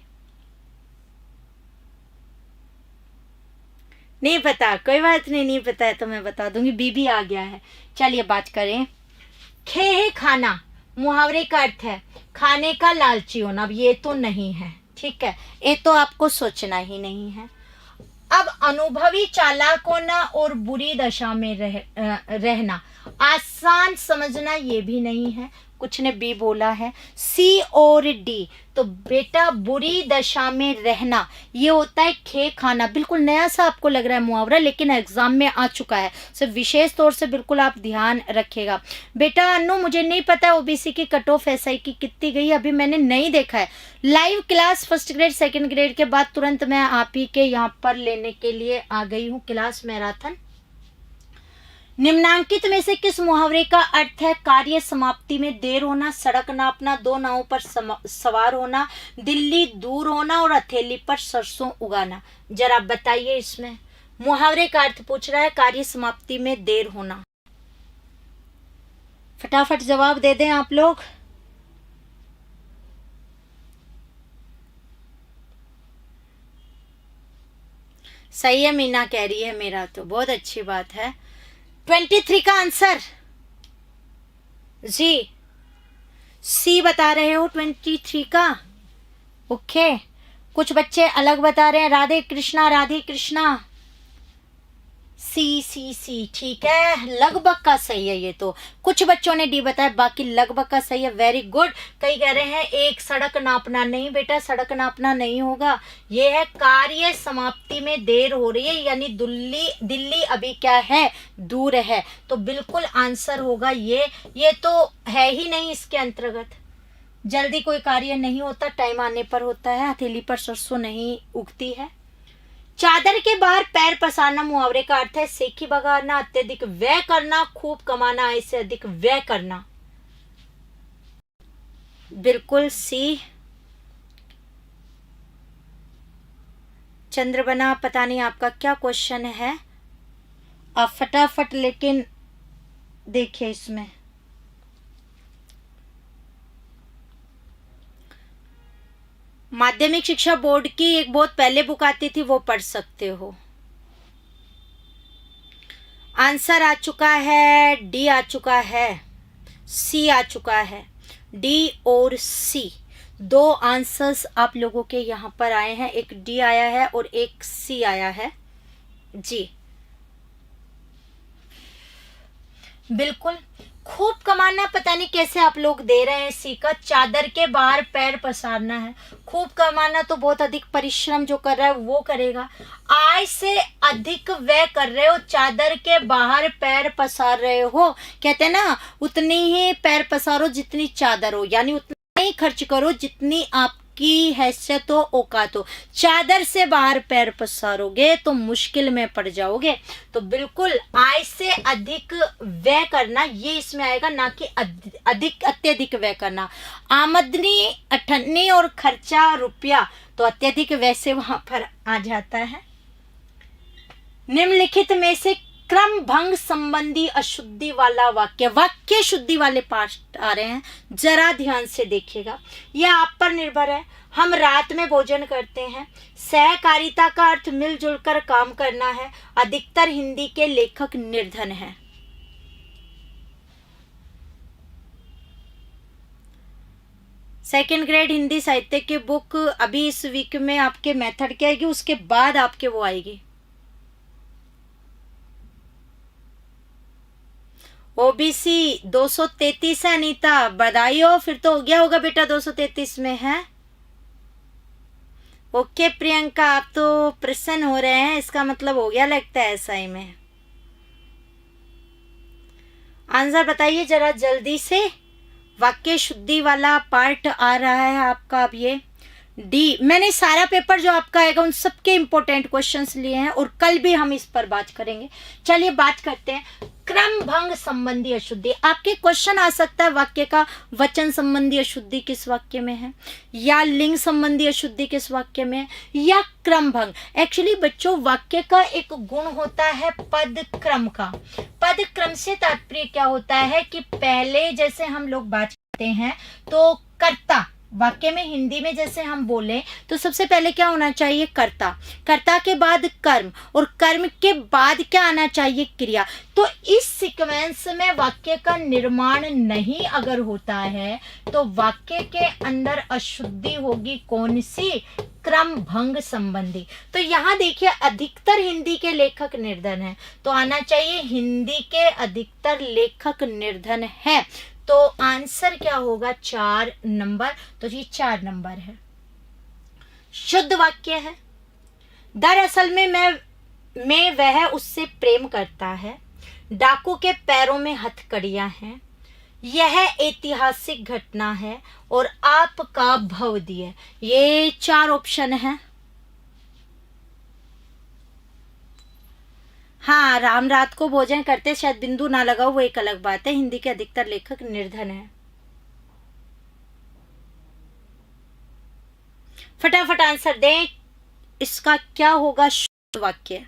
नहीं पता, कोई बात नहीं, नहीं पता है तो मैं बता दूंगी, बी भी आ गया है। चलिए बात करें। खे है खाना, मुहावरे का अर्थ है खाने का लालची होना। अब ये तो नहीं है, ठीक है, ये तो आपको सोचना ही नहीं है। अब अनुभवी चालाक होना और बुरी दशा में रहना, आसान समझना ये भी नहीं है, कुछ ने बी बोला है। सी और डी, तो बेटा बुरी दशा में रहना ये होता है खे खाना। बिल्कुल नया सा आपको लग रहा है मुहावरा, लेकिन एग्जाम में आ चुका है, सिर्फ विशेष तौर से बिल्कुल आप ध्यान रखिएगा। बेटा अनु मुझे नहीं पता ओबीसी की कट ऑफ SI की कितनी गई, अभी मैंने नहीं देखा है live class. First grade second grade के बाद तुरंत मैं आप ही के यहाँ पर लेने के लिए आ गई हूँ क्लास मैराथन। निम्नांकित में से किस मुहावरे का अर्थ है कार्य समाप्ति में देर होना, सड़क नापना, दो नावों पर सवार होना, दिल्ली दूर होना और हथेली पर सरसों उगाना? जरा बताइए, इसमें मुहावरे का अर्थ पूछ रहा है कार्य समाप्ति में देर होना। फटाफट जवाब दे दें आप लोग। सही है, मीना कह रही है मेरा तो, बहुत अच्छी बात है। 23 का आंसर जी, सी बता रहे हो 23 का। ओके, कुछ बच्चे अलग बता रहे हैं, राधे कृष्णा राधे कृष्णा। सी ठीक है, लगभग का सही है ये तो। कुछ बच्चों ने डी बताया, बाकी लगभग का सही है, वेरी गुड। कई कह रहे हैं एक सड़क नापना, नहीं बेटा सड़क नापना नहीं होगा, ये है कार्य समाप्ति में देर हो रही है, यानी दिल्ली अभी क्या है, दूर है, तो बिल्कुल आंसर होगा ये तो है ही नहीं इसके अंतर्गत। जल्दी कोई कार्य नहीं होता, टाइम आने पर होता है, हथेली पर सरसों नहीं उगती है। चादर के बाहर पैर पसारना मुहावरे का अर्थ है सेखी बगाना, अत्यधिक व्यय करना, खूब कमाना, आय से अधिक व्यय करना। बिल्कुल सी। चंद्रबना पता नहीं आपका क्या क्वेश्चन है, आप फटाफट लेकिन देखिए इसमें। माध्यमिक शिक्षा बोर्ड की एक बहुत पहले बुक आती थी, वो पढ़ सकते हो। आंसर आ चुका है, डी आ चुका है, सी आ चुका है। डी और सी दो आंसर्स आप लोगों के यहाँ पर आए हैं, एक डी आया है और एक सी आया है जी। बिल्कुल, खूब कमाना पता नहीं कैसे आप लोग दे रहे हैं सी का, चादर के बाहर पैर पसारना है। खूब कमाना तो बहुत अधिक परिश्रम जो कर रहा है वो करेगा, आय से अधिक व्यय कर रहे हो, चादर के बाहर पैर पसार रहे हो। कहते हैं ना उतनी ही पैर पसारो जितनी चादर हो, यानी उतना ही खर्च करो जितनी आपकी हैसियत हो, औकात हो। चादर से बाहर पैर पसारोगे तो मुश्किल में पड़ जाओगे। तो बिल्कुल आय से अधिक व्यय करना ये इसमें आएगा, ना कि अधिक अत्यधिक व्यय करना। आमदनी अठन्नी और खर्चा रुपया, तो अत्यधिक व्यय से वहां पर आ जाता है। निम्नलिखित में से क्रम भंग संबंधी अशुद्धि वाला वाक्य शुद्धि वाले पाठ आ रहे हैं, जरा ध्यान से देखिएगा, यह आप पर निर्भर है। हम रात में भोजन करते हैं। सहकारिता का अर्थ मिलजुल कर काम करना है। अधिकतर हिंदी के लेखक निर्धन हैं। सेकेंड ग्रेड हिंदी साहित्य की बुक अभी इस वीक में आपके मेथड की आएगी, उसके बाद आपके वो आएगी। ओबीसी 233 है अनीता, बधाई हो, फिर तो हो गया होगा बेटा 233 में है। ओके प्रियंका, आप तो प्रसन्न हो रहे हैं, इसका मतलब हो गया लगता है एसआई में। आंसर बताइए जरा जल्दी से। वाक्य शुद्धि वाला पार्ट आ रहा है आपका अब। ये डी, मैंने सारा पेपर जो आपका आएगा उन सबके इंपॉर्टेंट क्वेश्चंस लिए हैं और कल भी हम इस पर बात करेंगे। चलिए बात करते हैं क्रम भंग संबंधी अशुद्धि। आपके क्वेश्चन आ सकता है वाक्य का वचन संबंधी अशुद्धि किस वाक्य में है, या लिंग संबंधी अशुद्धि किस वाक्य में है, या क्रम भंग। एक्चुअली बच्चों वाक्य का एक गुण होता है पद क्रम का। पद क्रम से तात्पर्य क्या होता है कि पहले जैसे हम लोग बात करते हैं तो कर्ता, वाक्य में हिंदी में जैसे हम बोले तो सबसे पहले क्या होना चाहिए, कर्ता, कर्ता के बाद कर्म, और कर्म के बाद क्या आना चाहिए, क्रिया। तो इस सीक्वेंस में वाक्य का निर्माण नहीं अगर होता है तो वाक्य के अंदर अशुद्धि होगी। कौन सी, क्रम भंग संबंधी। तो यहाँ देखिए अधिकतर हिंदी के लेखक निर्धन है, तो आना चाहिए हिंदी के अधिकतर लेखक निर्धन है। तो आंसर क्या होगा, 4 नंबर। तो ये 4 नंबर है। शुद्ध वाक्य है, दरअसल में वह उससे प्रेम करता है, डाकू के पैरों में हथकड़ियां हैं, यह ऐतिहासिक घटना है, और आपका भव दिए। ये 4 ऑप्शन है। हाँ, राम रात को भोजन करते शायद बिंदु ना लगाओ, वो एक अलग बात है। हिंदी के अधिकतर लेखक निर्धन है। फटाफट आंसर दें, इसका क्या होगा शुद्ध वाक्य।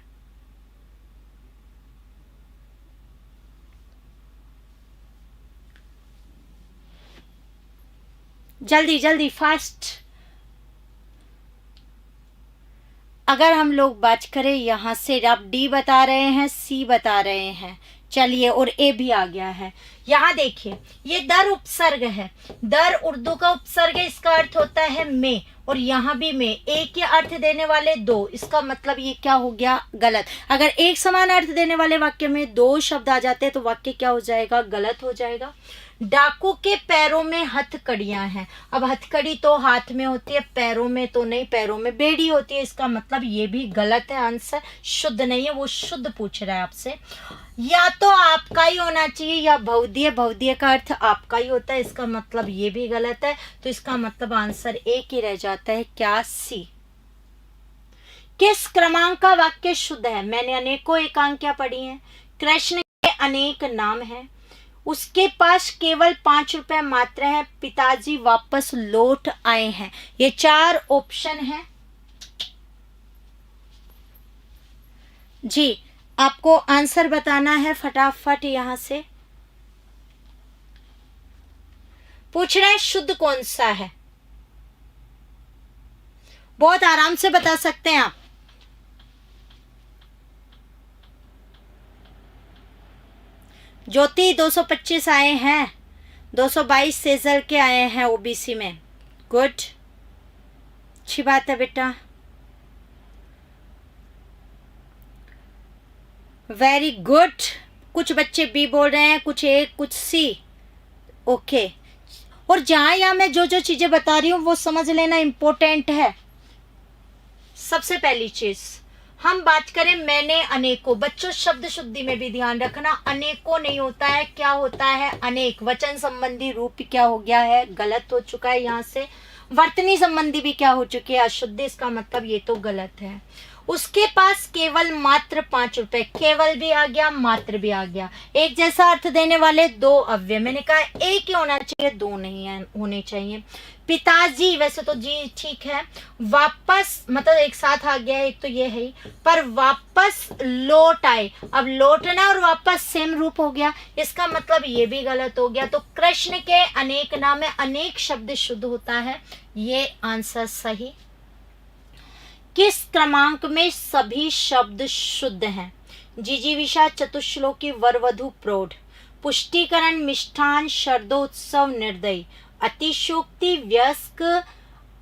जल्दी जल्दी फास्ट। अगर हम लोग बात करें यहाँ से, आप डी बता रहे हैं, सी बता रहे हैं, चलिए, और ए भी आ गया है। यहाँ देखिए ये दर उपसर्ग है, दर उर्दू का उपसर्ग है, इसका अर्थ होता है में, और यहाँ भी में। एक ही अर्थ देने वाले 2, इसका मतलब ये क्या हो गया, गलत। अगर एक समान अर्थ देने वाले वाक्य में 2 शब्द आ जाते हैं तो वाक्य क्या हो जाएगा, गलत हो जाएगा। डाकू के पैरों में हथकड़ियां हैं। अब हथकड़ी तो हाथ में होती है, पैरों में तो नहीं, पैरों में बेड़ी होती है, इसका मतलब ये भी गलत है। आंसर शुद्ध नहीं है, वो शुद्ध पूछ रहा है आपसे। या तो आपका ही होना चाहिए या भवदीय, भवदीय का अर्थ आपका ही होता है, इसका मतलब ये भी गलत है। तो इसका मतलब आंसर एक ही रह जाता है, क्या, सी। किस क्रमांक का वाक्य शुद्ध है। मैंने अनेकों एकांकियां पढ़ी हैं। कृष्ण के अनेक नाम हैं, उसके पास केवल 5 रुपए मात्र हैं, पिताजी वापस लौट आए हैं। ये 4 ऑप्शन हैं जी। आपको आंसर बताना है फटाफट। यहां से पूछ रहे हैं शुद्ध कौन सा है, बहुत आराम से बता सकते हैं आप। ज्योति 225 आए हैं, 222 सेजल के आए हैं ओबीसी में। गुड, अच्छी बात है बेटा, वेरी गुड। कुछ बच्चे बी बोल रहे हैं, कुछ ए, कुछ सी। ओके, और जहां यहां मैं जो जो चीजें बता रही हूं वो समझ लेना इंपॉर्टेंट है। सबसे पहली चीज हम बात करें मैंने अनेकों, बच्चों शब्द शुद्धि में भी ध्यान रखना, अनेकों नहीं होता है, क्या होता है, अनेक। वचन संबंधी रूप क्या हो गया है, गलत हो चुका है। यहाँ से वर्तनी संबंधी भी क्या हो चुकी है, अशुद्धि, इसका मतलब ये तो गलत है। उसके पास केवल मात्र 5 रुपए, केवल भी आ गया, मात्र भी आ गया। एक जैसा अर्थ देने वाले 2 अव्यय, मैंने कहा एक ही होना चाहिए, 2 नहीं होने चाहिए। पिताजी, वैसे तो जी ठीक है, वापस मतलब एक साथ आ गया, एक तो ये है, पर वापस लौट आए। अब लौटना और वापस सेम रूप हो गया, इसका मतलब ये भी गलत हो गया। तो कृष्ण के अनेक नाम में अनेक शब्द शुद्ध होता है, ये आंसर सही। किस क्रमांक में सभी शब्द शुद्ध हैं। जिजीविषा, चतुश्लोकी, वरवधु, प्रौढ़, पुष्टिकरण, मिष्ठान, शरदोत्सव, निर्दयी, अतिशोक्ति, व्यस्क,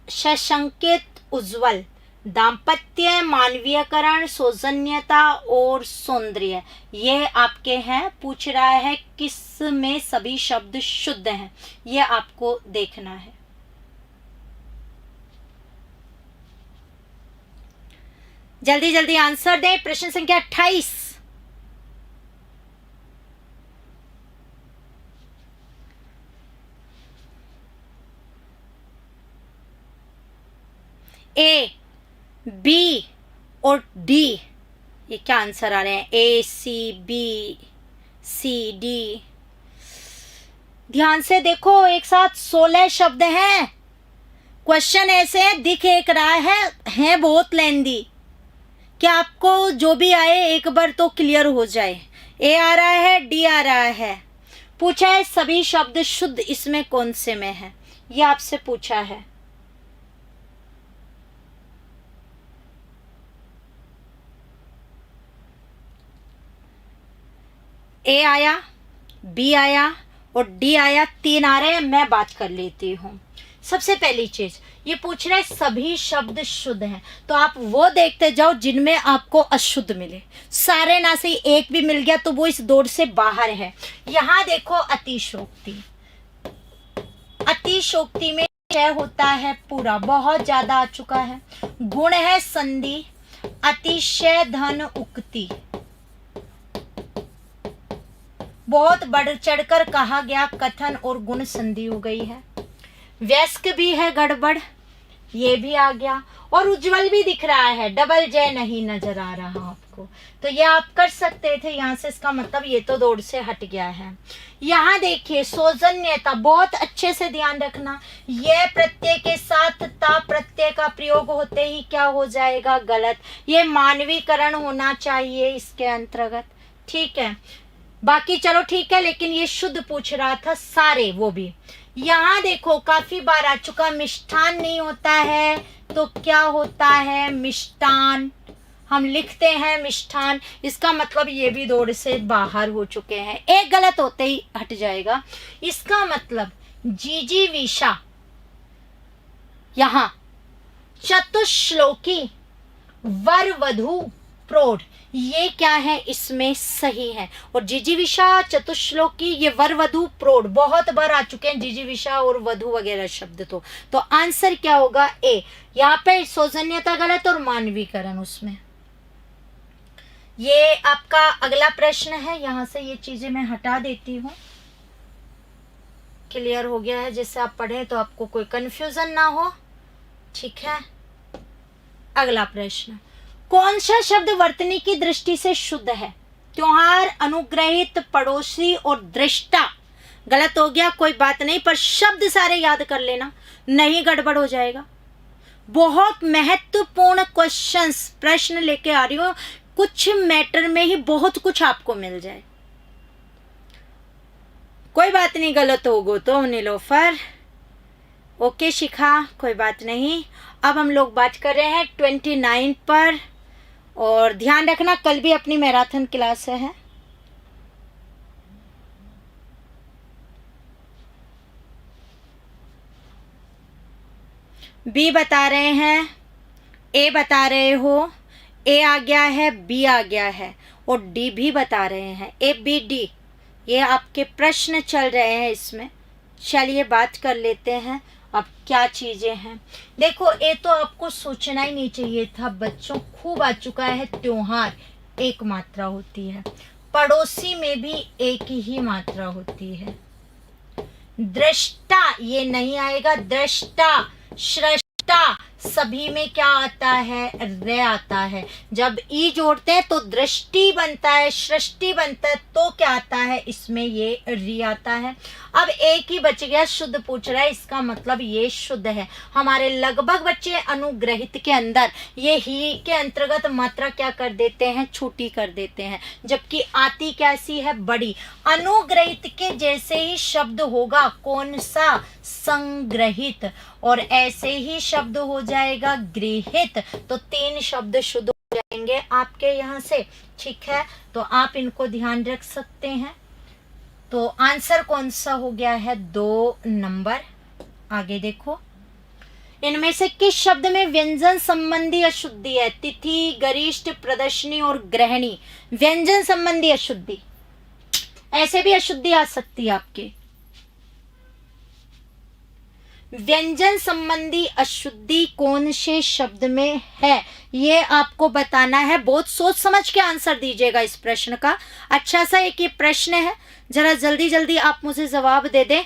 सशंकित, उज्ज्वल, दाम्पत्य, मानवीयकरण, सौजन्यता और सौंदर्य, ये आपके हैं। पूछ रहा है किस में सभी शब्द शुद्ध हैं, ये आपको देखना है। जल्दी जल्दी आंसर दें। प्रश्न संख्या 28। ए, बी और डी, ये क्या आंसर आ रहे हैं? ए, सी, बी, सी, डी। ध्यान से देखो, एक साथ 16 शब्द हैं। क्वेश्चन ऐसे हैं, दिख एक रहा है बहुत लेंदी। क्या आपको जो भी आए एक बार तो क्लियर हो जाए। ए आ रहा है, डी आ रहा है। पूछा है सभी शब्द शुद्ध इसमें कौन से में है, ये आपसे पूछा है। ए आया, बी आया और डी आया, 3 आ रहे हैं। मैं बात कर लेती हूँ। सबसे पहली चीज ये पूछ रहा है सभी शब्द शुद्ध हैं, तो आप वो देखते जाओ जिनमें आपको अशुद्ध मिले। सारे ना से एक भी मिल गया तो वो इस दौड़ से बाहर है। यहाँ देखो, अतिशोक्ति। अतिशोक्ति में क्षय होता है पूरा, बहुत ज्यादा आ चुका है। गुण है संधि, अतिशय धन उक्ति, बहुत बढ़ चढ़कर कहा गया कथन और गुण संधि हो गई है। व्यस्क भी है गड़बड़, ये भी आ गया। और उज्जवल भी दिख रहा है, डबल जय नहीं नजर आ रहा आपको, तो ये आप कर सकते थे यहाँ से। इसका मतलब ये तो दौड़ से हट गया है। यहाँ देखिए, सौजन्यता, बहुत अच्छे से ध्यान रखना। ये प्रत्यय के साथ ता प्रत्यय का प्रयोग होते ही क्या हो जाएगा? गलत। ये मानवीकरण होना चाहिए इसके अंतर्गत, ठीक है। बाकी चलो ठीक है, लेकिन ये शुद्ध पूछ रहा था सारे, वो भी। यहाँ देखो, काफी बार आ चुका, मिष्ठान नहीं होता है तो क्या होता है? मिष्टान। हम लिखते हैं मिष्ठान, इसका मतलब ये भी दौड़ से बाहर हो चुके हैं। एक गलत होते ही हट जाएगा। इसका मतलब जिजीविषा, यहाँ चतुश्लोकी, वर वधु प्रौढ़, ये क्या है? इसमें सही है। और जिजीविषा, चतुश्लोकी, ये वर वधु प्रौढ़ बहुत बार आ चुके हैं, जिजीविषा और वधु वगैरह शब्द। तो आंसर क्या होगा? ए। यहाँ पे सौजन्यता गलत और मानवीकरण उसमें। ये आपका अगला प्रश्न है, यहां से ये चीजें मैं हटा देती हूँ। क्लियर हो गया है, जिससे आप पढ़े तो आपको कोई कंफ्यूजन ना हो, ठीक है। अगला प्रश्न, कौन सा शब्द वर्तनी की दृष्टि से शुद्ध है? त्योहार, अनुग्रहित, पड़ोसी और दृष्टा। गलत हो गया, कोई बात नहीं, पर शब्द सारे याद कर लेना, नहीं गड़बड़ हो जाएगा। बहुत महत्वपूर्ण क्वेश्चंस, प्रश्न लेके आ रही हो, कुछ मैटर में ही बहुत कुछ आपको मिल जाए। कोई बात नहीं, गलत होगो तो नीलोफर। ओके शिखा, कोई बात नहीं। अब हम लोग बात कर रहे हैं 29 पर, और ध्यान रखना कल भी अपनी मैराथन क्लास है। बी बता रहे हैं, ए बता रहे हो, ए आ गया है, बी आ गया है और डी भी बता रहे हैं। ए बी डी, ये आपके प्रश्न चल रहे हैं इसमें। चलिए बात कर लेते हैं अब क्या चीजें हैं। देखो, ये तो आपको सोचना ही नहीं चाहिए था बच्चों, खूब आ चुका है। त्योहार एक मात्रा होती है, पड़ोसी में भी एक ही मात्रा होती है। दृष्टा ये नहीं आएगा, दृष्टा, सृष्टा, सभी में क्या आता है? रे आता है। जब ई जोड़ते हैं तो दृष्टि बनता है, सृष्टि बनता है, तो क्या आता है? इसमें ये री आता है। अब एक ही बच गया, शुद्ध पूछ रहा है, इसका मतलब ये शुद्ध है। हमारे लगभग बच्चे अनुग्रहित के अंदर ये ही के अंतर्गत मात्रा क्या कर देते हैं? छोटी कर देते हैं, जबकि आती कैसी है? बड़ी। अनुग्रहित के जैसे ही शब्द होगा, कौन सा? संग्रहित। और ऐसे ही शब्द हो जाएगा गृहित, तो 3 शब्द शुद्ध हो जाएंगे आपके यहाँ से, ठीक है। तो आप इनको ध्यान रख सकते हैं। तो आंसर कौन सा हो गया है? 2 नंबर। आगे देखो, इनमें से किस शब्द में व्यंजन संबंधी अशुद्धि है? तिथि, गरिष्ठ, प्रदर्शनी और ग्रहणी। व्यंजन संबंधी अशुद्धि, ऐसे भी अशुद्धि आ सकती है आपके। व्यंजन संबंधी अशुद्धि कौन से शब्द में है, ये आपको बताना है। बहुत सोच समझ के आंसर दीजिएगा इस प्रश्न का। अच्छा सा एक ये प्रश्न है, जरा जल्दी जल्दी आप मुझे जवाब दे दें।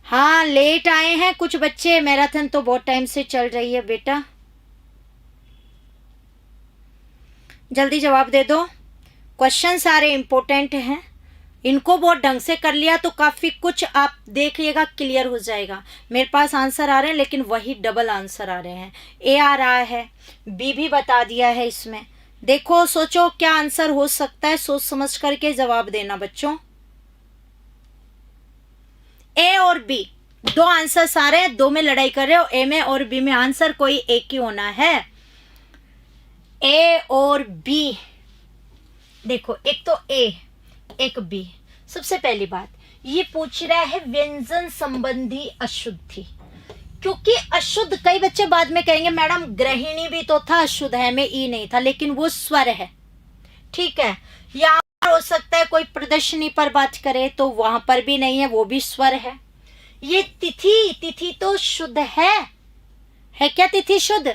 हाँ, लेट आए हैं कुछ बच्चे, मैराथन तो बहुत टाइम से चल रही है बेटा, जल्दी जवाब दे दो। क्वेश्चन सारे इंपॉर्टेंट हैं, इनको बहुत ढंग से कर लिया तो काफ़ी कुछ आप देखिएगा क्लियर हो जाएगा। मेरे पास आंसर आ रहे हैं लेकिन वही डबल आंसर आ रहे हैं। ए आ रहा है, बी भी बता दिया है इसमें। देखो सोचो क्या आंसर हो सकता है, सोच समझ करके जवाब देना बच्चों। ए और बी दो आंसर सारे हैं, दो में लड़ाई कर रहे हो, ए में और बी में, आंसर कोई एक ही होना है। ए और बी, देखो एक तो ए एक बी। सबसे पहली बात ये पूछ रहा है व्यंजन संबंधी अशुद्धि, क्योंकि अशुद्ध कई बच्चे बाद में कहेंगे मैडम ग्रहिणी भी तो था, अशुद्ध है में ई नहीं था, लेकिन वो स्वर है, ठीक है। या हो सकता है कोई प्रदर्शनी पर बात करे तो वहां पर भी नहीं है, वो भी स्वर है। ये तिथि, तिथि तो शुद्ध है क्या तिथि शुद्ध?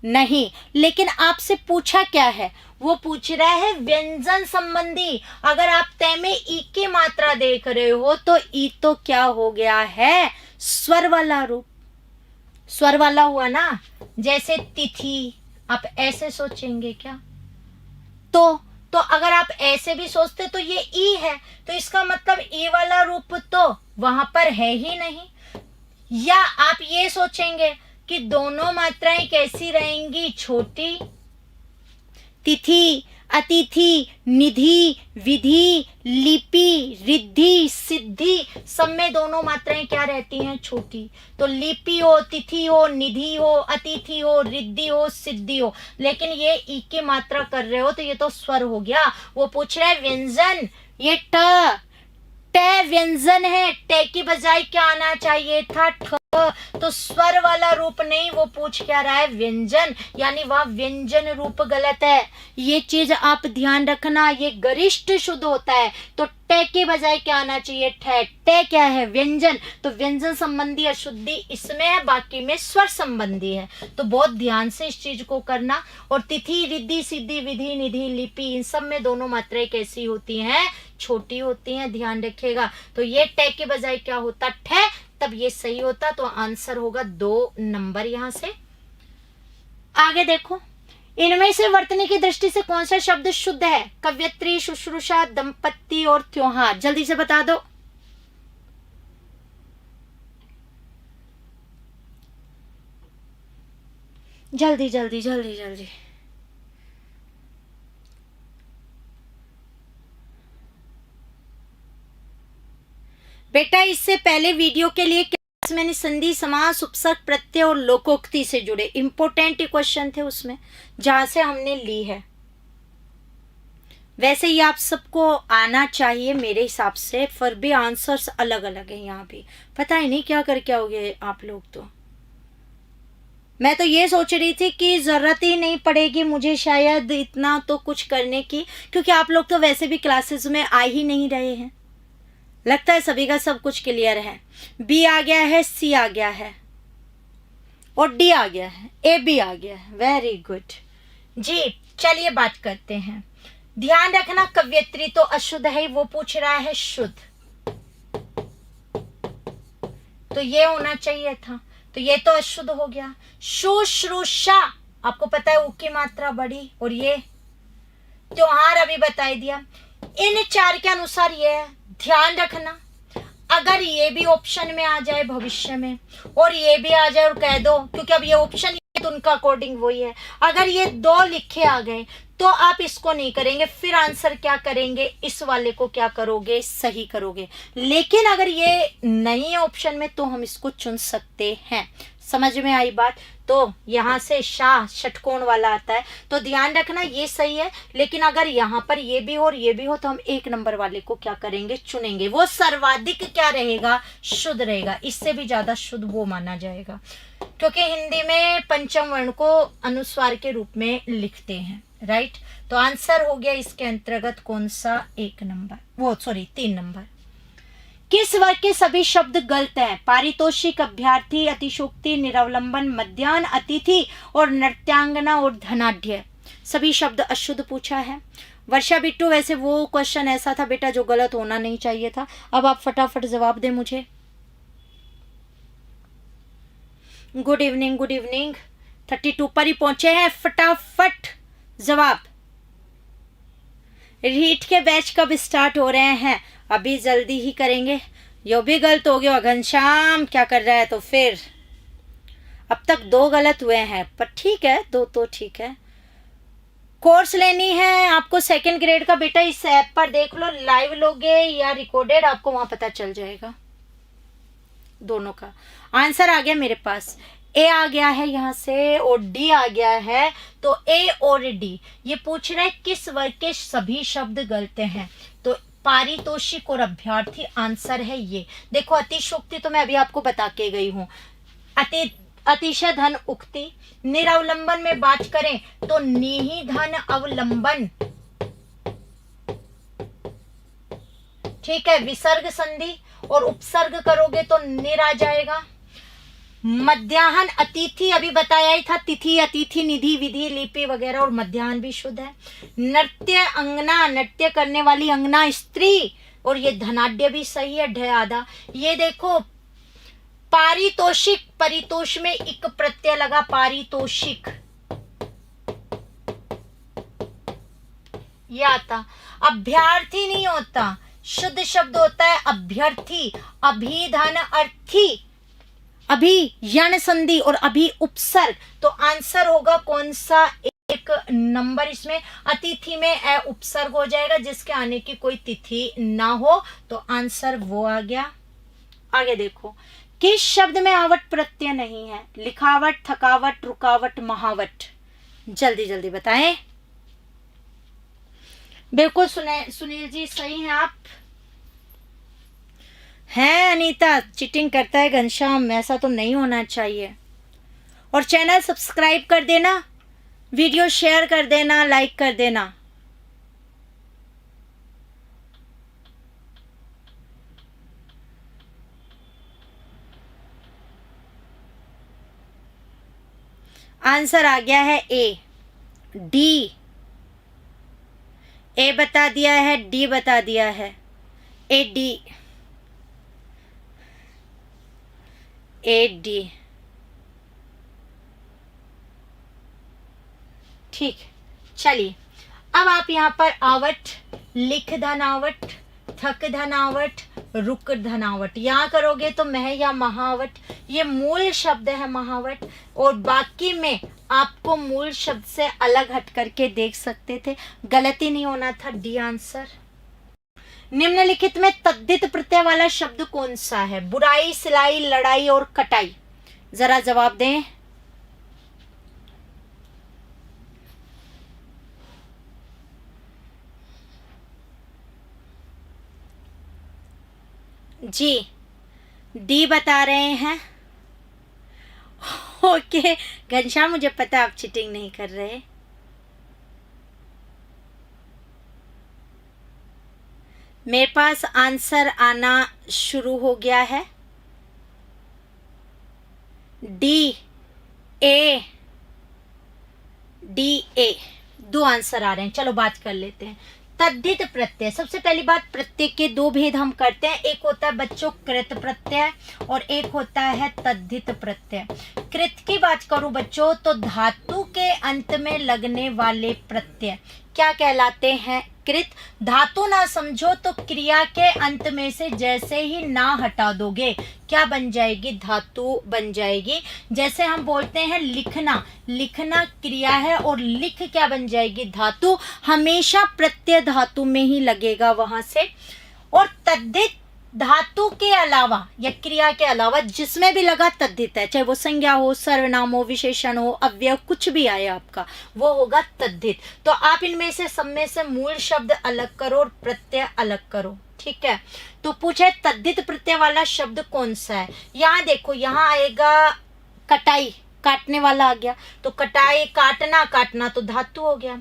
नहीं, लेकिन आपसे पूछा क्या है, वो पूछ रहा है व्यंजन संबंधी। अगर आप तय में ई की मात्रा देख रहे हो तो ई तो क्या हो गया है, स्वर वाला रूप, स्वर वाला हुआ ना। जैसे तिथि आप ऐसे सोचेंगे क्या, तो अगर आप ऐसे भी सोचते तो ये ई है, तो इसका मतलब ई वाला रूप तो वहां पर है ही नहीं। या आप ये सोचेंगे कि दोनों मात्राएं कैसी रहेंगी, छोटी। तिथि, अतिथि, निधि, विधि, लिपि, रिद्धि, सिद्धि, सब में दोनों मात्राएं क्या रहती हैं, छोटी। तो लिपि हो, तिथि हो, निधि हो, अतिथि हो, रिद्धि हो, सिद्धि हो, लेकिन ये ई की मात्रा कर रहे हो तो ये तो स्वर हो गया। वो पूछ रहा है व्यंजन, ये ट व्यंजन है, टे की बजाय क्या आना चाहिए था, ठ। तो स्वर वाला रूप नहीं, वो पूछ क्या रहा है, व्यंजन, यानी वह व्यंजन रूप गलत है। ये चीज आप ध्यान रखना, ये गरिष्ठ शुद्ध होता है तो टे के बजाय क्या आना चाहिए, ठे। टे क्या है, व्यंजन, तो व्यंजन संबंधी अशुद्धि इसमें है, बाकी में स्वर संबंधी है। तो बहुत ध्यान से इस चीज को करना। और तिथि, रिद्धि, सिद्धि, विधि, निधि, लिपि, इन सब में दोनों मात्राएं कैसी होती हैं, छोटी होती हैं, ध्यान रखिएगा। तो ये टे के बजाय क्या होता, ठे, तब ये सही होता। तो आंसर होगा 2 नंबर। यहां से आगे देखो, इनमें से वर्तनी की दृष्टि से कौन सा शब्द शुद्ध है, कव्यत्री, शुश्रूषा, दंपत्ति और त्योहार, जल्दी से बता दो। जल्दी जल्दी जल्दी जल्दी। बेटा इससे पहले वीडियो के लिए मैंने संधि, समास, उपसर्ग, प्रत्यय और लोकोक्ति से जुड़े इंपॉर्टेंट क्वेश्चन थे उसमें, जहां से हमने ली है। वैसे ही आप सबको आना चाहिए मेरे हिसाब से, फिर भी आंसर्स अलग अलग है यहाँ भी, पता ही नहीं क्या करके आओगे आप लोग। तो मैं तो ये सोच रही थी कि जरूरत ही नहीं पड़ेगी मुझे शायद इतना तो कुछ करने की, क्योंकि आप लोग तो वैसे भी क्लासेस में आ ही नहीं रहे हैं। लगता है सभी का सब कुछ क्लियर है। बी आ गया है, सी आ गया है और डी आ गया है, ए बी आ गया है। वेरी गुड जी। चलिए बात करते हैं। ध्यान रखना कव्यत्री तो अशुद्ध है, वो पूछ रहा है शुद्ध, तो ये होना चाहिए था, तो ये तो अशुद्ध हो गया। शुश्रूषा आपको पता है ऊ की मात्रा बड़ी, और ये त्योहार अभी बता दिया। इन 4 के अनुसार ये है, ध्यान रखना अगर ये भी ऑप्शन में आ जाए भविष्य में और ये भी आ जाए और कह दो, क्योंकि अब ये ऑप्शन तो उनका अकॉर्डिंग वही है, अगर ये 2 लिखे आ गए तो आप इसको नहीं करेंगे, फिर आंसर क्या करेंगे, इस वाले को क्या करोगे, सही करोगे। लेकिन अगर ये नहीं है ऑप्शन में तो हम इसको चुन सकते हैं। समझ में आई बात? तो यहाँ से शाह षटकोण वाला आता है, तो ध्यान रखना ये सही है। लेकिन अगर यहाँ पर ये भी हो और ये भी हो तो हम 1 नंबर वाले को क्या करेंगे, चुनेंगे। वो सर्वाधिक क्या रहेगा, शुद्ध रहेगा, इससे भी ज्यादा शुद्ध वो माना जाएगा, क्योंकि हिंदी में पंचम वर्ण को अनुस्वार के रूप में लिखते हैं। राइट। तो आंसर हो गया इसके अंतर्गत कौन सा? 1 नंबर, वो सॉरी 3 नंबर। किस वर्ग के सभी शब्द गलत हैं? पारितोषिक, अभ्यर्थी, अतिशोक्ति, निरवलंबन, मध्याह्न, अतिथि और नृत्यांगना और धनाढ्य। सभी शब्द अशुद्ध पूछा है। वर्षा बिट्टू, वैसे वो क्वेश्चन ऐसा था बेटा जो गलत होना नहीं चाहिए था। अब आप फटाफट जवाब दें मुझे। Good evening, good evening. 32 पर ही पहुंचे हैं, फटाफट जवाब। रीट के बैच कब स्टार्ट हो रहे हैं? अभी जल्दी ही करेंगे। यो भी गलत हो गया। घनश्याम क्या कर रहा है? तो फिर अब तक 2 गलत हुए हैं, पर ठीक है, 2 तो ठीक है। कोर्स लेनी है आपको 2nd ग्रेड का बेटा, इस ऐप पर देख लो, लाइव लोगे या रिकॉर्डेड, आपको वहां पता चल जाएगा दोनों का। आंसर आ गया मेरे पास, ए आ गया है यहाँ से और डी आ गया है। तो ए और डी ये पूछ रहे किस वर्ग के सभी शब्द गलत हैं? तो पारितोषिक और अभ्यर्थी आंसर है ये। देखो अतिशोक्ति तो मैं अभी आपको बता के गई हूँ। अतिशय धन उक्ति। निरवलंबन में बात करें तो निहि धन अवलंबन, ठीक है। विसर्ग संधि और उपसर्ग करोगे तो निर आ जाएगा। मध्याह्न अतिथि अभी बताया ही था, तिथि, अतिथि, निधि, विधि, लिपि वगैरह, और मध्याह्न भी शुद्ध है। नृत्य अंगना, नृत्य करने वाली अंगना स्त्री, और ये धनाढ्य भी सही है, ढ आधा। ये देखो पारितोषिक, परितोष में इक प्रत्यय लगा, पारितोषिक ये आता। अभ्यर्थी नहीं होता, शुद्ध शब्द होता है अभ्यर्थी। अभी धन अर्थी, अभी यण संधि और अभी उपसर्ग। तो आंसर होगा कौन सा? 1 नंबर। इसमें अतिथि में ए उपसर्ग हो जाएगा जिसके आने की कोई तिथि ना हो, तो आंसर वो आ गया। आगे देखो, किस शब्द में आवट प्रत्यय नहीं है? लिखावट, थकावट, रुकावट, महावट। जल्दी जल्दी बताएं। बिल्कुल सुनील जी सही हैं आप। हैं अनीता, चीटिंग करता है घनश्याम, ऐसा तो नहीं होना चाहिए। और चैनल सब्सक्राइब कर देना, वीडियो शेयर कर देना, लाइक कर देना। आंसर आ गया है ए, डी। ए बता दिया है, डी बता दिया है, ए डी, ए डी। ठीक, चलिए अब आप यहाँ पर आवट, लिख धनावट, थक धनावट, रुक धनावट, यहाँ करोगे तो मह या महावट, ये मूल शब्द है महावट। और बाकी में आपको मूल शब्द से अलग हट करके देख सकते थे, गलती नहीं होना था, डी आंसर। निम्नलिखित में तद्धित प्रत्यय वाला शब्द कौन सा है? बुराई, सिलाई, लड़ाई और कटाई। जरा जवाब दें। जी डी बता रहे हैं। ओके घनश्याम, मुझे पता आप चीटिंग नहीं कर रहे। मेरे पास आंसर आना शुरू हो गया है। D A, D A, 2 answer आ रहे हैं। चलो बात कर लेते हैं। तद्धित प्रत्यय, सबसे पहली बात प्रत्यय के 2 भेद हम करते हैं। एक होता है बच्चों कृत प्रत्यय और एक होता है तद्धित प्रत्यय। कृत की बात करूं बच्चों तो धातु के अंत में लगने वाले प्रत्यय क्या कहलाते हैं? कृत। धातु ना समझो तो क्रिया के अंत में से जैसे ही ना हटा दोगे क्या बन जाएगी? धातु बन जाएगी। जैसे हम बोलते हैं लिखना, लिखना क्रिया है और लिख क्या बन जाएगी? धातु। हमेशा प्रत्यय धातु में ही लगेगा वहां से। और तद्धित धातु के अलावा या क्रिया के अलावा जिसमें भी लगा तद्धित है, चाहे वो संज्ञा हो, सर्वनाम हो, विशेषण हो, अव्यय, कुछ भी आए आपका, वो होगा तद्धित। तो आप इनमें से सब में से मूल शब्द अलग करो और प्रत्यय अलग करो, ठीक है। तो पूछे तद्धित प्रत्यय वाला शब्द कौन सा है? यहाँ देखो, यहाँ आएगा कटाई। काटने वाला आ गया, तो कटाई, काटना, काटना तो धातु हो गया।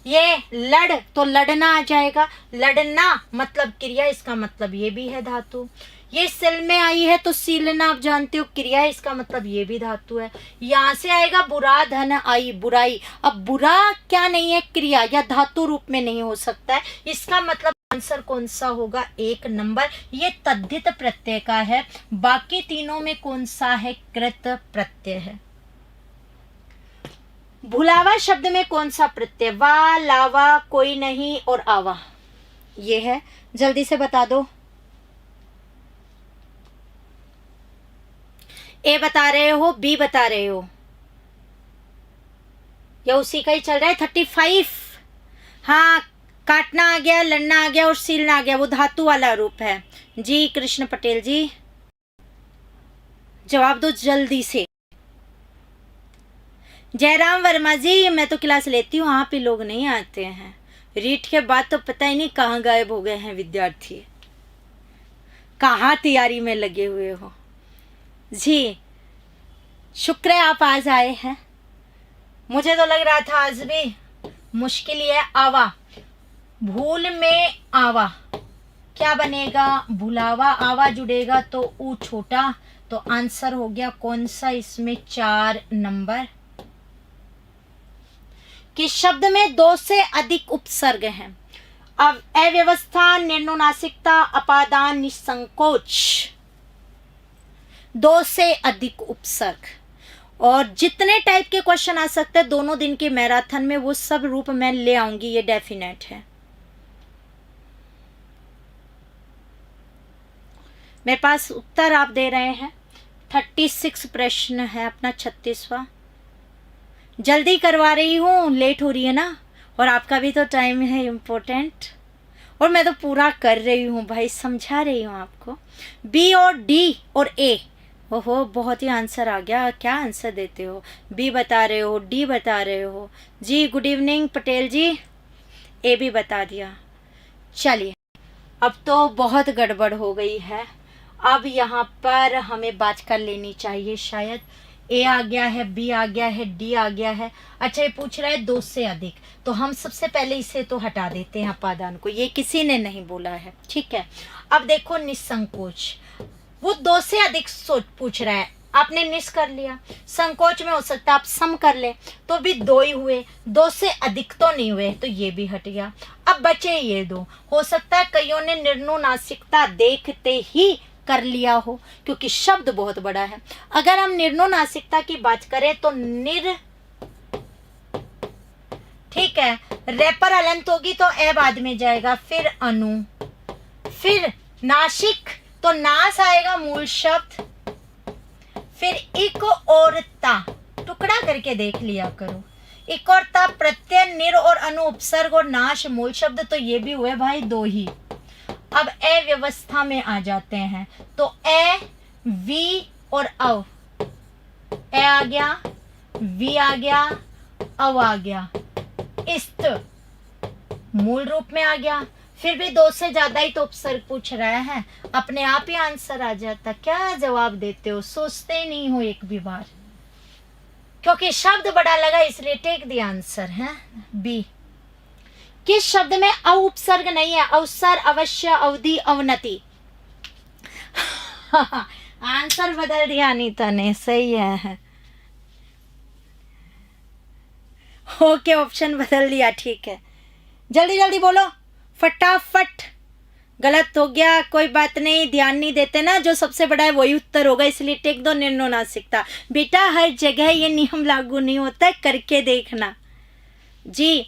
ये लड़ तो लड़ना आ जाएगा, लड़ना मतलब क्रिया, इसका मतलब ये भी है धातु। ये सिल में आई है तो सीलना आप जानते हो क्रिया है, इसका मतलब ये भी धातु है। यहाँ से आएगा बुरा, धन आई बुराई। अब बुरा क्या नहीं है, क्रिया या धातु रूप में नहीं हो सकता है, इसका मतलब आंसर कौन सा होगा, 1 नंबर। ये तद्धित प्रत्यय का है। बाकी तीनों में कौन सा है, कृत प्रत्यय है। भुलावा शब्द में कौन सा प्रत्यय, वा, लावा, कोई नहीं और आवा, ये है। जल्दी से बता दो। ए बता रहे हो, बी बता रहे हो, या उसी का ही चल रहा है। 35, हाँ, काटना आ गया, लड़ना आ गया और सीलना आ गया, वो धातु वाला रूप है जी। कृष्ण पटेल जी जवाब दो जल्दी से। जयराम वर्मा जी, मैं तो क्लास लेती हूँ, आप ही लोग नहीं आते हैं। रीट के बाद तो पता ही नहीं कहाँ गायब हो गए हैं विद्यार्थी, कहाँ तैयारी में लगे हुए हो जी। शुक्र है आप आज आए हैं, मुझे तो लग रहा था आज भी मुश्किल ही है। आवा, भूल में आवा क्या बनेगा, भुलावा, आवा जुड़ेगा तो ऊ छोटा, तो आंसर हो गया कौन सा इसमें, 4 नंबर। किस शब्द में 2 से अधिक उपसर्ग हैं। अब अव्यवस्था, निर्नुनासिकता, अपादान, निसंकोच, 2 से अधिक उपसर्ग। और जितने टाइप के क्वेश्चन आ सकते हैं दोनों दिन के मैराथन में, वो सब रूप मैं ले आऊंगी, ये डेफिनेट है। मेरे पास उत्तर आप दे रहे हैं। 36 प्रश्न है अपना 36वां। जल्दी करवा रही हूँ, लेट हो रही है ना, और आपका भी तो टाइम है इम्पोर्टेंट, और मैं तो पूरा कर रही हूँ भाई, समझा रही हूँ आपको। बी और डी और ए, ओहो बहुत ही आंसर आ गया। क्या आंसर देते हो, बी बता रहे हो, डी बता रहे हो जी। गुड इवनिंग पटेल जी, ए भी बता दिया। चलिए अब तो बहुत गड़बड़ हो गई है, अब यहाँ पर हमें बात कर लेनी चाहिए शायद। ए आ गया है, बी आ गया है, डी आ गया है। अच्छा ये पूछ रहा है 2 से अधिक, तो हम सबसे पहले इसे तो हटा देते हैं अपादान को, ये किसी ने नहीं बोला है, ठीक है। अब देखो निसंकोच, वो 2 से अधिक सोच पूछ रहा है, आपने निस कर लिया। संकोच में हो सकता है आप सम कर ले, तो भी 2 ही हुए, 2 से अधिक तो नहीं हुए, तो ये भी हट गया। अब बचे ये 2, हो सकता है कईयों ने निर्नुनासिकता देखते ही कर लिया हो, क्योंकि शब्द बहुत बड़ा है। अगर हम निर्नुनासिकता की बात करें तो निर, ठीक है, रेपर अलंत होगी तो ए बाद में जाएगा, फिर अनु, फिर नासिक तो नास आएगा मूल शब्द, फिर इक और ता, टुकड़ा करके देख लिया करो। इक और ता प्रत्यय, निर और अनु उपसर्ग और नाश मूल शब्द, तो ये भी हुए भाई 2 ही। अब ए व्यवस्था में आ जाते हैं, तो ए, वी और अव, ए आ गया, वी आ गया, अव आ गया, इस्त मूल रूप में आ गया। फिर भी 2 से ज्यादा ही तो उपसर्ग पूछ रहा है, अपने आप ही आंसर आ जाता। क्या जवाब देते हो, सोचते ही नहीं हो एक भी बार, क्योंकि शब्द बड़ा लगा इसलिए टेक द आंसर है बी। किस शब्द में अ उपसर्ग नहीं है, अवसर, अवश्य, अवधि, अवनति। आंसर बदल दिया अनीता ने, सही है। ओके ऑप्शन बदल दिया, ठीक है। जल्दी जल्दी बोलो फटाफट। गलत हो गया कोई बात नहीं, ध्यान नहीं देते ना, जो सबसे बड़ा है वही उत्तर होगा, इसलिए टेक दो निर्नुनासिकता। बेटा हर जगह ये नियम लागू नहीं होता है, करके देखना जी।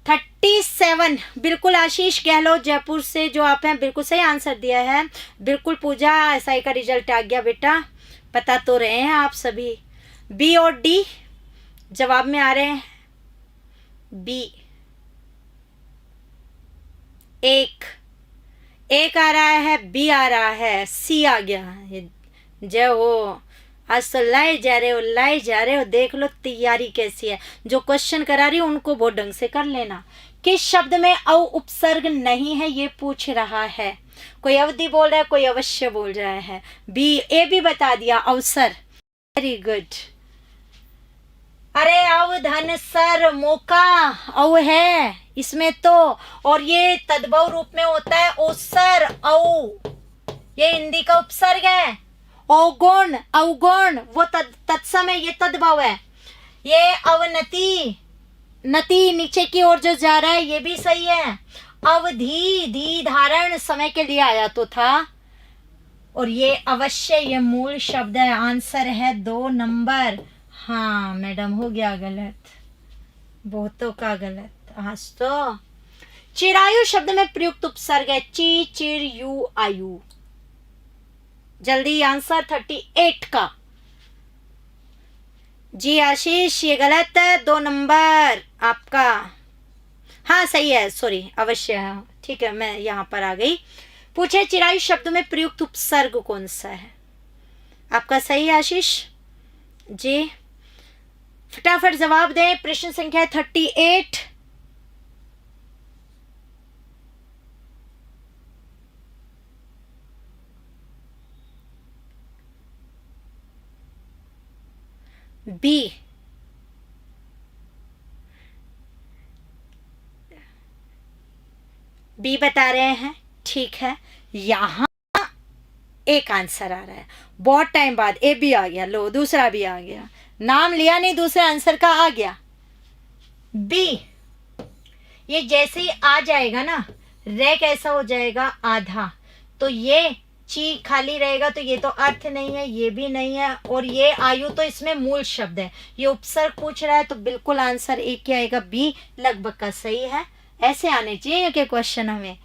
37 बिल्कुल आशीष गहलोत जयपुर से जो आप हैं, बिल्कुल सही आंसर दिया है। बिल्कुल पूजा, एसआई का रिजल्ट आ गया बेटा, पता तो रहे हैं आप सभी। बी और डी जवाब में आ रहे हैं, बी एक आ रहा है, बी आ रहा है, सी आ गया। जय हो, आज तो लाए जा रहे हो, देख लो तैयारी कैसी है। जो क्वेश्चन करा रही हूँ उनको बहुत ढंग से कर लेना। किस शब्द में अ उपसर्ग नहीं है ये पूछ रहा है, कोई अवधि बोल रहा है, कोई अवश्य बोल रहा है। बी, ए भी बता दिया, अवसर, वेरी गुड। अरे अव धन सर मौका औ है इसमें तो, और ये तद्भव रूप में होता है ओसर औ, ये हिंदी का उपसर्ग है। अवगुण अवगुण वो तत्सम है, ये तद्भव है। ये अवनति नति नीचे की ओर जो जा रहा है ये भी सही है। अवधि धी धारण समय के लिए आया तो था। और ये अवश्य ये मूल शब्द है। आंसर है 2 नंबर। हाँ मैडम हो गया गलत, बहुतों का गलत आज तो। चिरायु शब्द में प्रयुक्त उपसर्ग है ची चिर यू आयु। जल्दी आंसर 38 का। जी आशीष ये गलत है, 2 नंबर आपका। हाँ सही है, सॉरी अवश्य है, ठीक है मैं यहाँ पर आ गई। पूछे चिरायु शब्द में प्रयुक्त उपसर्ग कौन सा है? आपका सही है आशीष जी, फटाफट जवाब दें। प्रश्न संख्या 38। बी बी बता रहे हैं, ठीक है। यहां एक आंसर आ रहा है बहुत टाइम बाद। ए भी आ गया, लो दूसरा भी आ गया, नाम लिया नहीं दूसरे आंसर का आ गया बी। ये जैसे ही आ जाएगा ना, रे कैसा हो जाएगा आधा, तो ये ची खाली रहेगा तो ये तो अर्थ नहीं है, ये भी नहीं है, और ये आयु तो इसमें मूल शब्द है। ये उपसर्ग पूछ रहा है तो बिल्कुल आंसर एक ही आएगा, बी लगभग का सही है। ऐसे आने चाहिए कि क्वेश्चन हमें।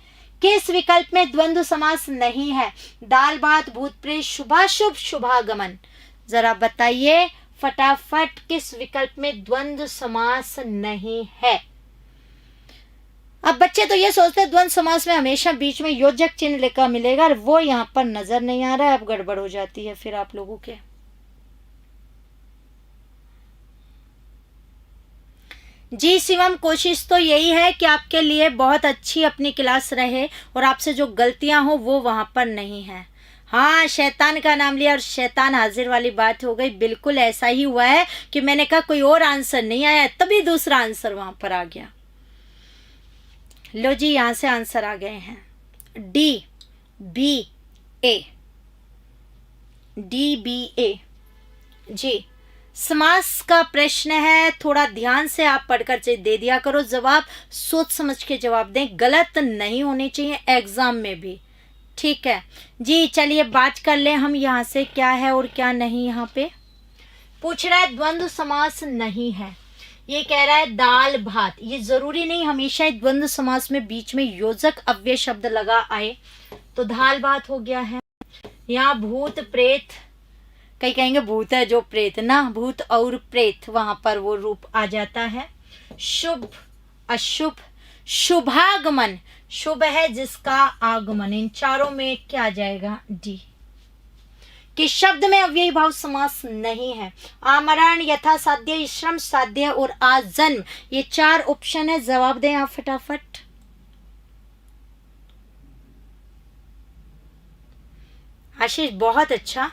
किस विकल्प में द्वंद्व समास नहीं है? दाल भात भूत प्रेत शुभाशुभ शुभागमन। जरा बताइए फटाफट किस विकल्प में द्वंद्व समास नहीं है? अब बच्चे तो ये सोचते हैं द्वंद्व समास में हमेशा बीच में योजक चिन्ह लिखा मिलेगा, वो यहाँ पर नजर नहीं आ रहा है। अब गड़बड़ हो जाती है फिर आप लोगों के। जी शिवम, कोशिश तो यही है कि आपके लिए बहुत अच्छी अपनी क्लास रहे और आपसे जो गलतियां हो वो वहां पर नहीं है। हाँ शैतान का नाम लिया और शैतान हाजिर वाली बात हो गई। बिल्कुल ऐसा ही हुआ है कि मैंने कहा कोई और आंसर नहीं आया, तभी दूसरा आंसर वहां पर आ गया। लो जी यहां से आंसर आ गए हैं डी बी ए, डी बी ए। जी समास का प्रश्न है, थोड़ा ध्यान से आप पढ़कर दे दिया करो जवाब, सोच समझ के जवाब दें, गलत नहीं होने चाहिए एग्जाम में भी, ठीक है जी। चलिए बात कर लें हम यहाँ से क्या है और क्या नहीं। यहाँ पे पूछ रहा है द्वंद्व समास नहीं है, ये कह रहा है दाल भात। ये जरूरी नहीं हमेशा द्वंद्व समास में बीच में योजक अव्यय शब्द लगा आए, तो दाल भात हो गया है। यहाँ भूत प्रेत, कई कहेंगे भूत है जो प्रेत ना, भूत और प्रेत वहां पर वो रूप आ जाता है। शुभ अशुभ शुभागमन, शुभ है जिसका आगमन, इन चारों में क्या आ जाएगा डी। कि शब्द में अव्ययी भाव समास नहीं है। आमरण यथा साध्य श्रम साध्य और आजन्म, ये 4 ऑप्शन है, जवाब दें आप फटाफट। आशीष बहुत अच्छा।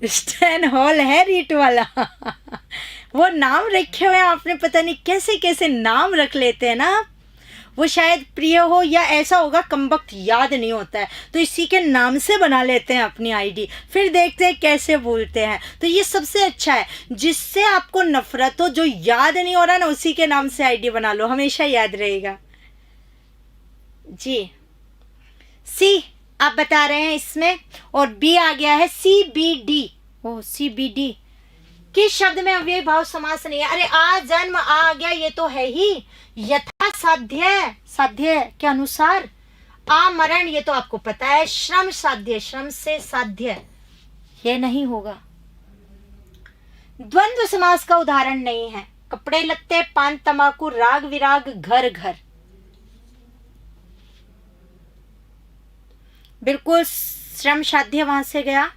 स्टैन हॉल है रीट वाला वो नाम रखे हुए आपने, पता नहीं कैसे कैसे नाम रख लेते हैं ना। वो शायद प्रिय हो या ऐसा होगा कमबख्त याद नहीं होता है तो इसी के नाम से बना लेते हैं अपनी आईडी, फिर देखते हैं कैसे भूलते हैं। तो ये सबसे अच्छा है, जिससे आपको नफरत हो, जो याद नहीं हो रहा ना उसी के नाम से आईडी बना लो, हमेशा याद रहेगा जी। सी आप बता रहे हैं इसमें, और बी आ गया है सी बी डी। ओ सी बी डी किस शब्द में अव्ययी भाव समास नहीं है? अरे आ जन्म आ गया, ये तो है ही। यथा साध्य, साध्य के अनुसार। आमरण ये तो आपको पता है। श्रम साध्य, श्रम से साध्य, ये नहीं होगा। द्वंद्व समास का उदाहरण नहीं है। कपड़े लत्ते पान तंबाकू राग विराग घर घर, बिल्कुल श्रम साध्य वहां से गया।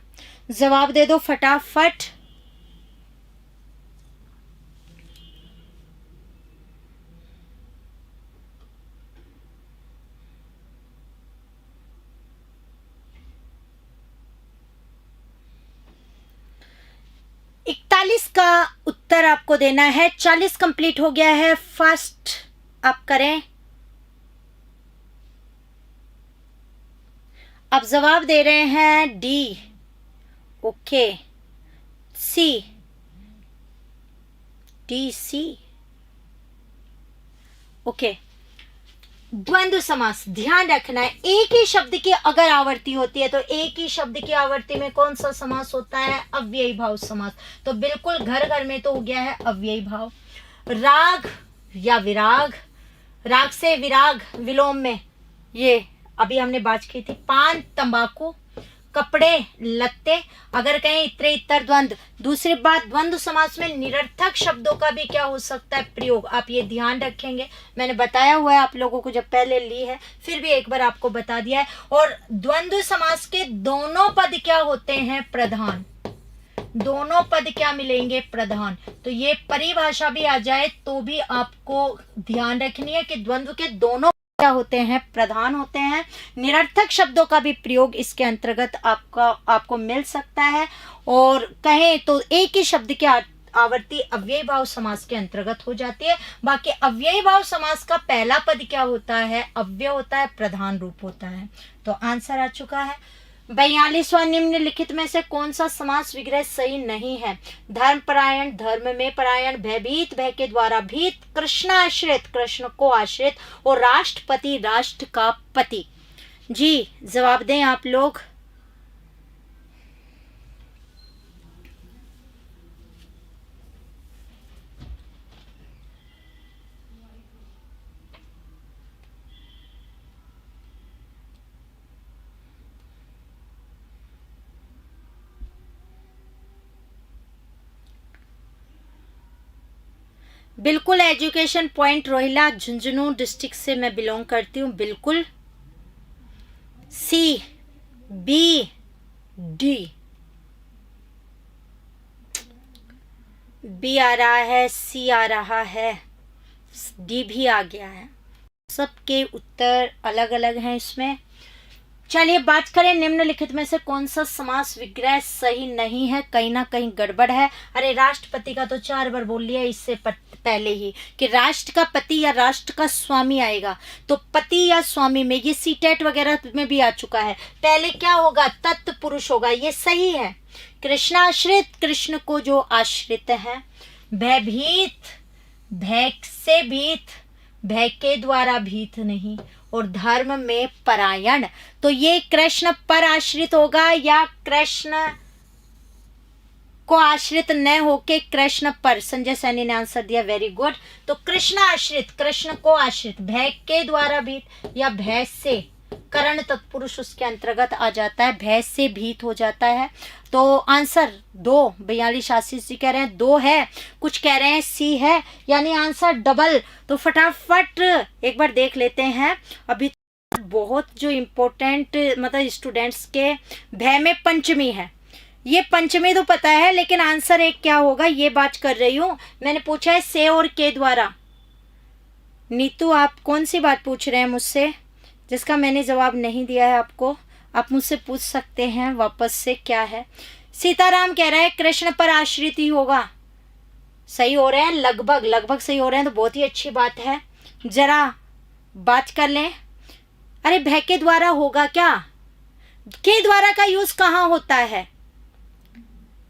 जवाब दे दो फटाफट। इसका उत्तर आपको देना है। 40 कंप्लीट हो गया है। फर्स्ट आप करें। आप जवाब दे रहे हैं डी। ओके, सी, डी, सी। ओके, द्वंद्व समास ध्यान रखना है। एक ही शब्द की अगर आवर्ती होती है तो एक ही शब्द की आवर्ती में कौन सा समास होता है? अव्ययी भाव समास। तो बिल्कुल घर घर में तो हो गया है अव्ययी भाव। राग या विराग, राग से विराग विलोम में, ये अभी हमने बात की थी। पान, तंबाकू, कपड़े, लत्ते, अगर कहें इतरे इतर द्वंद्व। दूसरी बात, द्वंद्व समास में निरर्थक शब्दों का भी क्या हो सकता है? प्रयोग। आप ये ध्यान रखेंगे, मैंने बताया हुआ है आप लोगों को जब पहले ली है, फिर भी एक बार आपको बता दिया है। और द्वंद्व समास के दोनों पद क्या होते हैं? प्रधान। दोनों पद क्या मिलेंगे? प्रधान। तो ये परिभाषा भी आ जाए तो भी आपको ध्यान रखनी है कि द्वंद्व के दोनों क्या होते हैं? प्रधान होते हैं। निरर्थक शब्दों का भी प्रयोग इसके अंतर्गत आपको मिल सकता है। और कहें तो एक ही शब्द की आवर्ती अव्ययी भाव समास के अंतर्गत हो जाती है। बाकी अव्ययी भाव समास का पहला पद क्या होता है? अव्यय होता है, प्रधान रूप होता है। तो आंसर आ चुका है। 42वां निम्नलिखित में से कौन सा समास विग्रह सही नहीं है? धर्मपरायण, धर्म में परायण, भयभीत, भय के द्वारा भीत, कृष्ण आश्रित, कृष्ण को आश्रित, और राष्ट्रपति, राष्ट्र का पति। जी जवाब दें आप लोग। बिल्कुल, education point Rohila, Jhunjhunu district से मैं बिलोंग करती हूँ। बिल्कुल सी, बी, डी। बी आ रहा है, सी आ रहा है, डी भी आ गया है। सबके उत्तर अलग अलग हैं इसमें। चलिए बात करें निम्नलिखित में से कौन सा समास विग्रह सही नहीं है? कहीं ना कहीं गड़बड़ है। अरे राष्ट्रपति का तो 4 बार बोल लिया इससे पहले ही कि राष्ट्र का पति या राष्ट्र का स्वामी आएगा। तो पति या स्वामी में ये सीटेट वगैरह में भी आ चुका है। पहले क्या होगा? तत्पुरुष होगा, ये सही है। कृष्णाश्रित, कृष्ण को जो आश्रित है। भयभीत, भय से भीत, भय के द्वारा भीत नहीं। और धर्म में परायण, तो ये कृष्ण पर आश्रित होगा या कृष्ण को आश्रित न होके कृष्ण पर? संजय सैनी ने आंसर दिया, वेरी गुड। तो कृष्ण आश्रित, कृष्ण को आश्रित, भय के द्वारा भीत या भय से, करण तत्पुरुष उसके अंतर्गत आ जाता है, भय से भीत हो जाता है। तो आंसर 2। 42 आशीष जी कह रहे हैं 2 है, कुछ कह रहे हैं सी है, यानी आंसर डबल। तो फटाफट एक बार देख लेते हैं। अभी बहुत जो इम्पोर्टेंट मतलब स्टूडेंट्स के भय में पंचमी है, ये पंचमी तो पता है, लेकिन आंसर एक क्या होगा ये बात कर रही हूँ। मैंने पूछा है से और के द्वारा। नीतू आप कौन सी बात पूछ रहे हैं मुझसे जिसका मैंने जवाब नहीं दिया है आपको? आप मुझसे पूछ सकते हैं वापस से, क्या है? सीताराम कह रहा है कृष्ण पर आश्रित ही होगा। सही हो रहे हैं, लगभग लगभग सही हो रहे हैं, तो बहुत ही अच्छी बात है। जरा बात कर लें। अरे भय के द्वारा होगा क्या? के द्वारा का यूज कहाँ होता है?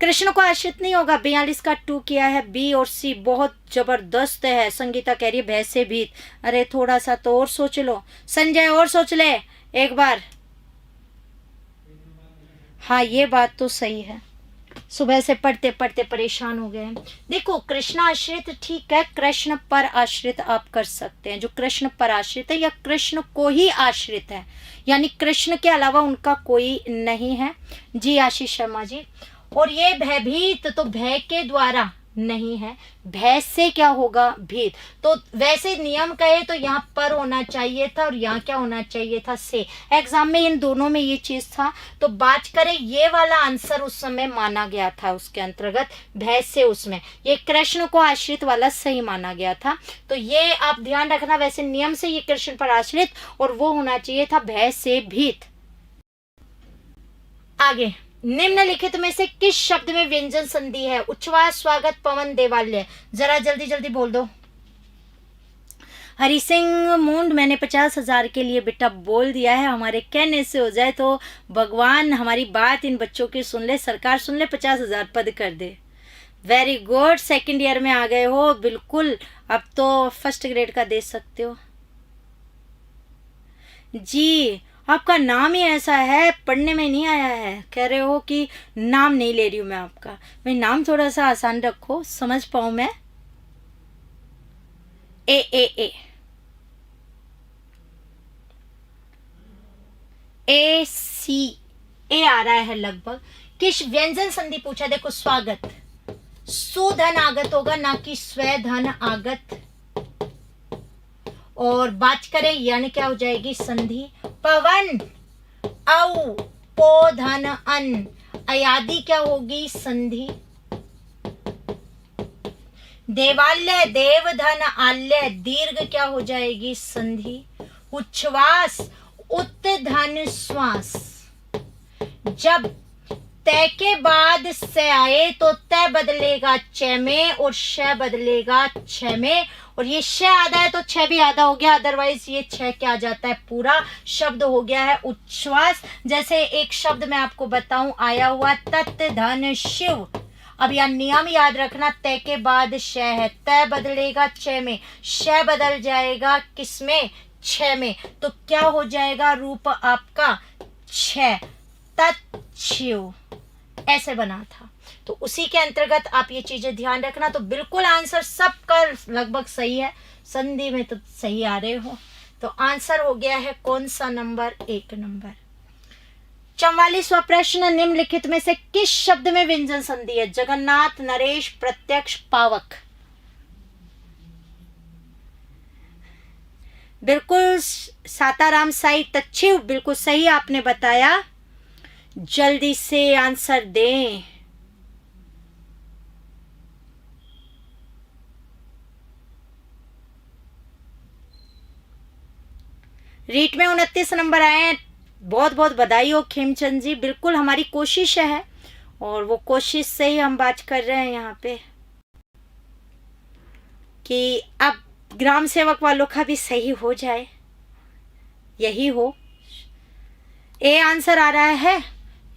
कृष्ण को आश्रित नहीं होगा। 42 का 2 किया है। बी और सी बहुत जबरदस्त है। संगीता कह रही है भय से भीत। अरे थोड़ा सा तो और सोच लो संजय, और सोच ले एक बार। हाँ ये बात तो सही है, सुबह से पढ़ते पढ़ते परेशान हो गए। देखो कृष्ण आश्रित ठीक है, कृष्ण पर आश्रित आप कर सकते हैं। जो कृष्ण पर आश्रित है या कृष्ण को ही आश्रित है, यानी कृष्ण के अलावा उनका कोई नहीं है। जी आशीष शर्मा जी। और ये भयभीत, तो भय के द्वारा नहीं है, भय से क्या होगा? भीत। तो वैसे नियम कहे तो यहाँ पर होना चाहिए था और यहाँ क्या होना चाहिए था? से। एग्जाम में इन दोनों में ये चीज था। तो बात करें ये वाला आंसर उस समय माना गया था उसके अंतर्गत, भय से, उसमें ये कृष्ण को आश्रित वाला सही माना गया था। तो ये आप ध्यान रखना, वैसे नियम से ये कृष्ण पर आश्रित और वो होना चाहिए था भय से भीत। आगे निम्नलिखित में से किस शब्द में व्यंजन संधि है? उच्छ्वास, स्वागत, पवन, देवालय। जरा जल्दी जल्दी बोल दो। हरि सिंह मूंड, मैंने 50,000 के लिए बेटा बोल दिया है, हमारे कहने से हो जाए तो भगवान हमारी बात इन बच्चों की सुन ले, सरकार सुन ले, 50,000 पद कर दे। वेरी गुड, सेकंड ईयर में आ गए हो, बिल्कुल अब तो फर्स्ट ग्रेड का दे सकते हो जी। आपका नाम ही ऐसा है, पढ़ने में नहीं आया है, कह रहे हो कि नाम नहीं ले रही हूँ मैं आपका। भाई नाम थोड़ा सा आसान रखो, समझ पाऊँ मैं। ए ए ए ए सी ए आ रहा है लगभग। किस व्यंजन संधि पूछा? देखो स्वागत, सुधन आगत होगा, ना कि स्वधन आगत। और बात करें यानी क्या हो जाएगी संधि? पवन औ पो धन अन, अयादि क्या होगी? संधि। देवालय देव धन आल्य, दीर्घ क्या हो जाएगी? संधि। उच्छ्वास उत धन श्वास, जब तय के बाद से आए तो तय बदलेगा च में और श बदलेगा छ में, और ये श आधा है तो छ भी आधा हो गया, अदरवाइज ये छ क्या आ जाता है? पूरा शब्द हो गया है उच्छ्वास। जैसे एक शब्द मैं आपको बताऊं आया हुआ, तत् धन शिव। अब यह नियम याद रखना, तय के बाद श है, तय बदलेगा च में, श बदल जाएगा किसमें? छ में, तो क्या हो जाएगा रूप आपका? छ, तत्शिव, ऐसे बना था। तो उसी के अंतर्गत आप ये चीजें ध्यान रखना। तो बिल्कुल आंसर सबका लगभग सही है, संधि में तो सही आ रहे हो। तो आंसर हो गया है कौन सा नंबर? 1 नंबर। 44वां प्रश्न, निम्नलिखित में से किस शब्द में व्यंजन संधि है? जगन्नाथ, नरेश, प्रत्यक्ष, पावक। बिल्कुल साताराम साई तच्छिव, बिल्कुल सही आपने बताया। जल्दी से आंसर दें। रीट में 29 नंबर आए हैं, बहुत बहुत बधाई हो खेमचंद जी। बिल्कुल हमारी कोशिश है और वो कोशिश से ही हम बात कर रहे हैं यहाँ पे कि अब ग्राम सेवक वालों का भी सही हो जाए, यही हो। ए आंसर आ रहा है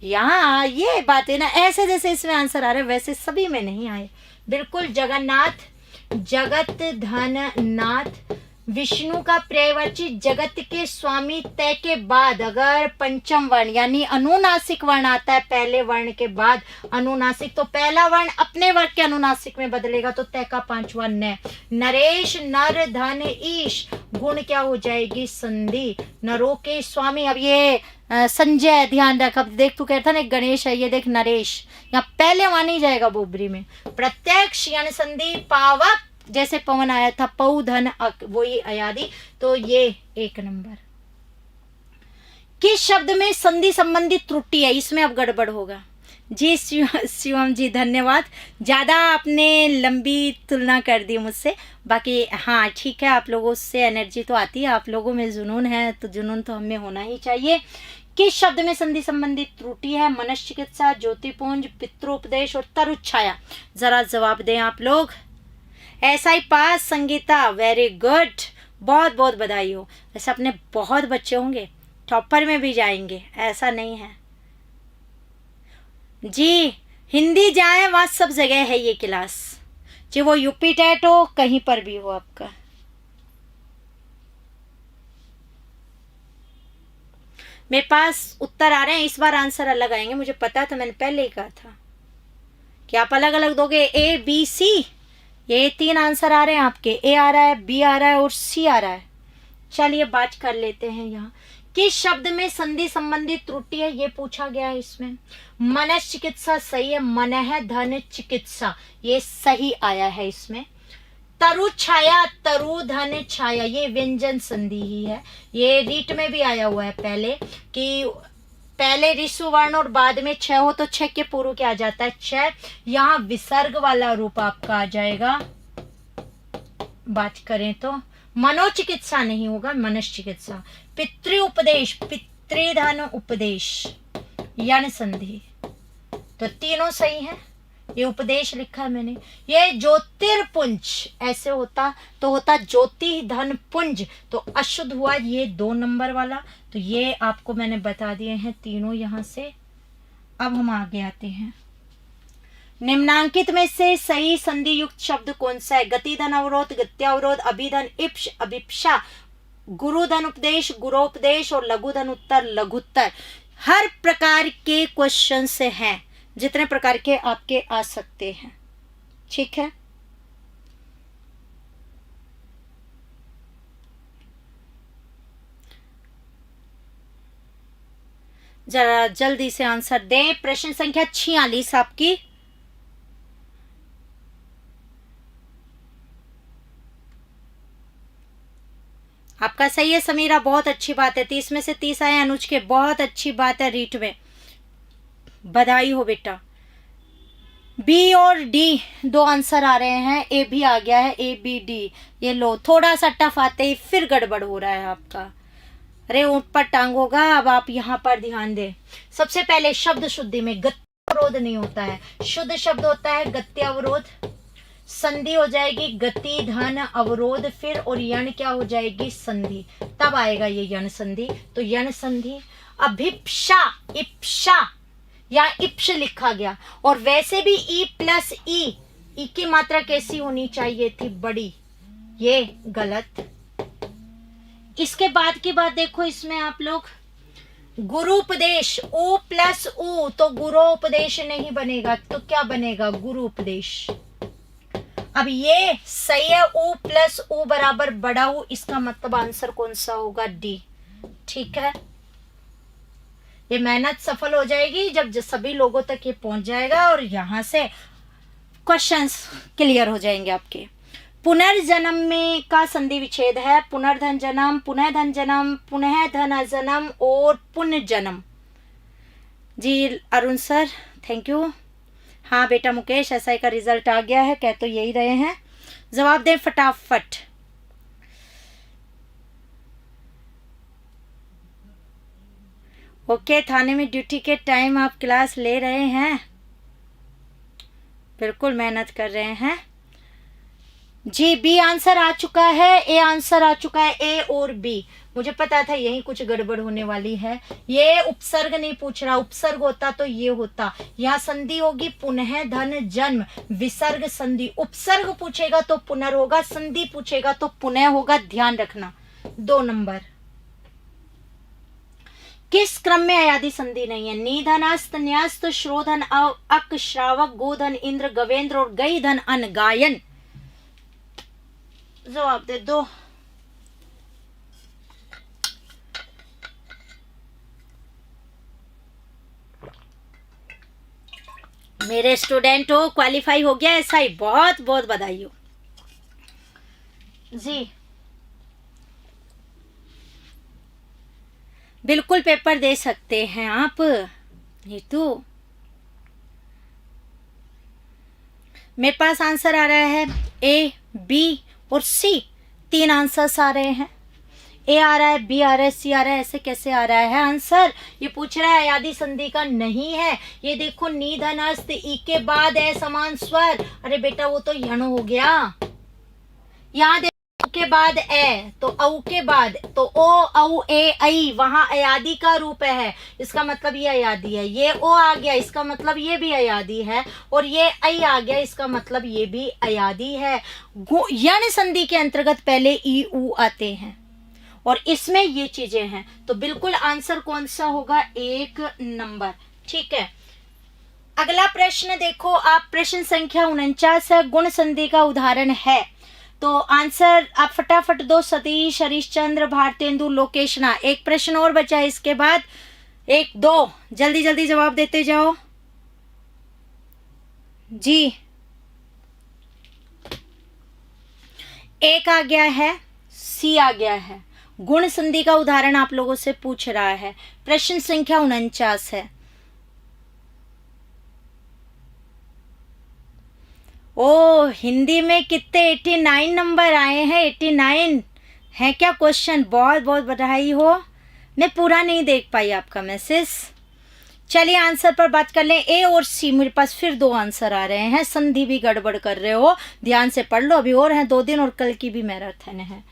यहाँ, ये बात है ना, ऐसे जैसे इसमें आंसर आ रहे वैसे सभी में नहीं आए। बिल्कुल जगन्नाथ, जगत धन नाथ, विष्णु का पर्यायवाची, जगत के स्वामी। तय के बाद अगर पंचम वर्ण यानी अनुनासिक वर्ण आता है पहले वर्ण के बाद अनुनासिक, तो पहला वर्ण अपने वर्ग के अनुनासिक में बदलेगा, तो तय का 5वां न। नरेश, नर धन ईश, गुण क्या हो जाएगी? संधि। नरों के स्वामी, अब ये संजय ध्यान रख, अब देख तू कहता ना गणेश है, ये देख नरेश, यहाँ पहले वहां नहीं जाएगा बोबरी में। प्रत्यक्ष यानी संधि। पावक, जैसे पवन आया था, पौ धन अक, वही अयादि, तो ये 1 नंबर। किस शब्द में संधि संबंधी त्रुटि है? इसमें अब गड़बड़ होगा जी। शिवम जी धन्यवाद, ज्यादा आपने लंबी तुलना कर दी मुझसे। बाकी हाँ ठीक है, आप लोगों से एनर्जी तो आती है, आप लोगों में जुनून है, तो जुनून तो हमें होना ही चाहिए। किस शब्द में संधि संबंधी त्रुटि है? मनश्चिकित्सा, ज्योतिपुंज, पित्रोपदेश और तरुच्छाया। जरा जवाब दें आप लोग। ऐसा ही पास संगीता, वेरी गुड, बहुत बहुत बधाई हो। वैसे अपने बहुत बच्चे होंगे, टॉपर में भी जाएंगे, ऐसा नहीं है जी। हिंदी जाए वहाँ सब जगह है ये क्लास, चाहे वो यूपी टेट हो, कहीं पर भी हो आपका। मेरे पास उत्तर आ रहे हैं, इस बार आंसर अलग आएंगे, मुझे पता था, मैंने पहले ही कहा था कि आप अलग अलग दोगे। ए बी सी, ये 3 आंसर आ रहे हैं आपके, ए आ रहा है, बी आ रहा है और सी आ रहा है। चलिए बात कर लेते हैं यहाँ। किस शब्द में संधि संबंधी त्रुटि है? ये पूछा गया है इसमें। मनश्चिकित्सा सही है, मनः धन चिकित्सा, ये सही आया है इसमें। तरु छाया, तरु धन छाया, ये व्यंजन संधि ही है। ये रीट में भी आया हुआ है पहले कि पहले ऋषु वर्ण और बाद में छ हो तो छ के पूर्व क्या आ जाता है? छ। यहाँ विसर्ग वाला रूप आपका आ जाएगा। बात करें तो मनोचिकित्सा नहीं होगा, मनश्चिकित्सा। पितृ उपदेश, पितृधन उपदेश, यण संधि। तो तीनों सही है। ये उपदेश लिखा है मैंने। ये ज्योतिर्पुंज ऐसे होता तो होता ज्योति धन पुंज, तो अशुद्ध हुआ ये 2 नंबर वाला। तो ये आपको मैंने बता दिए हैं तीनों यहाँ से। अब हम आगे आते हैं। निम्नांकित में से सही संधि युक्त शब्द कौन सा है? गति धन अवरोध, गत्यावरोध, अभिधन इप्स अभिप्सा, गुरु धन उपदेश, गुरोपदेश और लघु धन उत्तर लघुत्तर। हर प्रकार के क्वेश्चन से हैं, जितने प्रकार के आपके आ सकते हैं। ठीक है, जरा जल्दी से आंसर दें। प्रश्न संख्या 46 आपकी। आपका सही है समीरा, बहुत अच्छी बात है। 30 में से 30 आए अनुज के, बहुत अच्छी बात है। रीट में बधाई हो बेटा। बी और डी 2 आंसर आ रहे हैं। ए भी आ गया है, ए बी डी। ये लो, थोड़ा सा टफ आते ही फिर गड़बड़ हो रहा है आपका। अरे ऊंट पर टांग होगा। अब आप यहाँ पर ध्यान दें। सबसे पहले शब्द शुद्धि में गत्यावरोध नहीं होता है, शुद्ध शब्द होता है गत्यावरोध। संधि हो जाएगी गति धन अवरोध, फिर और यण क्या हो जाएगी? संधि। तब आएगा ये यण संधि। तो यण संधि। अभिप्सा इप्सा या इप्स लिखा गया, और वैसे भी ई प्लस ई की मात्रा कैसी होनी चाहिए थी? बड़ी। ये गलत। इसके बाद की बात देखो, इसमें आप लोग गुरुपदेश उ प्लस उ, तो गुरोपदेश नहीं बनेगा, तो क्या बनेगा? गुरुपदेश। अब ये सही है, उ प्लस उ बराबर बड़ा उ, इसका मतलब आंसर कौन सा होगा? डी। ठीक है, ये मेहनत सफल हो जाएगी जब सभी लोगों तक ये पहुंच जाएगा और यहां से क्वेश्चंस क्लियर हो जाएंगे आपके। पुनर्जन्म में का संधि विच्छेद है। पुनर्धन जन्म, पुनः धन जन्म, पुनः धन जन्म और पुनर्जन्म। जी अरुण सर, थैंक यू। हाँ बेटा मुकेश, एसआई का रिजल्ट आ गया है, कह तो यही रहे हैं। जवाब दें फटाफट। ओके, थाने में ड्यूटी के टाइम आप क्लास ले रहे हैं, बिल्कुल मेहनत कर रहे हैं जी। बी आंसर आ चुका है, ए आंसर आ चुका है। ए और बी, मुझे पता था यही कुछ गड़बड़ होने वाली है। ये उपसर्ग नहीं पूछ रहा, उपसर्ग होता तो ये होता। यहाँ संधि होगी पुनः धन जन्म, विसर्ग संधि। उपसर्ग पूछेगा तो पुनर् होगा, संधि पूछेगा तो पुनः होगा, ध्यान रखना। 2 नंबर। किस क्रम में अयादि संधि नहीं है? निधनस्त न्यस्त श्रोधन अक श्रावक गोधन इंद्र गवेंद्र और गई धन अन गायन। जवाब दे दो। मेरे स्टूडेंट हो, क्वालिफाई हो गया ऐसा ही, बहुत बहुत बधाई हो जी। बिल्कुल पेपर दे सकते हैं आप नीतू। मेरे पास आंसर आ रहा है ए बी और सी, 3 आंसर्स आ रहे हैं। ए आ रहा है, बी आ रहा है, सी आ रहा है। ऐसे कैसे आ रहा है आंसर? ये पूछ रहा है अयादि संधि का नहीं है। ये देखो निधनस्त, ई के बाद है समान स्वर। अरे बेटा वो तो यण हो गया। यहाँ देखो के बाद ए, तो औ के बाद तो ओ औ ए ऐ, वहां अयादि का रूप है, इसका मतलब ये अयादि है। ये ओ आ गया, इसका मतलब ये भी अयादि है, और ये ऐ आ गया, इसका मतलब ये भी अयादि है। यण संधि के अंतर्गत पहले ई उ आते हैं और इसमें ये चीजें हैं। तो बिल्कुल आंसर कौन सा होगा? 1 नंबर। ठीक है, अगला प्रश्न देखो आप। प्रश्न संख्या 49 है, गुण संधि का उदाहरण है। तो आंसर आप फटाफट दो। सतीश, हरीश चंद्र, भारतेंदु, लोकेशना। एक प्रश्न और बचा है इसके बाद। 1 2 जल्दी जल्दी जवाब देते जाओ जी। एक आ गया है, सी आ गया है। गुण संधि का उदाहरण आप लोगों से पूछ रहा है। प्रश्न संख्या 49 है। ओ हिंदी में कितने 89 नंबर आए हैं? 89 है क्या क्वेश्चन? बहुत बहुत बधाई हो। मैं पूरा नहीं देख पाई आपका मैसेज। चलिए आंसर पर बात कर लें। ए और सी, मेरे पास फिर दो आंसर आ रहे हैं। संधि भी गड़बड़ कर रहे हो, ध्यान से पढ़ लो, अभी और हैं 2 दिन और कल की भी मैराथन है।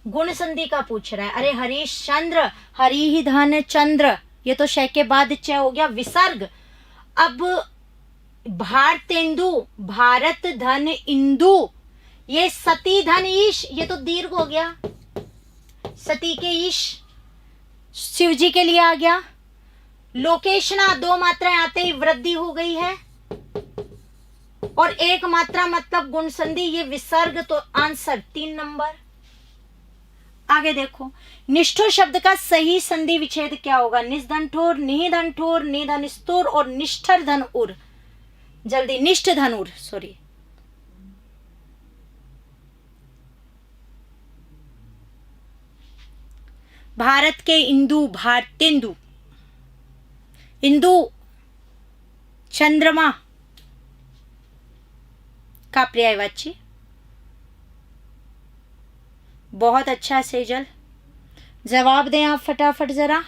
गुण संधि का पूछ रहा है। अरे हरीश चंद्र, हरि ही धन चंद्र, ये तो शय के बाद च हो गया विसर्ग। अब भारतेंदु, भारत धन इंदु, ये सती धन ईश, ये तो दीर्घ हो गया, सती के ईश शिव जी के लिए आ गया। लोकेशना, 2 मात्राएं आते ही वृद्धि हो गई है, और 1 मात्रा मतलब गुण संधि, ये विसर्ग, तो आंसर 3 नंबर। आगे देखो, निष्ठुर शब्द का सही संधि विच्छेद क्या होगा? निस्धन ठोर, निधन ठोर, निधन स्तूर और निष्ठर धन उर। जल्दी, निष्ठ धन उर, सॉरी। भारत के इंदु, भारतेंदु, इंदु चंद्रमा का पर्यायवाची। बहुत अच्छा सेजल, जवाब दें आप फटाफट जरा।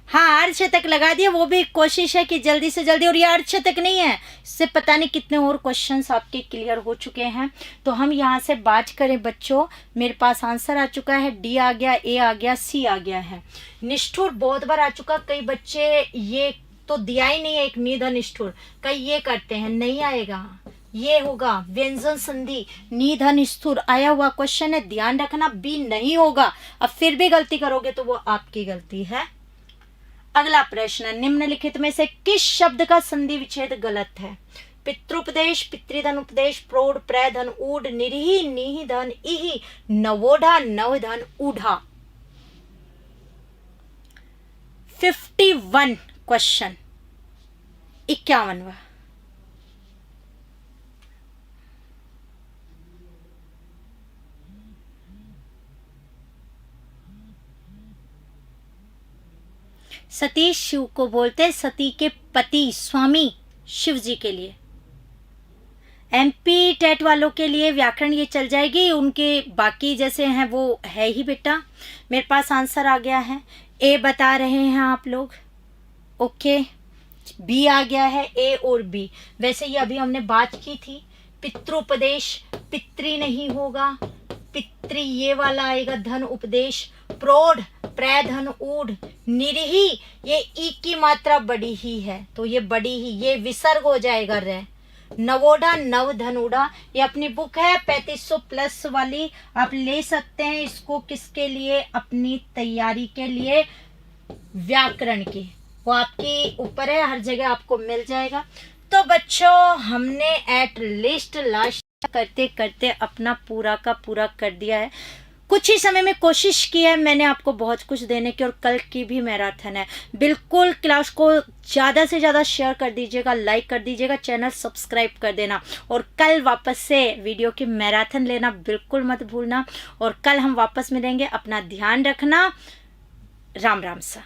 हाँ, अर्धशतक लगा दिया, वो भी कोशिश है कि जल्दी से जल्दी, और ये अर्धशतक नहीं है, इससे पता नहीं कितने और क्वेश्चंस आपके क्लियर हो चुके हैं। तो हम यहाँ से बात करें बच्चों, मेरे पास आंसर आ चुका है, डी आ गया, ए आ गया, सी आ गया है। निष्ठुर बहुत बार आ चुका, कई बच्चे ये तो दिया ही नहीं है, एक निधन निष्ठुर, कई ये करते हैं, नहीं आएगा, ये होगा व्यंजन संधि, निधन स्थूर आया हुआ क्वेश्चन है, ध्यान रखना, बी नहीं होगा। अब फिर भी गलती करोगे तो वो आपकी गलती है। अगला प्रश्न, निम्नलिखित में से किस शब्द का संधि विच्छेद गलत है? पितृपदेश, पितृधन उपदेश, प्रौढ़, प्रधन, ऊढ़, निरीहि, निहिधन, इहि, नवोढ़ा, नवधन, ऊढ़ा। 51 क्वेश्चन, 51वां। सतीश शिव को बोलते, सती के पति स्वामी शिव जी के लिए। एमपी टेट वालों के लिए व्याकरण ये चल जाएगी, उनके बाकी जैसे हैं वो है ही बेटा। मेरे पास आंसर आ गया है, ए बता रहे हैं आप लोग, ओके। बी आ गया है, ए और बी। वैसे ये अभी हमने बात की थी, पितृपदेश, पितृ नहीं होगा, पितृ ये वाला आएगा, धन उपदेश, प्रौढ़, प्रधन, ऊढ़, निरीहि, ये ई की मात्रा बड़ी ही है, तो ये बड़ी ही, ये विसर्ग हो जाएगा रे। नवोढ़ा, नव धन उड़ा, ये अपनी बुक है 3500 प्लस वाली, आप ले सकते हैं इसको। किसके लिए? अपनी तैयारी के लिए, व्याकरण की, वो आपकी ऊपर है, हर जगह आपको मिल जाएगा। तो बच्चों, हमने एट लीस्ट लास्ट करते करते अपना पूरा का पूरा कर दिया है। कुछ ही समय में कोशिश की है मैंने आपको बहुत कुछ देने की, और कल की भी मैराथन है। बिल्कुल क्लास को ज़्यादा से ज़्यादा शेयर कर दीजिएगा, लाइक कर दीजिएगा, चैनल सब्सक्राइब कर देना, और कल वापस से वीडियो की मैराथन लेना बिल्कुल मत भूलना। और कल हम वापस मिलेंगे, अपना ध्यान रखना। राम राम सा।